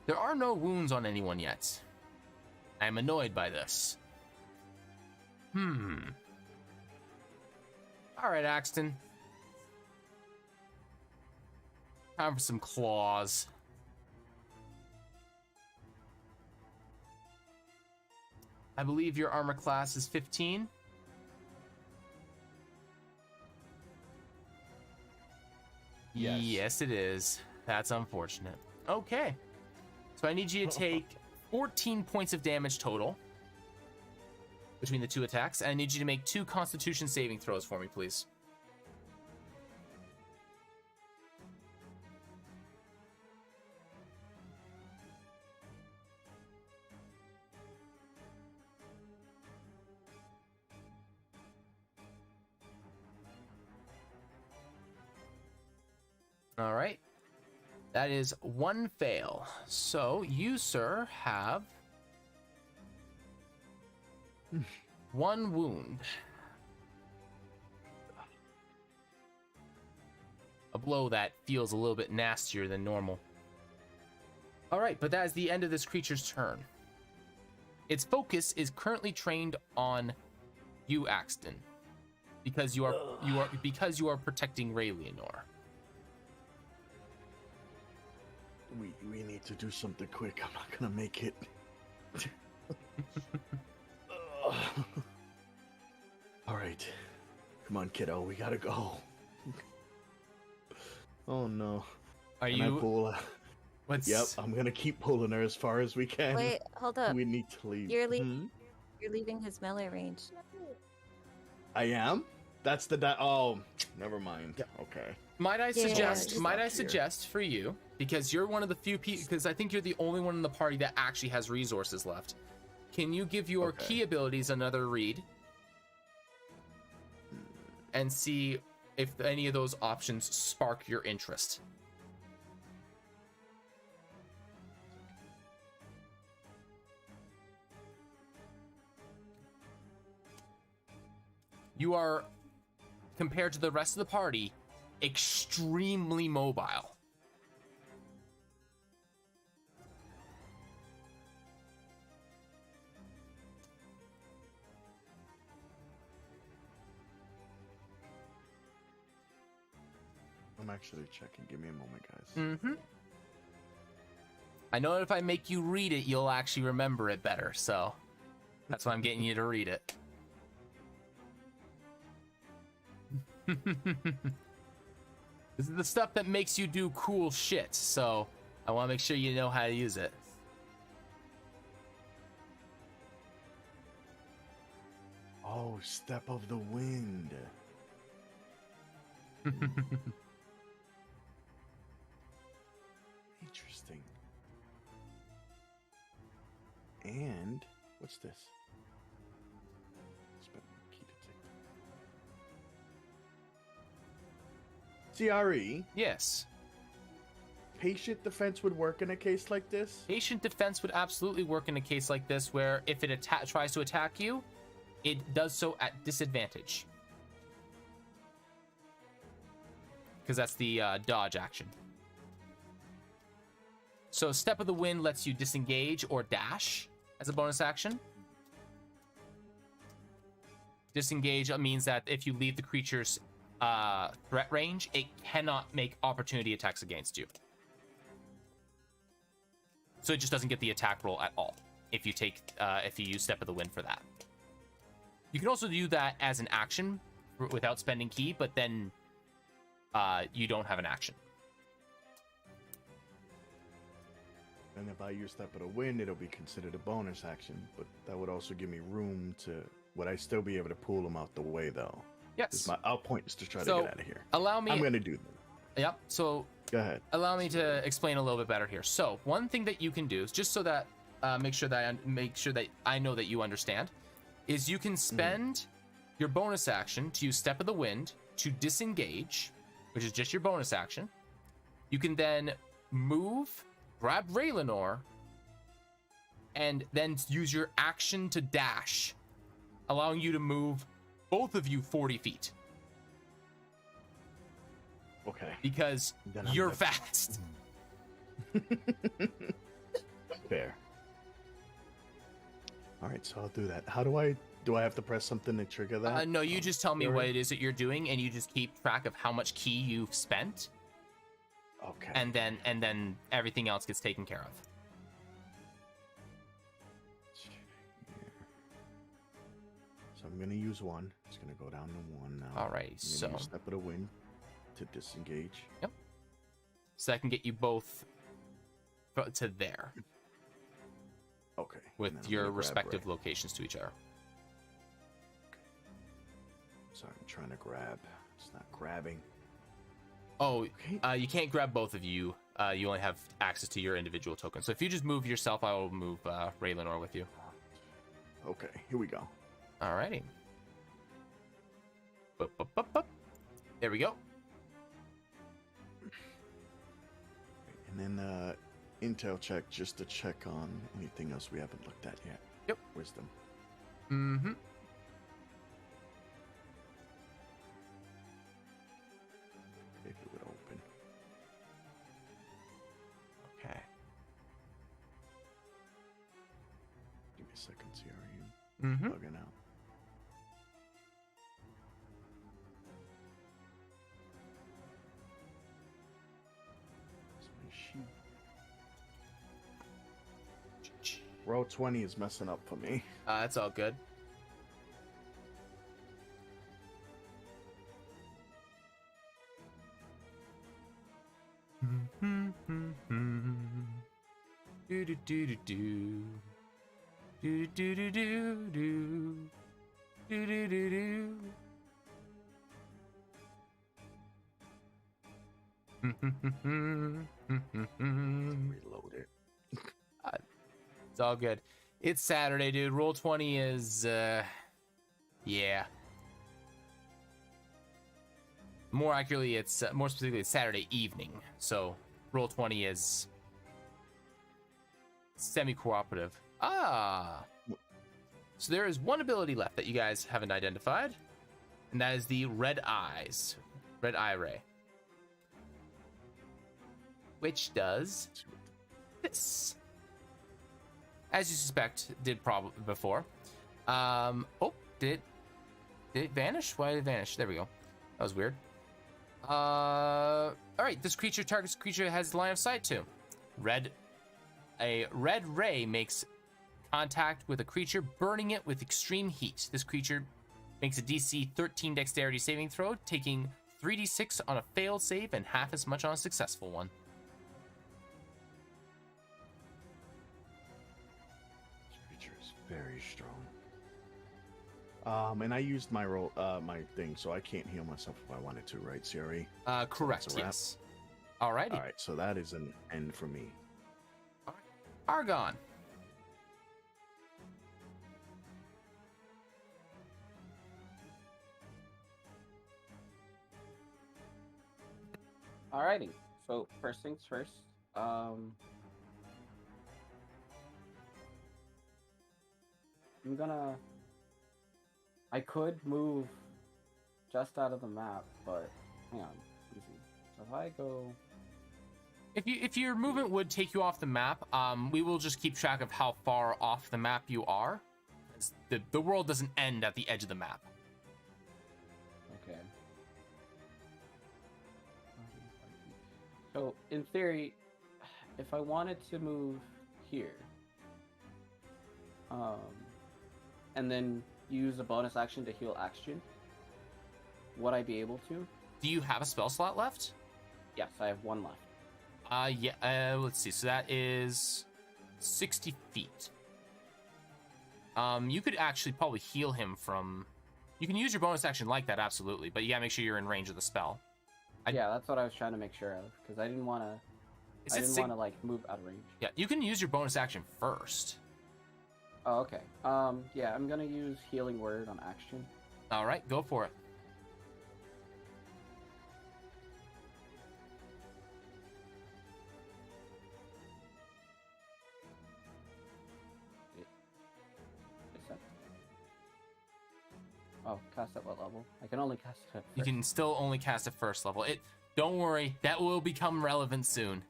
there are no wounds on anyone yet. I am annoyed by this. All right, Axton. Time for some claws. I believe your armor class is 15. Yes. Yes, it is. That's unfortunate. Okay. So I need you to take 14 points of damage total between the two attacks. And I need you to make 2 Constitution saving throws for me, please. All right. That is 1 fail. So you, sir, have 1 wound. A blow that feels a little bit nastier than normal. All right, but that is the end of this creature's turn. Its focus is currently trained on you, Axton, because you are protecting Ray Leonore. We need to do something quick. I'm not gonna make it. All right, come on, kiddo. We gotta go. Oh no. Are Can you? I pull? What's? Yep, I'm gonna keep pulling her as far as we can. Wait, hold up. We need to leave. You're leaving his melee range. I am. That's the oh, never mind. Okay. Might I suggest? just Might I here. suggest for you, because you're one of the few people, because I think you're the only one in the party that actually has resources left. Can you give your Okay. key abilities another read and see if any of those options spark your interest? You are, compared to the rest of the party, extremely mobile. I'm actually checking. Give me a moment, guys. Mm-hmm. I know if I make you read it, you'll actually remember it better, so that's why I'm getting you to read it. This is the stuff that makes you do cool shit, so I want to make sure you know how to use it. Oh, step of the wind. Interesting. And what's this? Spend my key to take. CRE. Yes. Patient defense would work in a case like this. Patient defense would absolutely work in a case like this, where if it tries to attack you, it does so at disadvantage. Because that's the dodge action. So Step of the Wind lets you disengage or dash as a bonus action. Disengage means that if you leave the creature's threat range, it cannot make opportunity attacks against you. So it just doesn't get the attack roll at all if you use Step of the Wind for that. You can also do that as an action without spending key, but then you don't have an action. And if I use Step of the Wind, it'll be considered a bonus action, but that would also give me room to... Would I still be able to pull them out the way, though? Yes. Our point is to try to So, get out of here. Allow me... I'm going to do that. Yep, so... Go ahead. Allow me to explain a little bit better here. So, one thing that you can do, is just so that... make sure that I know that you understand, is you can spend your bonus action to use Step of the Wind to disengage, which is just your bonus action. You can then move, grab Raylanor, and then use your action to dash, allowing you to move both of you 40 feet. Okay. Because Then I'm you're good. fast. Fair. All right, so I'll do that. How do I have to press something to trigger that? No, you just tell me Alright. what it is that you're doing, and you just keep track of how much key you've spent, Okay. and then everything else gets taken care of. So I'm gonna use one. It's gonna go down to one now. Alright, I'm gonna so use Step of the Wind to disengage. so that can get you both to there Okay. with and then I'm your gonna grab respective Ray. locations to each other. Sorry, I'm trying to grab. It's not grabbing. Oh, Okay. you can't grab both of you. You only have access to your individual token. So if you just move yourself, I will move Raylanor with you. Okay, here we go. Alrighty. Bup, bup, bup, bup. There we go. And then intel check just to check on anything else we haven't looked at yet. Yep. Wisdom. Mm-hmm. If it would open. Okay. Give me a second, CRU. Mm-hmm. Bugging out. Where's my sheet? Roll 20 is messing up for me. That's all good. Do do do do do. Do do do do do. Do do do do. Reload it. It's all good. It's Saturday, dude. Roll 20 is yeah. More accurately, it's more specifically, it's Saturday evening. So roll 20 is semi-cooperative. Ah. So there is one ability left that you guys haven't identified, and that is the Red Eyes. Red Eye Ray. which does this. As you suspect, did probably before. Oh, did it vanish? Why did it vanish? There we go. That was weird. All right, this creature targets creature it has line of sight to. A red ray makes contact with a creature, burning it with extreme heat. This creature makes a DC 13 dexterity saving throw, taking 3d6 on a failed save and half as much on a successful one. This creature is very strong. And I used my roll, my thing, so I can't heal myself if I wanted to, right, CRE? Correct, that's a wrap. yes. Alrighty. All right, so that is an end for me. Argon. Alrighty. So first things first. I'm gonna. I could move just out of the map, but hang on. Easy. So if I go. If your movement would take you off the map, we will just keep track of how far off the map you are. The world doesn't end at the edge of the map. Okay. So in theory, if I wanted to move here, and then use a bonus action to heal action, would I be able to? Do you have a spell slot left? Yes, I have one left. Yeah, let's see. So that is 60 feet. You could actually probably heal him from... You can use your bonus action like that, absolutely, but you gotta make sure you're in range of the spell. Yeah, that's what I was trying to make sure of, because I didn't want to... I didn't want to, like, move out of range. Yeah, you can use your bonus action first. Oh, okay. Yeah, I'm gonna use Healing Word on action. All right, go for it. Is that... Oh, cast at what level? I can only cast it at You first. can still only cast at first level. Don't worry, that will become relevant soon.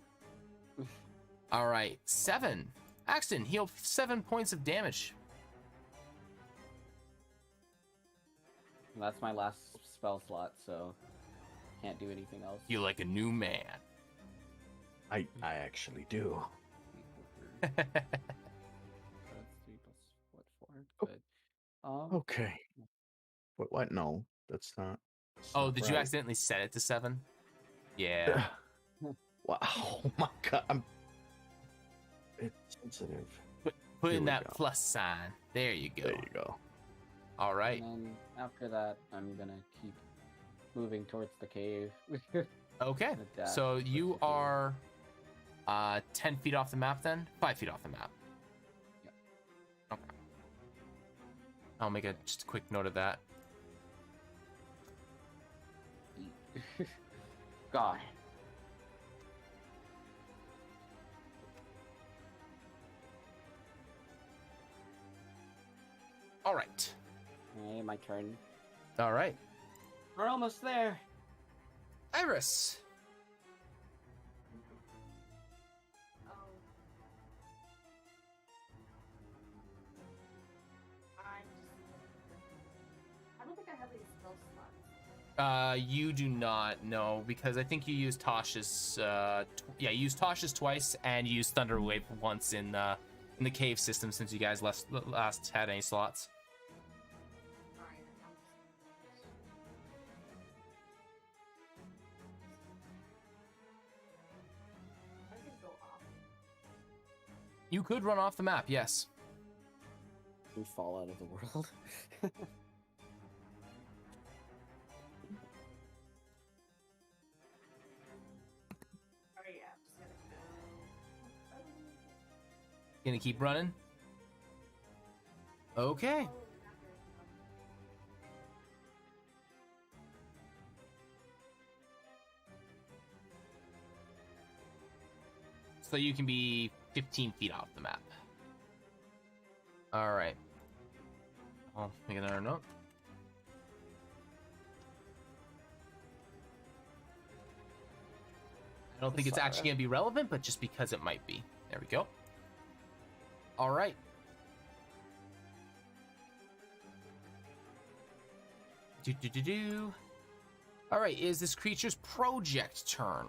All right, 7. Axton, heal 7 points of damage. That's my last spell slot, so can't do anything else. Feel like a new man. I actually do. That's 3 plus what, 4? Good. Okay. What? No, that's not. Oh, did you right. accidentally set it to 7? Yeah. Wow. Oh my god. It's sensitive. Put Here in we that go. plus sign. There you go. There you go. All right. And then after that, I'm gonna keep moving towards the cave. Okay. Adapt So towards you the cave. are 10 feet off the map then? 5 feet off the map. Yep. Okay. I'll make just a quick note of that. God. All right. Hey, my turn. All right. We're almost there. Iris. Oh. I don't think I have any spell slots. You do not know because I think you used Tosh's. You used Tosh's twice and you used Thunder Wave once in the cave system since you guys last had any slots. Alright, I could go off. You could run off the map, yes. We fall out of the world. Alright, yeah, I'm just gonna go. Gonna keep running. Okay. Oh, So you can be 15 feet off the map. All right. I'll make another note. I don't think it's actually going to be relevant, but just because it might be. There we go. All right. All right, is this creature's project turn?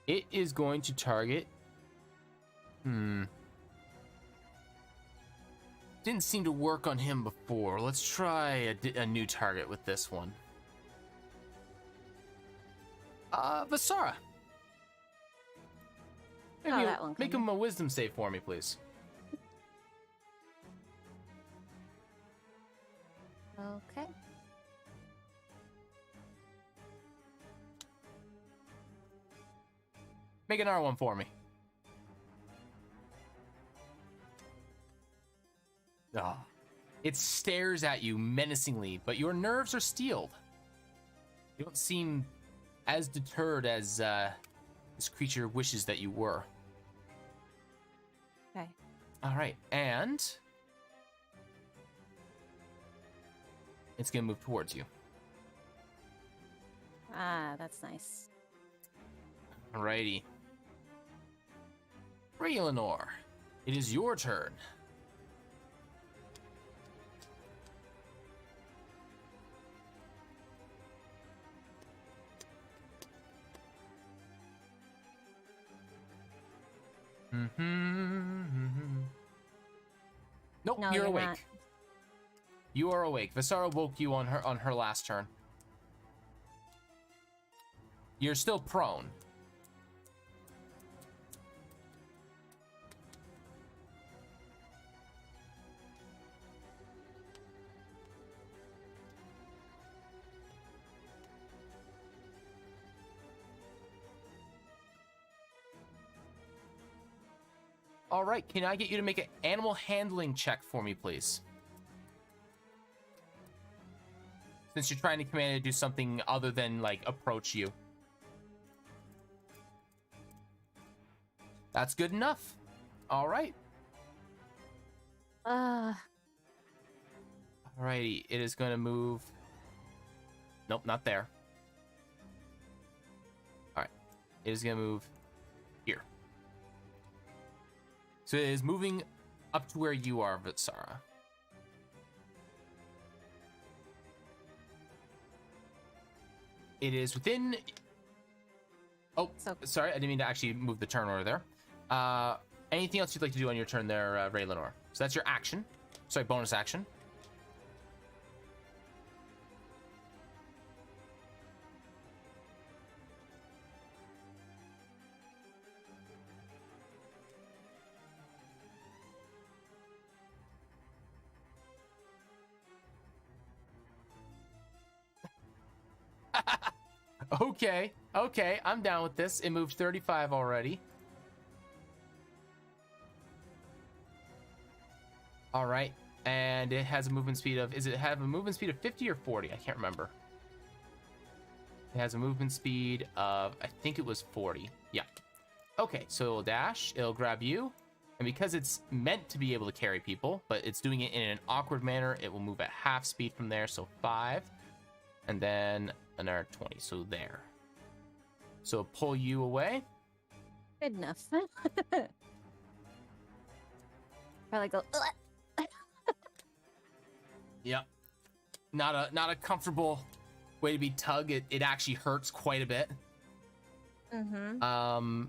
It is going to target. Didn't seem to work on him before. Let's try a new target with this one. Vasara. That one Make coming. him a wisdom save for me, please. Okay. Make another one for me. Ah. It stares at you menacingly, but your nerves are steeled. You don't seem as deterred as this creature wishes that you were. Okay. All right, and it's gonna move towards you. Ah, that's nice. Alrighty. Eleanor, it is your turn. Nope, No, you're you're awake. not. You are awake. Vasara woke you on her last turn. You're still prone. All right, can I get you to make an animal handling check for me, please? Since you're trying to command it to do something other than, like, approach you. That's good enough. All right. Alrighty, it is going to move. Nope, not there. All right, it is going to move here. So it is moving up to where you are, Vitsara. It is within... Oh, sorry, I didn't mean to actually move the turn order there. Anything else you'd like to do on your turn there, Ray Lenore? So that's your action. Sorry, bonus action. Okay, I'm down with this. It moved 35 already. All right, and it has a movement speed of, have a movement speed of 50 or 40? I can't remember. It has a movement speed of, I think it was 40. Yeah. Okay, so it'll dash, it'll grab you, and because it's meant to be able to carry people, but it's doing it in an awkward manner, it will move at half speed from there, so 5, and then another 20, so there. So pull you away. Good enough. Probably go. Yep. Not a comfortable way to be tugged. It actually hurts quite a bit. Mm-hmm.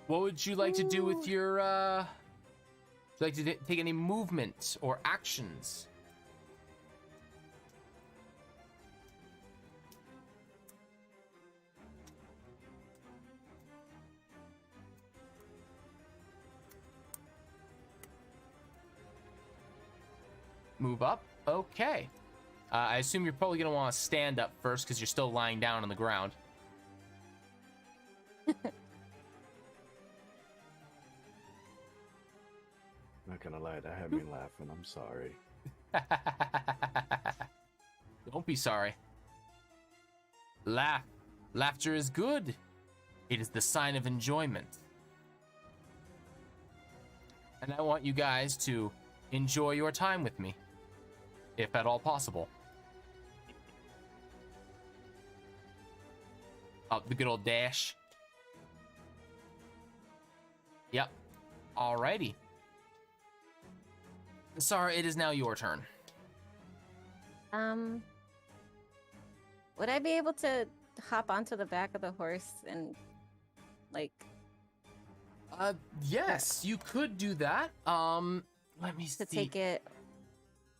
What would you like to do with your would you like to take any movement or actions? Move up. Okay. I assume you're probably going to want to stand up first because you're still lying down on the ground. Not gonna lie, that had me laughing. I'm sorry. Don't be sorry. Laugh. Laughter is good. It is the sign of enjoyment. And I want you guys to enjoy your time with me, if at all possible. Oh, the good old dash. Yep. Alrighty. Sarah, it is now your turn. Would I be able to hop onto the back of the horse and, like... Yes, you could do that. Let me see. To take it...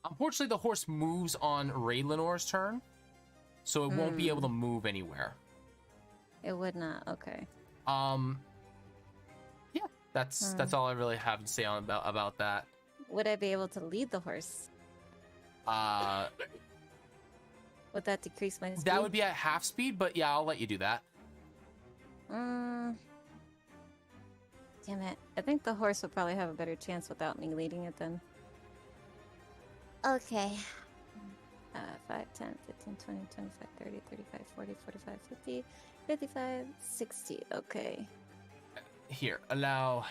Unfortunately, the horse moves on Raylenor's turn, so it won't be able to move anywhere. It would not, okay. Yeah, that's all I really have to say about that. Would I be able to lead the horse? Would that decrease my speed? That would be at half speed, but yeah, I'll let you do that. Damn it. I think the horse would probably have a better chance without me leading it then. Okay. 5, 10, 15, 20, 25, 30, 35, 40, 45, 50, 55, 60. Okay. Here, allow...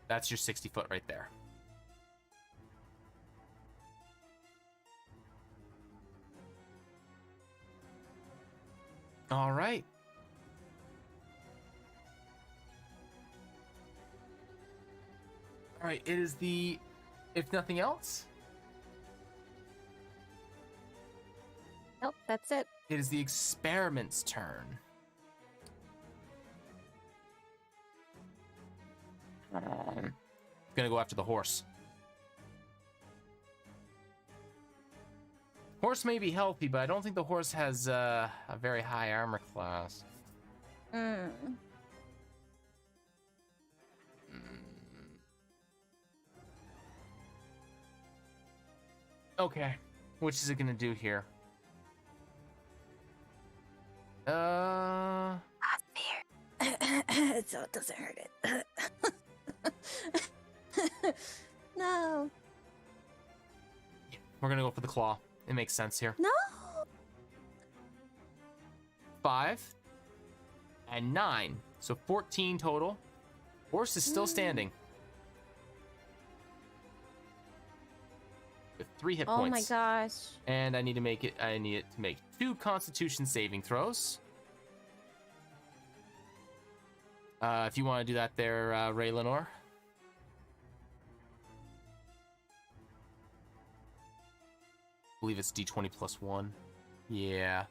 That's your 60 foot right there. All right. All right, it is the, if nothing else, Nope, that's it. it is the experiment's turn. Gonna go after the horse. Horse may be healthy, but I don't think the horse has a very high armor class. Okay, which is it gonna do here? Fear. So it doesn't hurt it. No. We're gonna go for the claw. It makes sense here. No. 5 and 9, so 14 total. Horse is still standing with 3 hit Oh points. my gosh. And I need it to make 2 Constitution saving throws. If you want to do that there, Raylenor. I believe it's D20 plus 1. Yeah.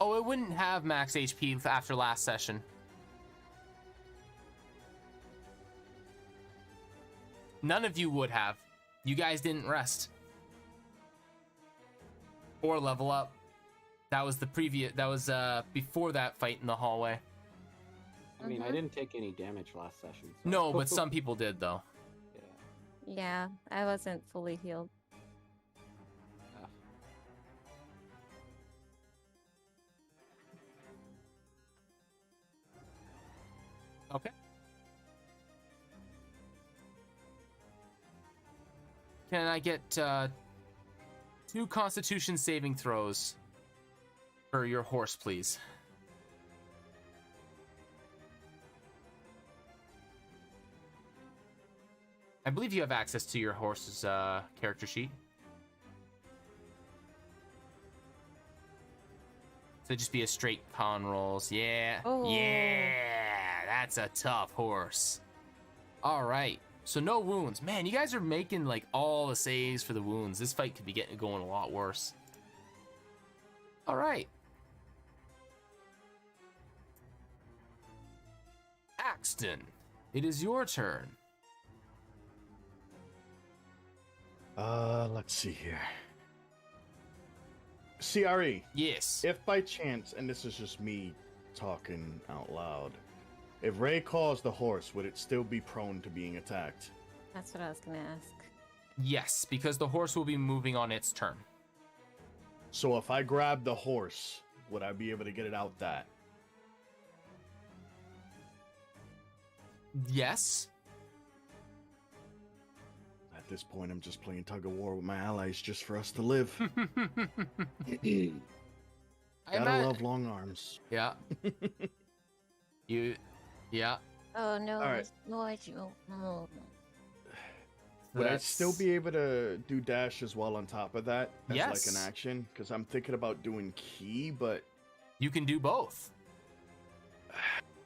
Oh, it wouldn't have max HP after last session. None of you would have. You guys didn't rest. Or level up. That was the previous, that was before that fight in the hallway. I mean, I didn't take any damage last session. So. No, but some people did though. Yeah. Yeah, I wasn't fully healed. Okay. Can I get 2 Constitution saving throws for your horse, please? I believe you have access to your horse's character sheet. So just be a straight con rolls. Yeah. Oh. Yeah. That's a tough horse. All right. So no wounds. Man, you guys are making like all the saves for the wounds. This fight could be going a lot worse. All right. Axton, it is your turn. Let's see here. CRE. Yes. If by chance, and this is just me talking out loud, if Ray calls the horse, would it still be prone to being attacked? That's what I was gonna ask. Yes, because the horse will be moving on its turn. So if I grab the horse, would I be able to get it out that? Yes. At this point, I'm just playing tug of war with my allies just for us to live. Gotta love long arms. Yeah. Yeah. Oh no, All right. it's not you. Oh. Would I still be able to do dash as well on top of that as like Yes. an action? Because I'm thinking about doing key, but You can do both.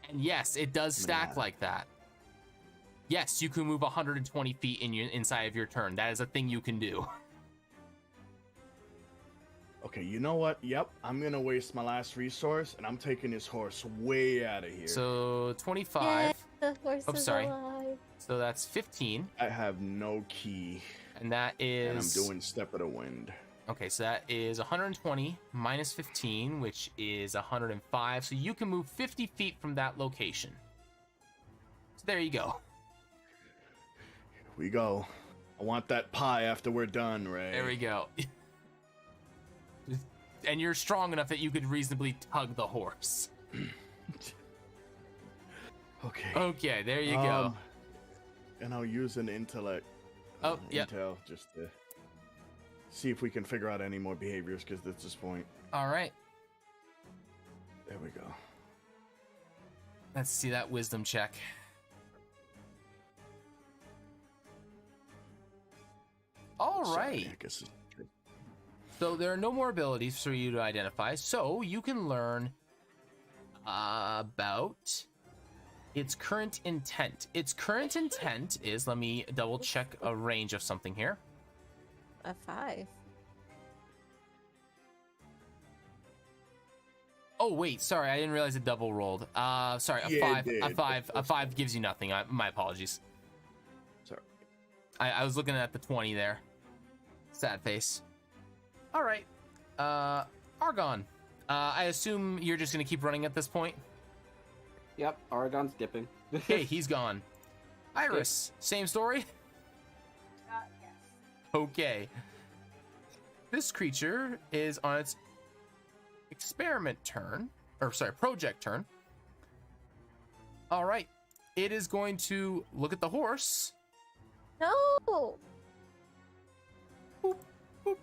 And yes, it does stack like that. Yes, you can move 120 feet inside of your turn. That is a thing you can do. okay, you know what? Yep, I'm gonna waste my last resource, and I'm taking this horse way out of here. So 25. Yeah, the horse Oh, is sorry. alive. So that's 15. I have no key, And that is... and I'm doing Step of the Wind. Okay, so that is 120 minus 15, which is 105. So you can move 50 feet from that location. So there you go. Here we go. I want that pie after we're done, Ray. There we go. And you're strong enough that you could reasonably tug the horse. Okay. Okay, there you go. And I'll use an intellect. Oh, yeah. Intel just to see if we can figure out any more behaviors, because at this point. All right. There we go. Let's see that wisdom check. All Sorry, right. I guess it's true. So there are no more abilities for you to identify. So you can learn about its current intent. Its current intent is, let me double check a range of something here. A 5. Oh wait, sorry, I didn't realize it double rolled. Sorry, a Yeah, five. it A did. five. A 5 gives you nothing. My apologies. Sorry. I was looking at the 20 there. Sad face. All right, Argon. I assume you're just gonna keep running at this point. Yep, Aragon's dipping. Okay, he's gone. Iris, same story. Yes. Okay. This creature is on its experiment turn, or sorry, project turn. All right, it is going to look at the horse. No! Boop, boop.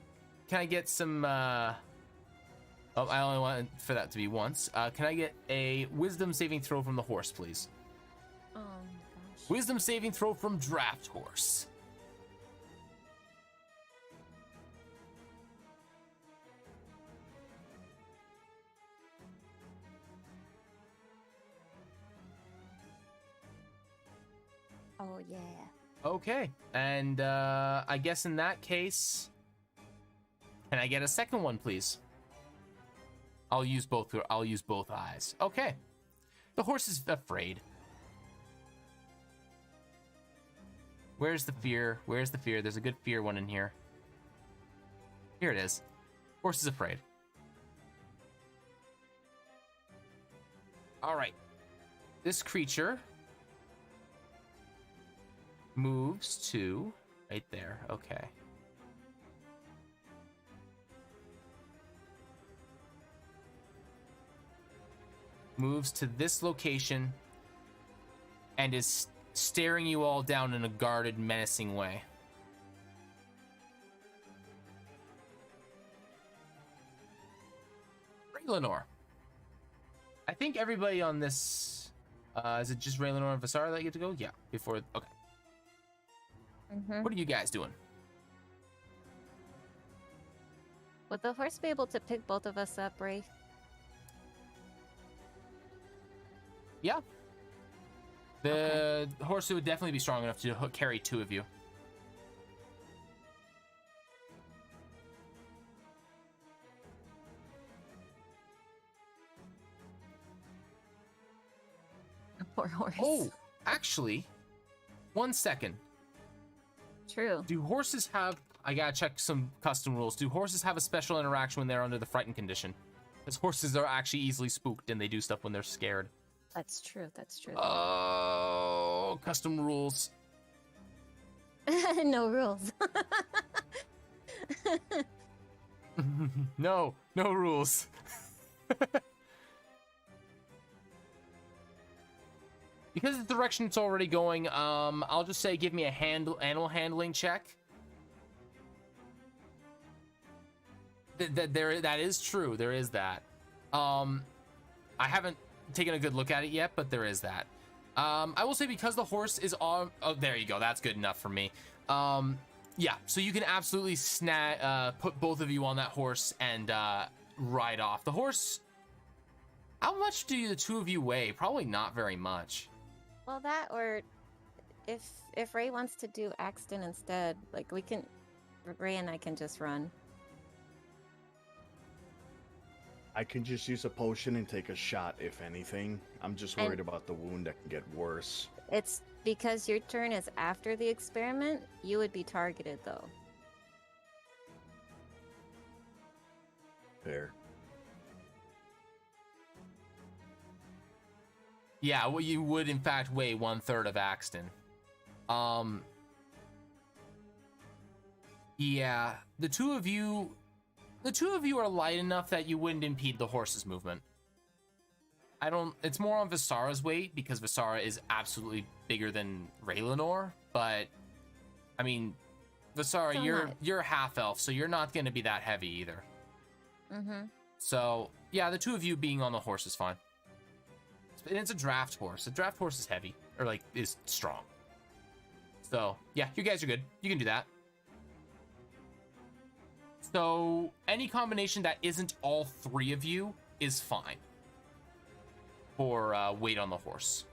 Can I get some? Oh, I only want for that to be once. Can I get a wisdom saving throw from the horse, please? Oh my gosh. Wisdom saving throw from draft horse. Oh yeah. Okay, and I guess in that case, can I get a second one, please? I'll use both. I'll use both eyes. Okay, the horse is afraid. Where's the fear? Where's the fear? There's a good fear one in here. Here it is. Horse is afraid. All right, this creature moves to right there. Okay. Moves to this location and is staring you all down in a guarded, menacing way. Lenore. I think everybody on this is it just Ray, Lenore, and Vasara that get to go? Yeah. Before okay. Mm-hmm. What are you guys doing? Would the horse be able to pick both of us up, Ray? Yeah. The horse would definitely be strong enough to carry two of you. Poor horse. Oh, actually, 1 second. True. Do horses have... I gotta check some custom rules. Do horses have a special interaction when they're under the frightened condition? Because horses are actually easily spooked and they do stuff when they're scared. That's true. That's true. Oh, custom rules. No rules. No rules. Because the direction it's already going, I'll just say give me a animal handling check. That is true. There is that. I haven't taken a good look at it yet, but there is that. I will say because the horse is on. Oh, there you go. That's good enough for me. Yeah. So you can absolutely put both of you on that horse and ride off. The horse. How much do the two of you weigh? Probably not very much. Well, that or if Ray wants to do Axton instead, like we can, Ray and I can just run. I can just use a potion and take a shot, if anything. I'm just worried about the wound that can get worse. It's because your turn is after the experiment, you would be targeted though. Fair. Yeah, well, you would in fact weigh 1/3 of Axton. Yeah, the two of you are light enough that you wouldn't impede the horse's movement. It's more on Visara's weight because Visara is absolutely bigger than Raylanor, but I mean, Visara, you're half elf, so you're not going to be that heavy either. Mm-hmm. So yeah, the two of you being on the horse is fine. And it's a draft horse. A draft horse is heavy, or like is strong. So yeah, you guys are good. You can do that. So any combination that isn't all three of you is fine for weight on the horse.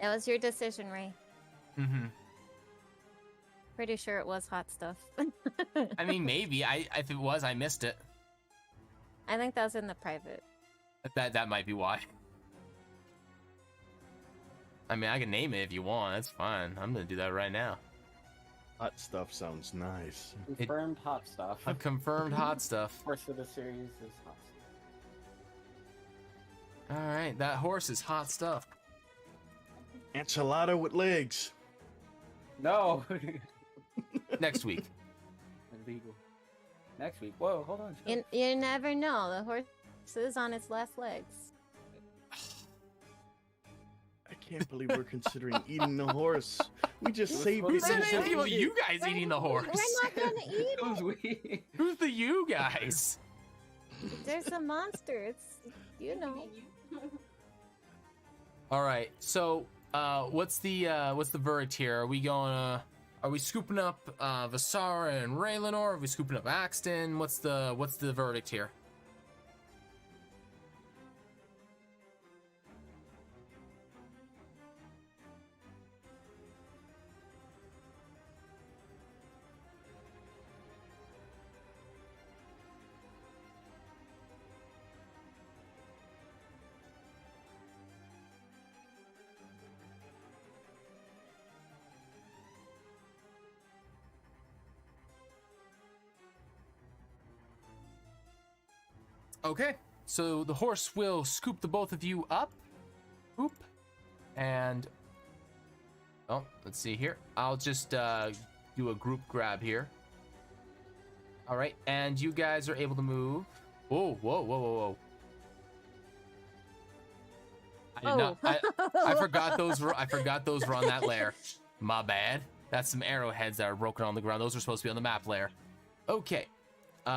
It was your decision, Ray. Mm-hmm. Pretty sure it was hot stuff. I mean, maybe. If it was, I missed it. I think that was in the private. That might be why. I mean, I can name it if you want. That's fine. I'm gonna do that right now. Hot stuff sounds nice. Confirmed hot stuff. I've confirmed hot stuff. Horse of the series is hot stuff. All right, that horse is hot stuff. Enchilada with legs. No. Next week. Illegal. Next week. Whoa, hold on. chill. You never know. The horse is on its last legs. I can't believe we're considering eating the horse. We just saved Who it. said anything about you guys eating the horse? We're not gonna eat Who's it. we? Who's the you guys? There's a monster. It's Maybe you. All right. So, what's the verdict here? Are we scooping up Visara and Raylanor? Are we scooping up Axton? What's the verdict here? Okay, so the horse will scoop the both of you up. Oop. And oh, let's see here. I'll just do a group grab here. All right, and you guys are able to move. Whoa, whoa, whoa, whoa, whoa. I forgot those were on that layer. My bad. That's some arrowheads that are broken on the ground. Those are supposed to be on the map layer. Okay.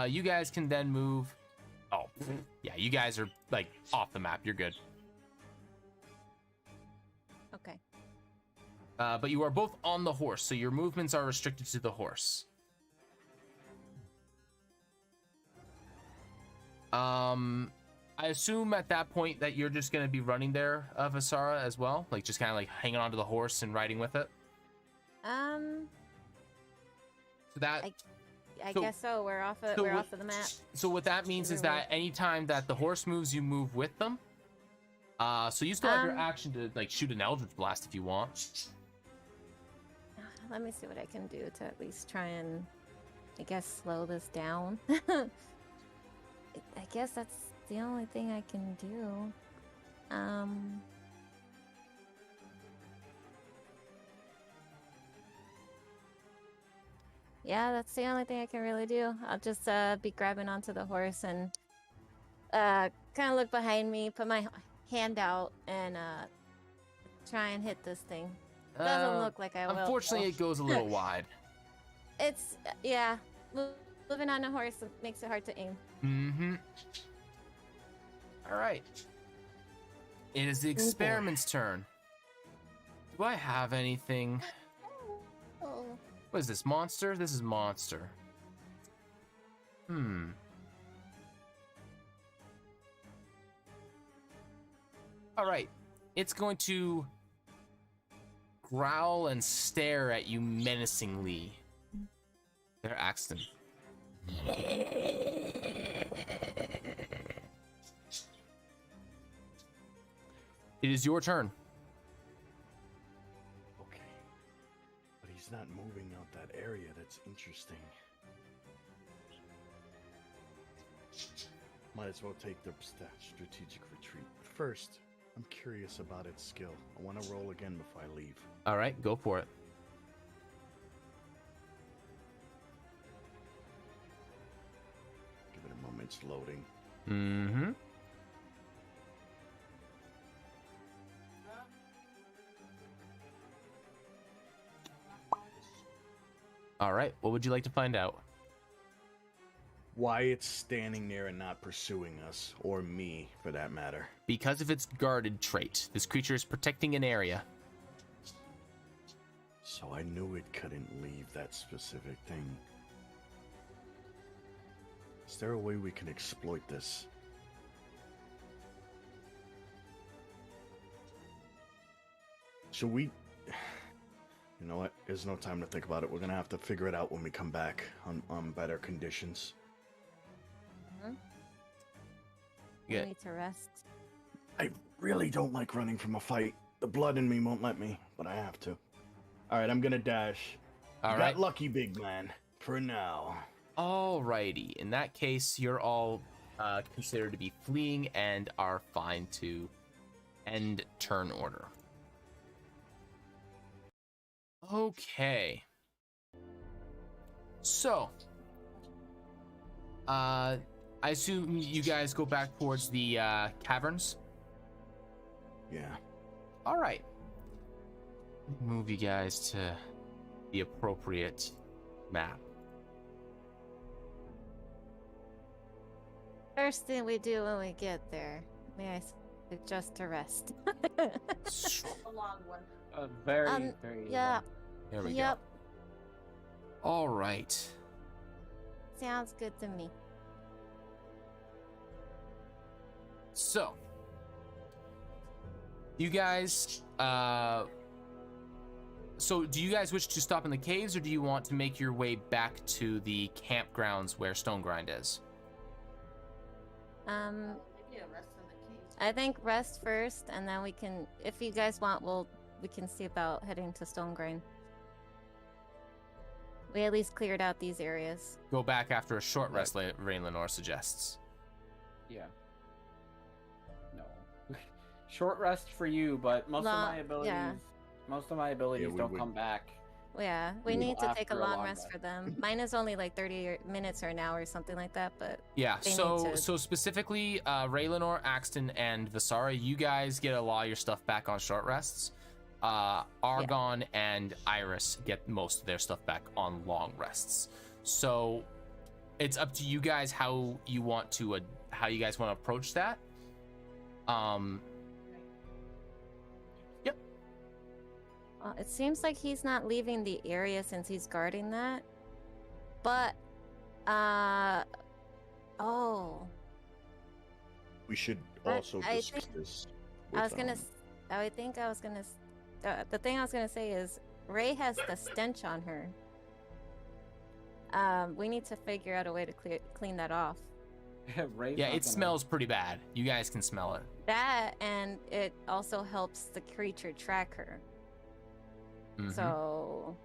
You guys can then move. Oh, yeah, you guys are like off the map. You're good. okay. But you are both on the horse, so your movements are restricted to the horse. I assume at that point that you're just gonna be running there, Visara, as well, like just kind of like hanging onto the horse and riding with it. So that. I guess so. We're off of the map. So what that means is that anytime that the horse moves, you move with them. So you still have your action to like shoot an Eldritch Blast if you want. Let me see what I can do to at least try and, I guess, slow this down. I guess that's the only thing I can do. Yeah, that's the only thing I can really do. I'll just be grabbing onto the horse and kind of look behind me, put my hand out, and try and hit this thing. Doesn't look like I will. Unfortunately, it goes a little wide. It's yeah. Moving on a horse makes it hard to aim. Mm-hmm. All right. It is the experiment's turn. Do I have anything? Oh. What is this, monster? This is monster. All right. It's going to growl and stare at you menacingly. They're Axton. It is your turn. Okay. But he's not moving out that area. That's interesting. Might as well take the strategic retreat. First, I'm curious about its skill. I want to roll again before I leave. All right, go for it. Give it a moment, it's loading. Mm-hmm. All right, what would you like to find out? Why it's standing there and not pursuing us, or me, for that matter. Because of its guarded trait, this creature is protecting an area. So I knew it couldn't leave that specific thing. Is there a way we can exploit this? Should we... You know what? There's no time to think about it. We're gonna have to figure it out when we come back on better conditions. We Yeah. need to rest. I really don't like running from a fight. The blood in me won't let me, but I have to. Alright, I'm gonna dash. All You right. got lucky, big man. For now. Alrighty. In that case, you're all considered to be fleeing and are fine to end turn order. Okay. So, I assume you guys go back towards the caverns. Yeah. All right. Move you guys to the appropriate map. First thing we do when we get there, may I suggest to rest? A long one. Very, Um, very. yeah. There we Yep. go. All right. Sounds good to me. So, you guys, so do you guys wish to stop in the caves, or do you want to make your way back to the campgrounds where Stone Grind is? Maybe a rest in the caves. I think rest first, and then we can, if you guys want, we can see about heading to Stone Grind. We at least cleared out these areas. Go back after a short rest, Rain Lenore suggests. Yeah. No. Short rest for you, but most of my abilities, yeah. we don't would- come back. Yeah, we Ooh, need to take a after a long long rest rest. for them. Mine is only like 30 minutes or an hour or something like that, but Yeah, They so need to- so specifically, Raylanor, Axton, and Visara, you guys get a lot of your stuff back on short rests. Argon and Iris get most of their stuff back on long rests. So it's up to you guys how you want to approach that. Yep. it seems like he's not leaving the area since he's guarding that. But, oh, We should But also I discuss think- this. I was with, gonna, the thing I was gonna say is Ray has the stench on her. We need to figure out a way to clean that off. Ray's Yeah, not it gonna- smells pretty bad. You guys can smell it. That, and it also helps the creature track her. Mhm. So,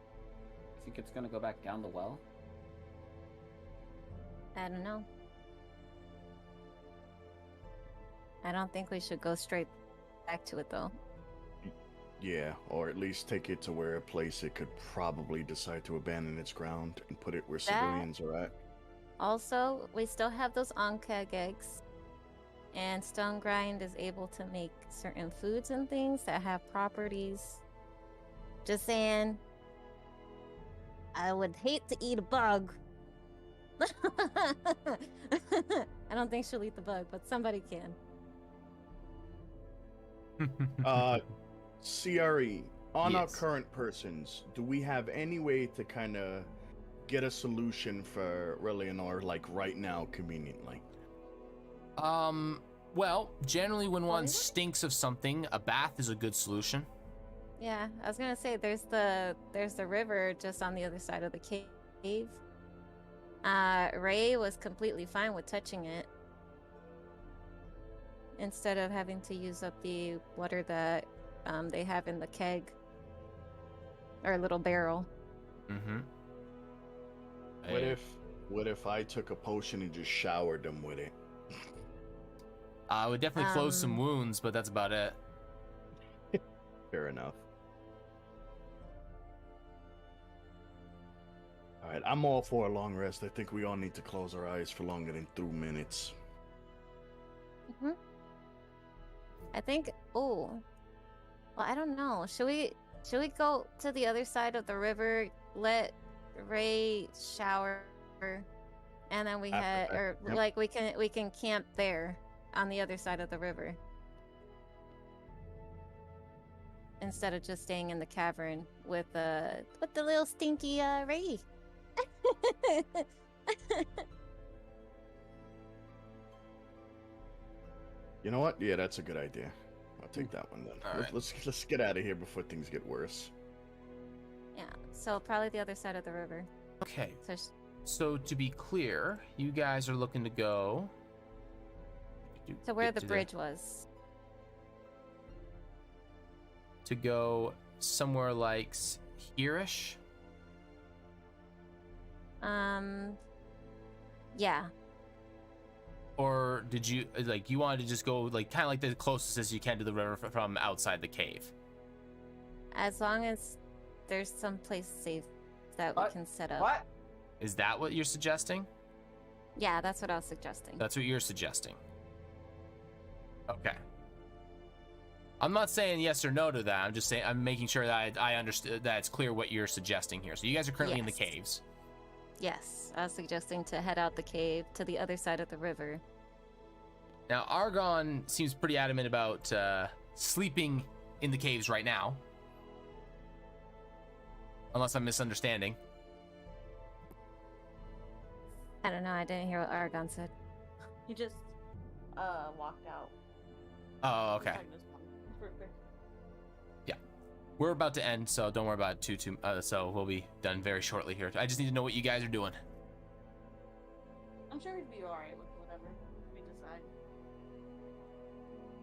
You think it's gonna go back down the well? I don't know. I don't think we should go straight back to it though. Yeah, or at least take it to where a place it could probably decide to abandon its ground and put it where civilians are at. Also, we still have those Onkeg eggs. And Stone Grind is able to make certain foods and things that have properties Just saying. I would hate to eat a bug. I don't think she'll eat the bug, but somebody can. CRE, on our Yes. current persons, do we have any way to kind of get a solution for Relianor, like right now, conveniently? Well, generally when one is it? stinks of something, a bath is a good solution. Yeah, I was gonna say there's the river just on the other side of the cave. Ray was completely fine with touching it. Instead of having to use up the water that they have in the keg. Or little barrel. Mm-hmm. What if I took a potion and just showered them with it? I would definitely close some wounds, but that's about it. Fair enough. All right, I'm all for a long rest. I think we all need to close our eyes for longer than 2 minutes. Mm-hmm. I think. Oh, well, I don't know. Should we go to the other side of the river? Let Ray shower, and then we head, or Yep. like we can camp there on the other side of the river instead of just staying in the cavern with the little stinky Ray. You know what? Yeah, that's a good idea. I'll take that one then. All right. Let's get out of here before things get worse. Yeah, so probably the other side of the river. Okay. So So to be clear, you guys are looking to go. So where get the to bridge was. To go somewhere like here-ish. Yeah. Or did you like you wanted to just go like kind of like the closest as you can to the river from outside the cave? As long as there's some place safe that we What? can set up. What? Is that what you're suggesting? Yeah, that's what I was suggesting. That's what you're suggesting. Okay. I'm not saying yes or no to that. I'm just saying I'm making sure that I understood that it's clear what you're suggesting here. So you guys are currently in the Yes. caves. Yes, I was suggesting to head out the cave to the other side of the river. Now Argon seems pretty adamant about sleeping in the caves right now. Unless I'm misunderstanding. I don't know, I didn't hear what Aragon said. He just walked out. Oh, okay. Talking to his mom real quick. We're about to end, so don't worry about it too. So we'll be done very shortly here. I just need to know what you guys are doing. I'm sure he'd be alright with whatever we decide.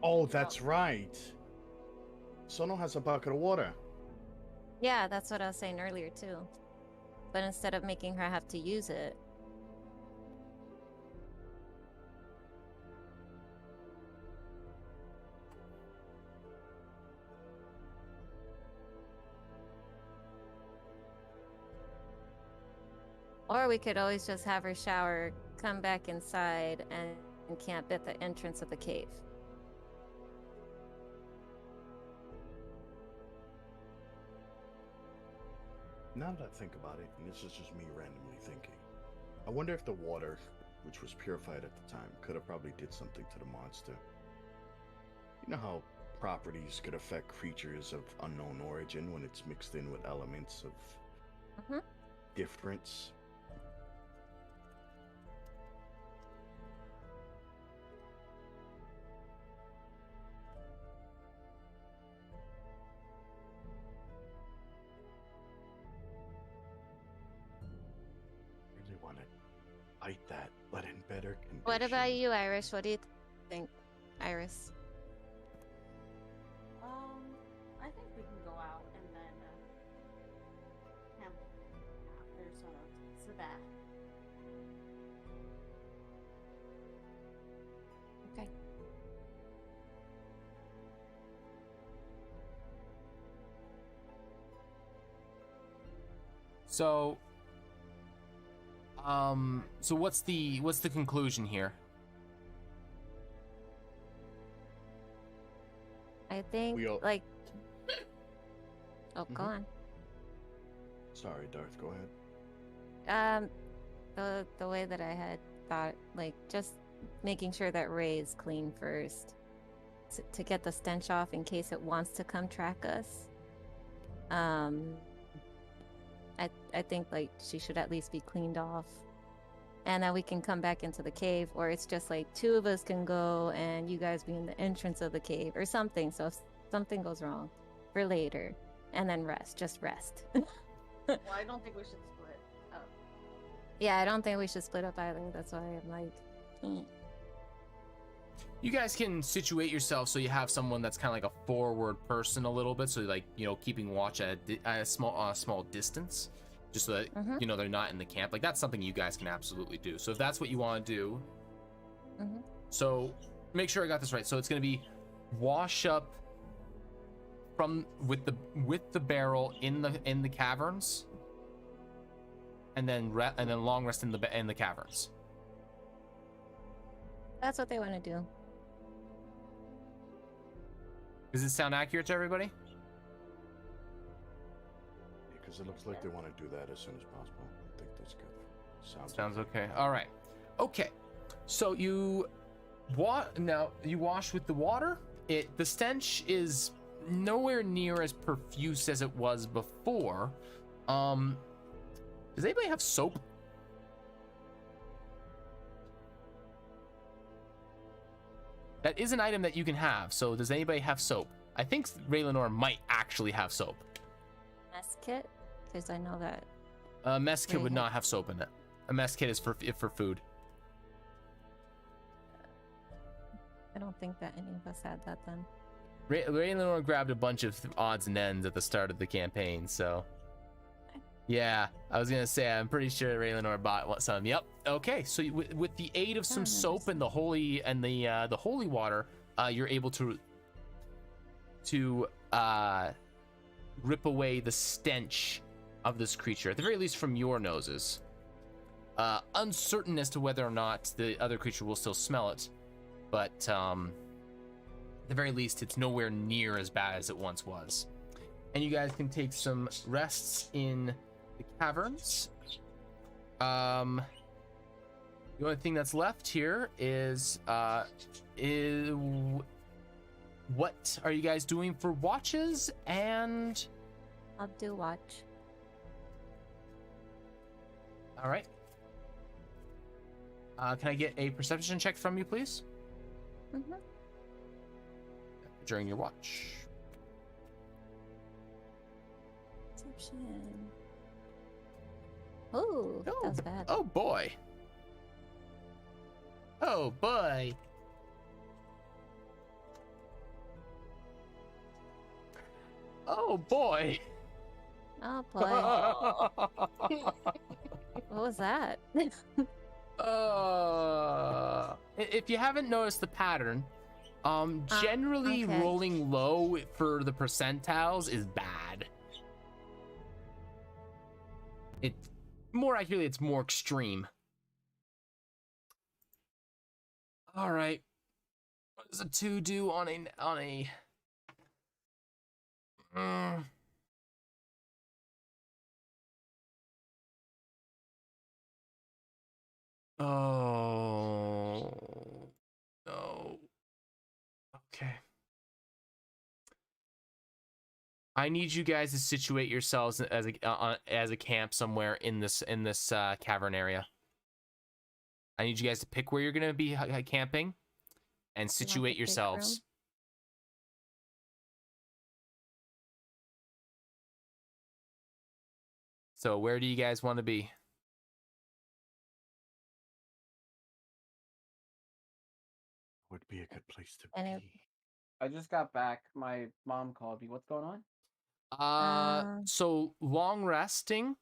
Oh, that's right. Sono has a bucket of water. Yeah, that's what I was saying earlier too. But instead of making her have to use it. Or we could always just have her shower, come back inside, and camp at the entrance of the cave. Now that I think about it, and this is just me randomly thinking, I wonder if the water, which was purified at the time, could have probably did something to the monster. You know how properties could affect creatures of unknown origin when it's mixed in with elements of Mhm. difference? Really want to fight that, but in better condition. What about you, Iris? What do you think, Iris? I think we can go out and then camp after so that. Okay. So, so what's the conclusion here? I think We all- like Oh, go on. Sorry, Darth. Go ahead. The way that I had thought, like, just making sure that Ray is clean first, to get the stench off in case it wants to come track us. I think like she should at least be cleaned off, and then we can come back into the cave, or it's just like 2 of us can go and you guys be in the entrance of the cave or something. So if something goes wrong, for later, and then just rest. Well, I don't think we should split up. Yeah, I don't think we should split up either. That's why I'm like, You guys can situate yourself so you have someone that's kind of like a forward person a little bit, so like, you know, keeping watch at a small distance, just so that you know they're not in the camp. Like, that's something you guys can absolutely do. So if that's what you want to do, so make sure I got this right. So it's going to be wash up from with the barrel in the caverns, and then long rest in the caverns. that's what they want to do. Does this sound accurate to everybody? Because it looks like they want to do that as soon as possible. I think that's good. Sounds okay. All right. Okay. So you wash with the water. The stench is nowhere near as profuse as it was before. Does anybody have soap? That is an item that you can have. So does anybody have soap? I think Ray Lenore might actually have soap. Mess kit, because I know that. A mess kit would not have soap in it. A mess kit is for food. I don't think that any of us had that then. Ray Lenore grabbed a bunch of odds and ends at the start of the campaign, so yeah, I was gonna say I'm pretty sure Ray Lenore bought some. Yep. Okay, so with the aid of some soap and the holy water, you're able to rip away the stench of this creature, at the very least from your noses. Uncertain as to whether or not the other creature will still smell it, but at the very least, it's nowhere near as bad as it once was. And you guys can take some rests in the caverns. The only thing that's left here is what are you guys doing for watches? And I'll do watch. All right. Can I get a perception check from you, please? During your watch. Perception. Oh, that's bad. Oh boy. Oh boy. Oh boy. Oh boy. What was that? If you haven't noticed the pattern, generally okay. rolling low for the percentiles is bad. More accurately, it's more extreme. All right. What does a 2 do on a Oh no. Okay. I need you guys to situate yourselves as a camp somewhere in this cavern area. I need you guys to pick where you're gonna be camping, and situate yourselves. So where do you guys want to be? Would be a good place to And be. I just got back. My mom called me. What's going on? So long resting.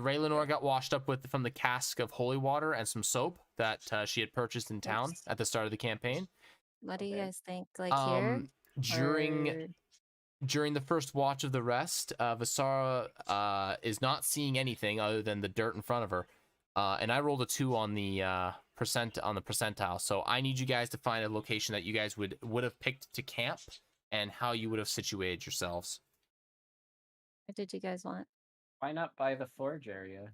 Ray Lenore got washed up from the cask of holy water and some soap that she had purchased in town at the start of the campaign. What do you guys think? Like here? During the first watch of the rest, Visara is not seeing anything other than the dirt in front of her. And I rolled a 2 on the percentile. So I need you guys to find a location that you guys would have picked to camp and how you would have situated yourselves. What did you guys want? Why not by the forge area?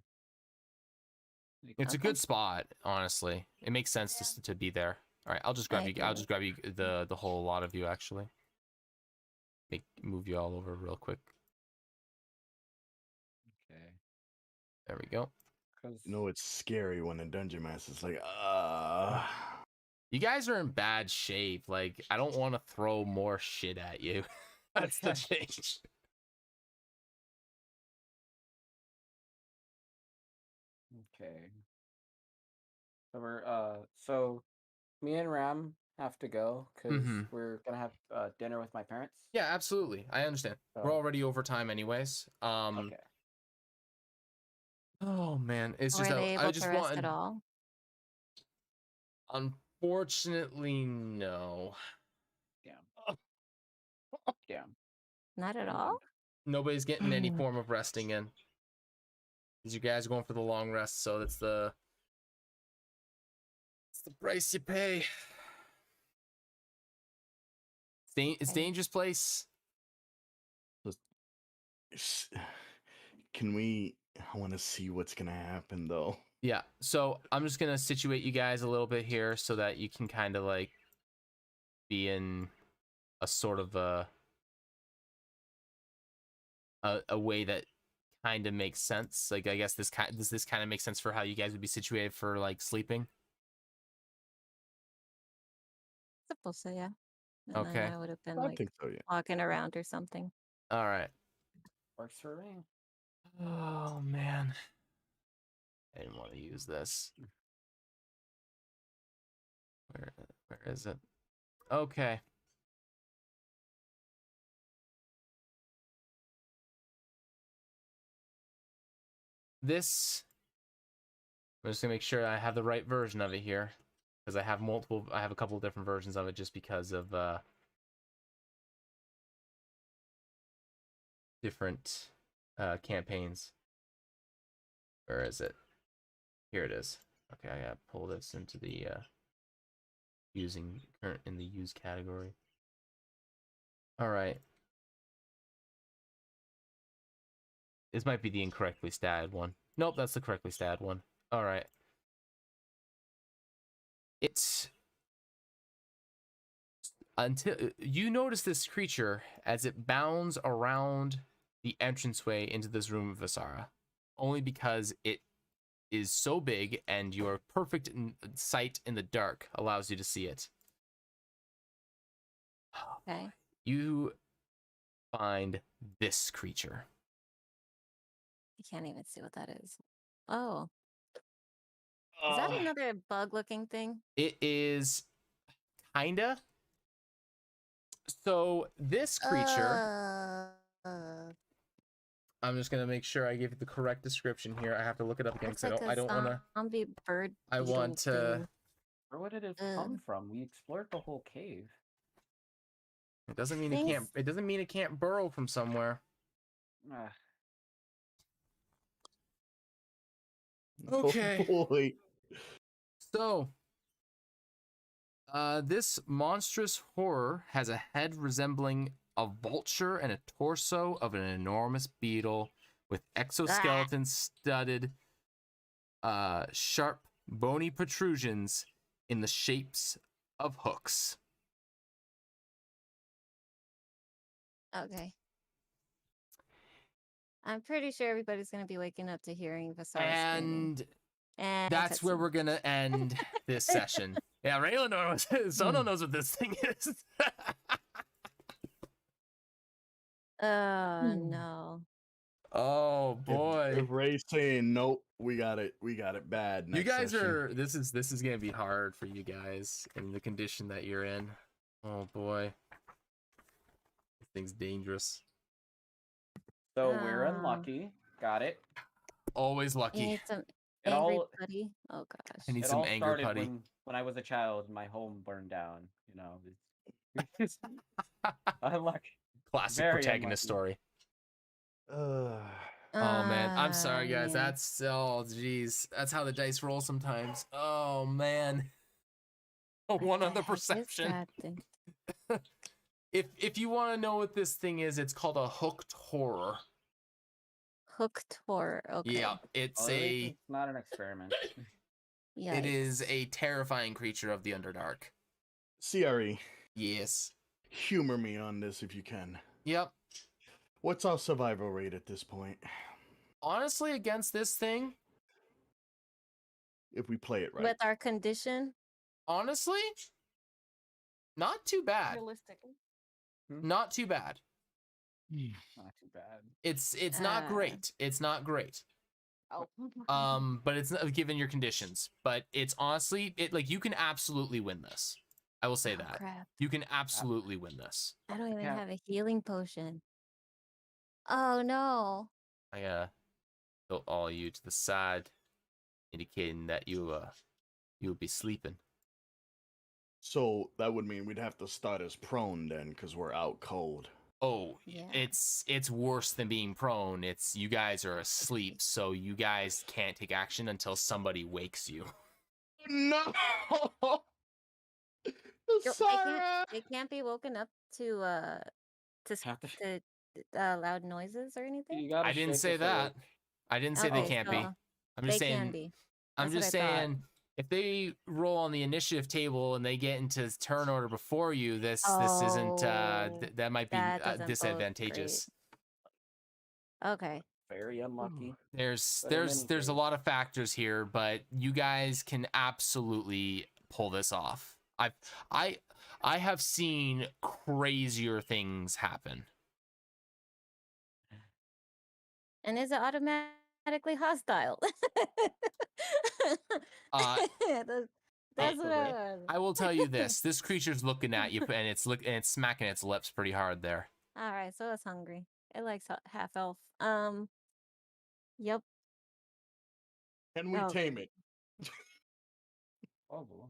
Like, It's a Okay. good spot, honestly. It makes sense to be there. All right, I'll just grab I you. I'll agree. just grab you the whole lot of you actually. Move you all over real quick. okay. There we go. Because You know, it's scary when a dungeon master's like, You guys are in bad shape. Like, I don't want to throw more shit at you. That's the thing. okay. So so me and Ram have to go because Mhm. we're gonna have dinner with my parents. Yeah, absolutely. I understand. We're So, already over time anyways. okay. Oh man, it's just Were that they I able just to rest at want. all? Unfortunately, no. Damn. Damn. Not at Never all? mind. Nobody's getting any form of resting in. Because you guys are going for the long rest, so it's the price you pay. It's Okay. dangerous place. can we? I want to see what's gonna happen though. Yeah, so I'm just gonna situate you guys a little bit here so that you can kind of like be in a sort of a way that kind of makes sense. Like, I guess this kind of makes sense for how you guys would be situated for like sleeping. Suppose so, yeah. And Okay. then I would have been I like think so, yeah. walking around or something. All right. Works for me. Oh man, I didn't want to use this. Where is it? Okay. This, I'm just gonna make sure I have the right version of it here, because I have a couple of different versions of it just because of different campaigns. Where is it? Here it is. Okay, I gotta pull this into the in the use category. All right. This might be the incorrectly statted one. Nope, that's the correctly statted one. All right. It's until you notice this creature as it bounds around the entranceway into this room of Visara, only because it is so big and your perfect sight in the dark allows you to see it. Okay. You find this creature. I can't even see what that is. Oh. Is that another bug looking thing? It is kinda. So this creature, I'm just gonna make sure I give you the correct description here. I have to look it up again Looks because like I don't want to. zombie bird. I want to. Where would it have come from? We explored the whole cave. It doesn't mean it can't. It doesn't mean it can't burrow from somewhere. Okay. Oh, boy. So, this monstrous horror has a head resembling a vulture and a torso of an enormous beetle with exoskeleton studded, sharp, bony protrusions in the shapes of hooks. Okay. I'm pretty sure everybody's gonna be waking up to hearing Visara screaming. And that's where we're gonna end this session. Yeah, Raylan knows. Zono knows what this thing is. Oh no. Oh boy. If Ray's saying nope, we got it bad. You guys session. This is gonna be hard for you guys in the condition that you're in. Oh boy. This thing's dangerous. So we're unlucky. Got it. Always lucky. You need some angry putty. Oh gosh. I need some angry putty. When I was a child, my home burned down. You know, unlucky. Classic protagonist story. Oh man, I'm sorry guys. Man. That's geez. That's how the dice roll sometimes. Oh man. One on the perception. If you want to know what this thing is, it's called a hooked horror. hooked horror. Okay. Yeah, it's Oh, at least a it's not an experiment. it is Yikes. a terrifying creature of the Underdark. CRE, Yes. humor me on this if you can. Yep. What's our survival rate at this point? Honestly, against this thing, If we play it right. With our condition, honestly, not too bad. Realistically. Not too bad. Not too bad. It's not Uh. great. It's not great. Oh. But it's not given your conditions. But it's honestly, like you can absolutely win this. I will say oh, that. crap. You can absolutely win this. I don't even Yeah. have a healing potion. Oh no. I tilt all you to the side, indicating that you'll be sleeping. So that would mean we'd have to start as prone then, because we're out cold. Oh, Yeah. it's worse than being prone. It's you guys are asleep, so you guys can't take action until somebody wakes you. No! They can't be woken up to Have to- loud noises or anything. You gotta I didn't shake say us that. awake. I didn't say they Okay, can't be. so I'm just they saying. can be. I'm That's just what I thought. saying. If they roll on the initiative table and they get into turn order before you, this isn't. That might be that doesn't bode disadvantageous. Okay. Very unlucky. There's But in any there's a case- lot of factors here, but you guys can absolutely pull this off. I have seen crazier things happen. And is it automatically hostile? That's what I was. I will tell you this: this creature's looking at you, and it's smacking its lips pretty hard there. All right, so it's hungry. It likes half elf. Yep. Can we Oh. tame it? Oh, boy.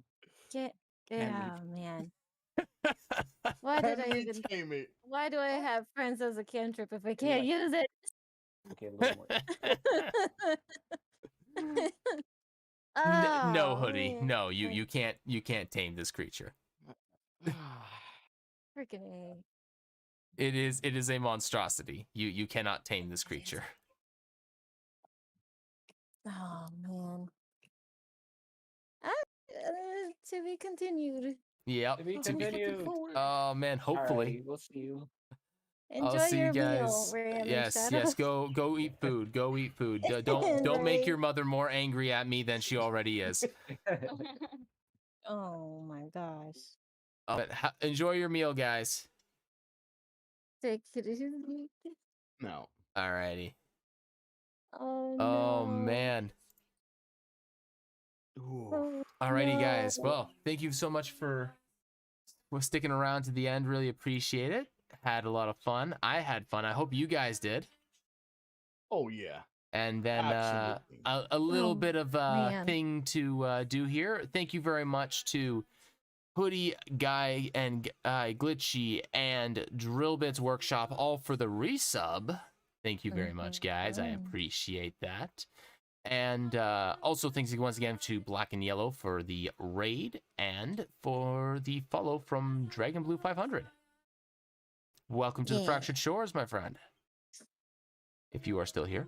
Get. Can we- Oh man. Why did Can I we even? tame it? Why do I have friends as a cantrip if I can't use it? Okay, a little more. No, Oh, Hoodie. man. No, you can't tame this creature. Freaking A. It is a monstrosity. You cannot tame this creature. Oh man. To be continued. Yep. To be To be- continued. Oh man, hopefully. Alrighty, we'll see you. Enjoy I'll see your you guys. meal, Ram Yes, Shadow. yes. Go eat food. Go eat food. Don't make your mother more angry at me than she already is. Oh my gosh. But enjoy your meal, guys. Take it easy. No. Alrighty. Oh Oh no. man. Ooh. Oh, Alrighty, guys. no. Well, thank you so much for sticking around to the end. Really appreciate it. Had a lot of fun. I had fun. I hope you guys did. Oh yeah. And then Absolutely. a little Oh, bit of man. thing to do here. Thank you very much to Hoodie, Guy, and Glitchy, and Drillbits Workshop, all for the resub. Thank you very much, guys. I Mhm. appreciate that. And also thanks once again to Black and Yellow for the raid and for the follow from Dragon Blue 500. Welcome to the Yeah. Fractured Shores, my friend. If you are still here.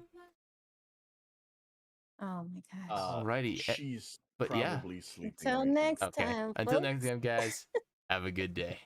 Oh my gosh. Alrighty. She's but yeah. probably sleeping. Until right now. next Okay. time. Until folks. next time, guys. Have a good day.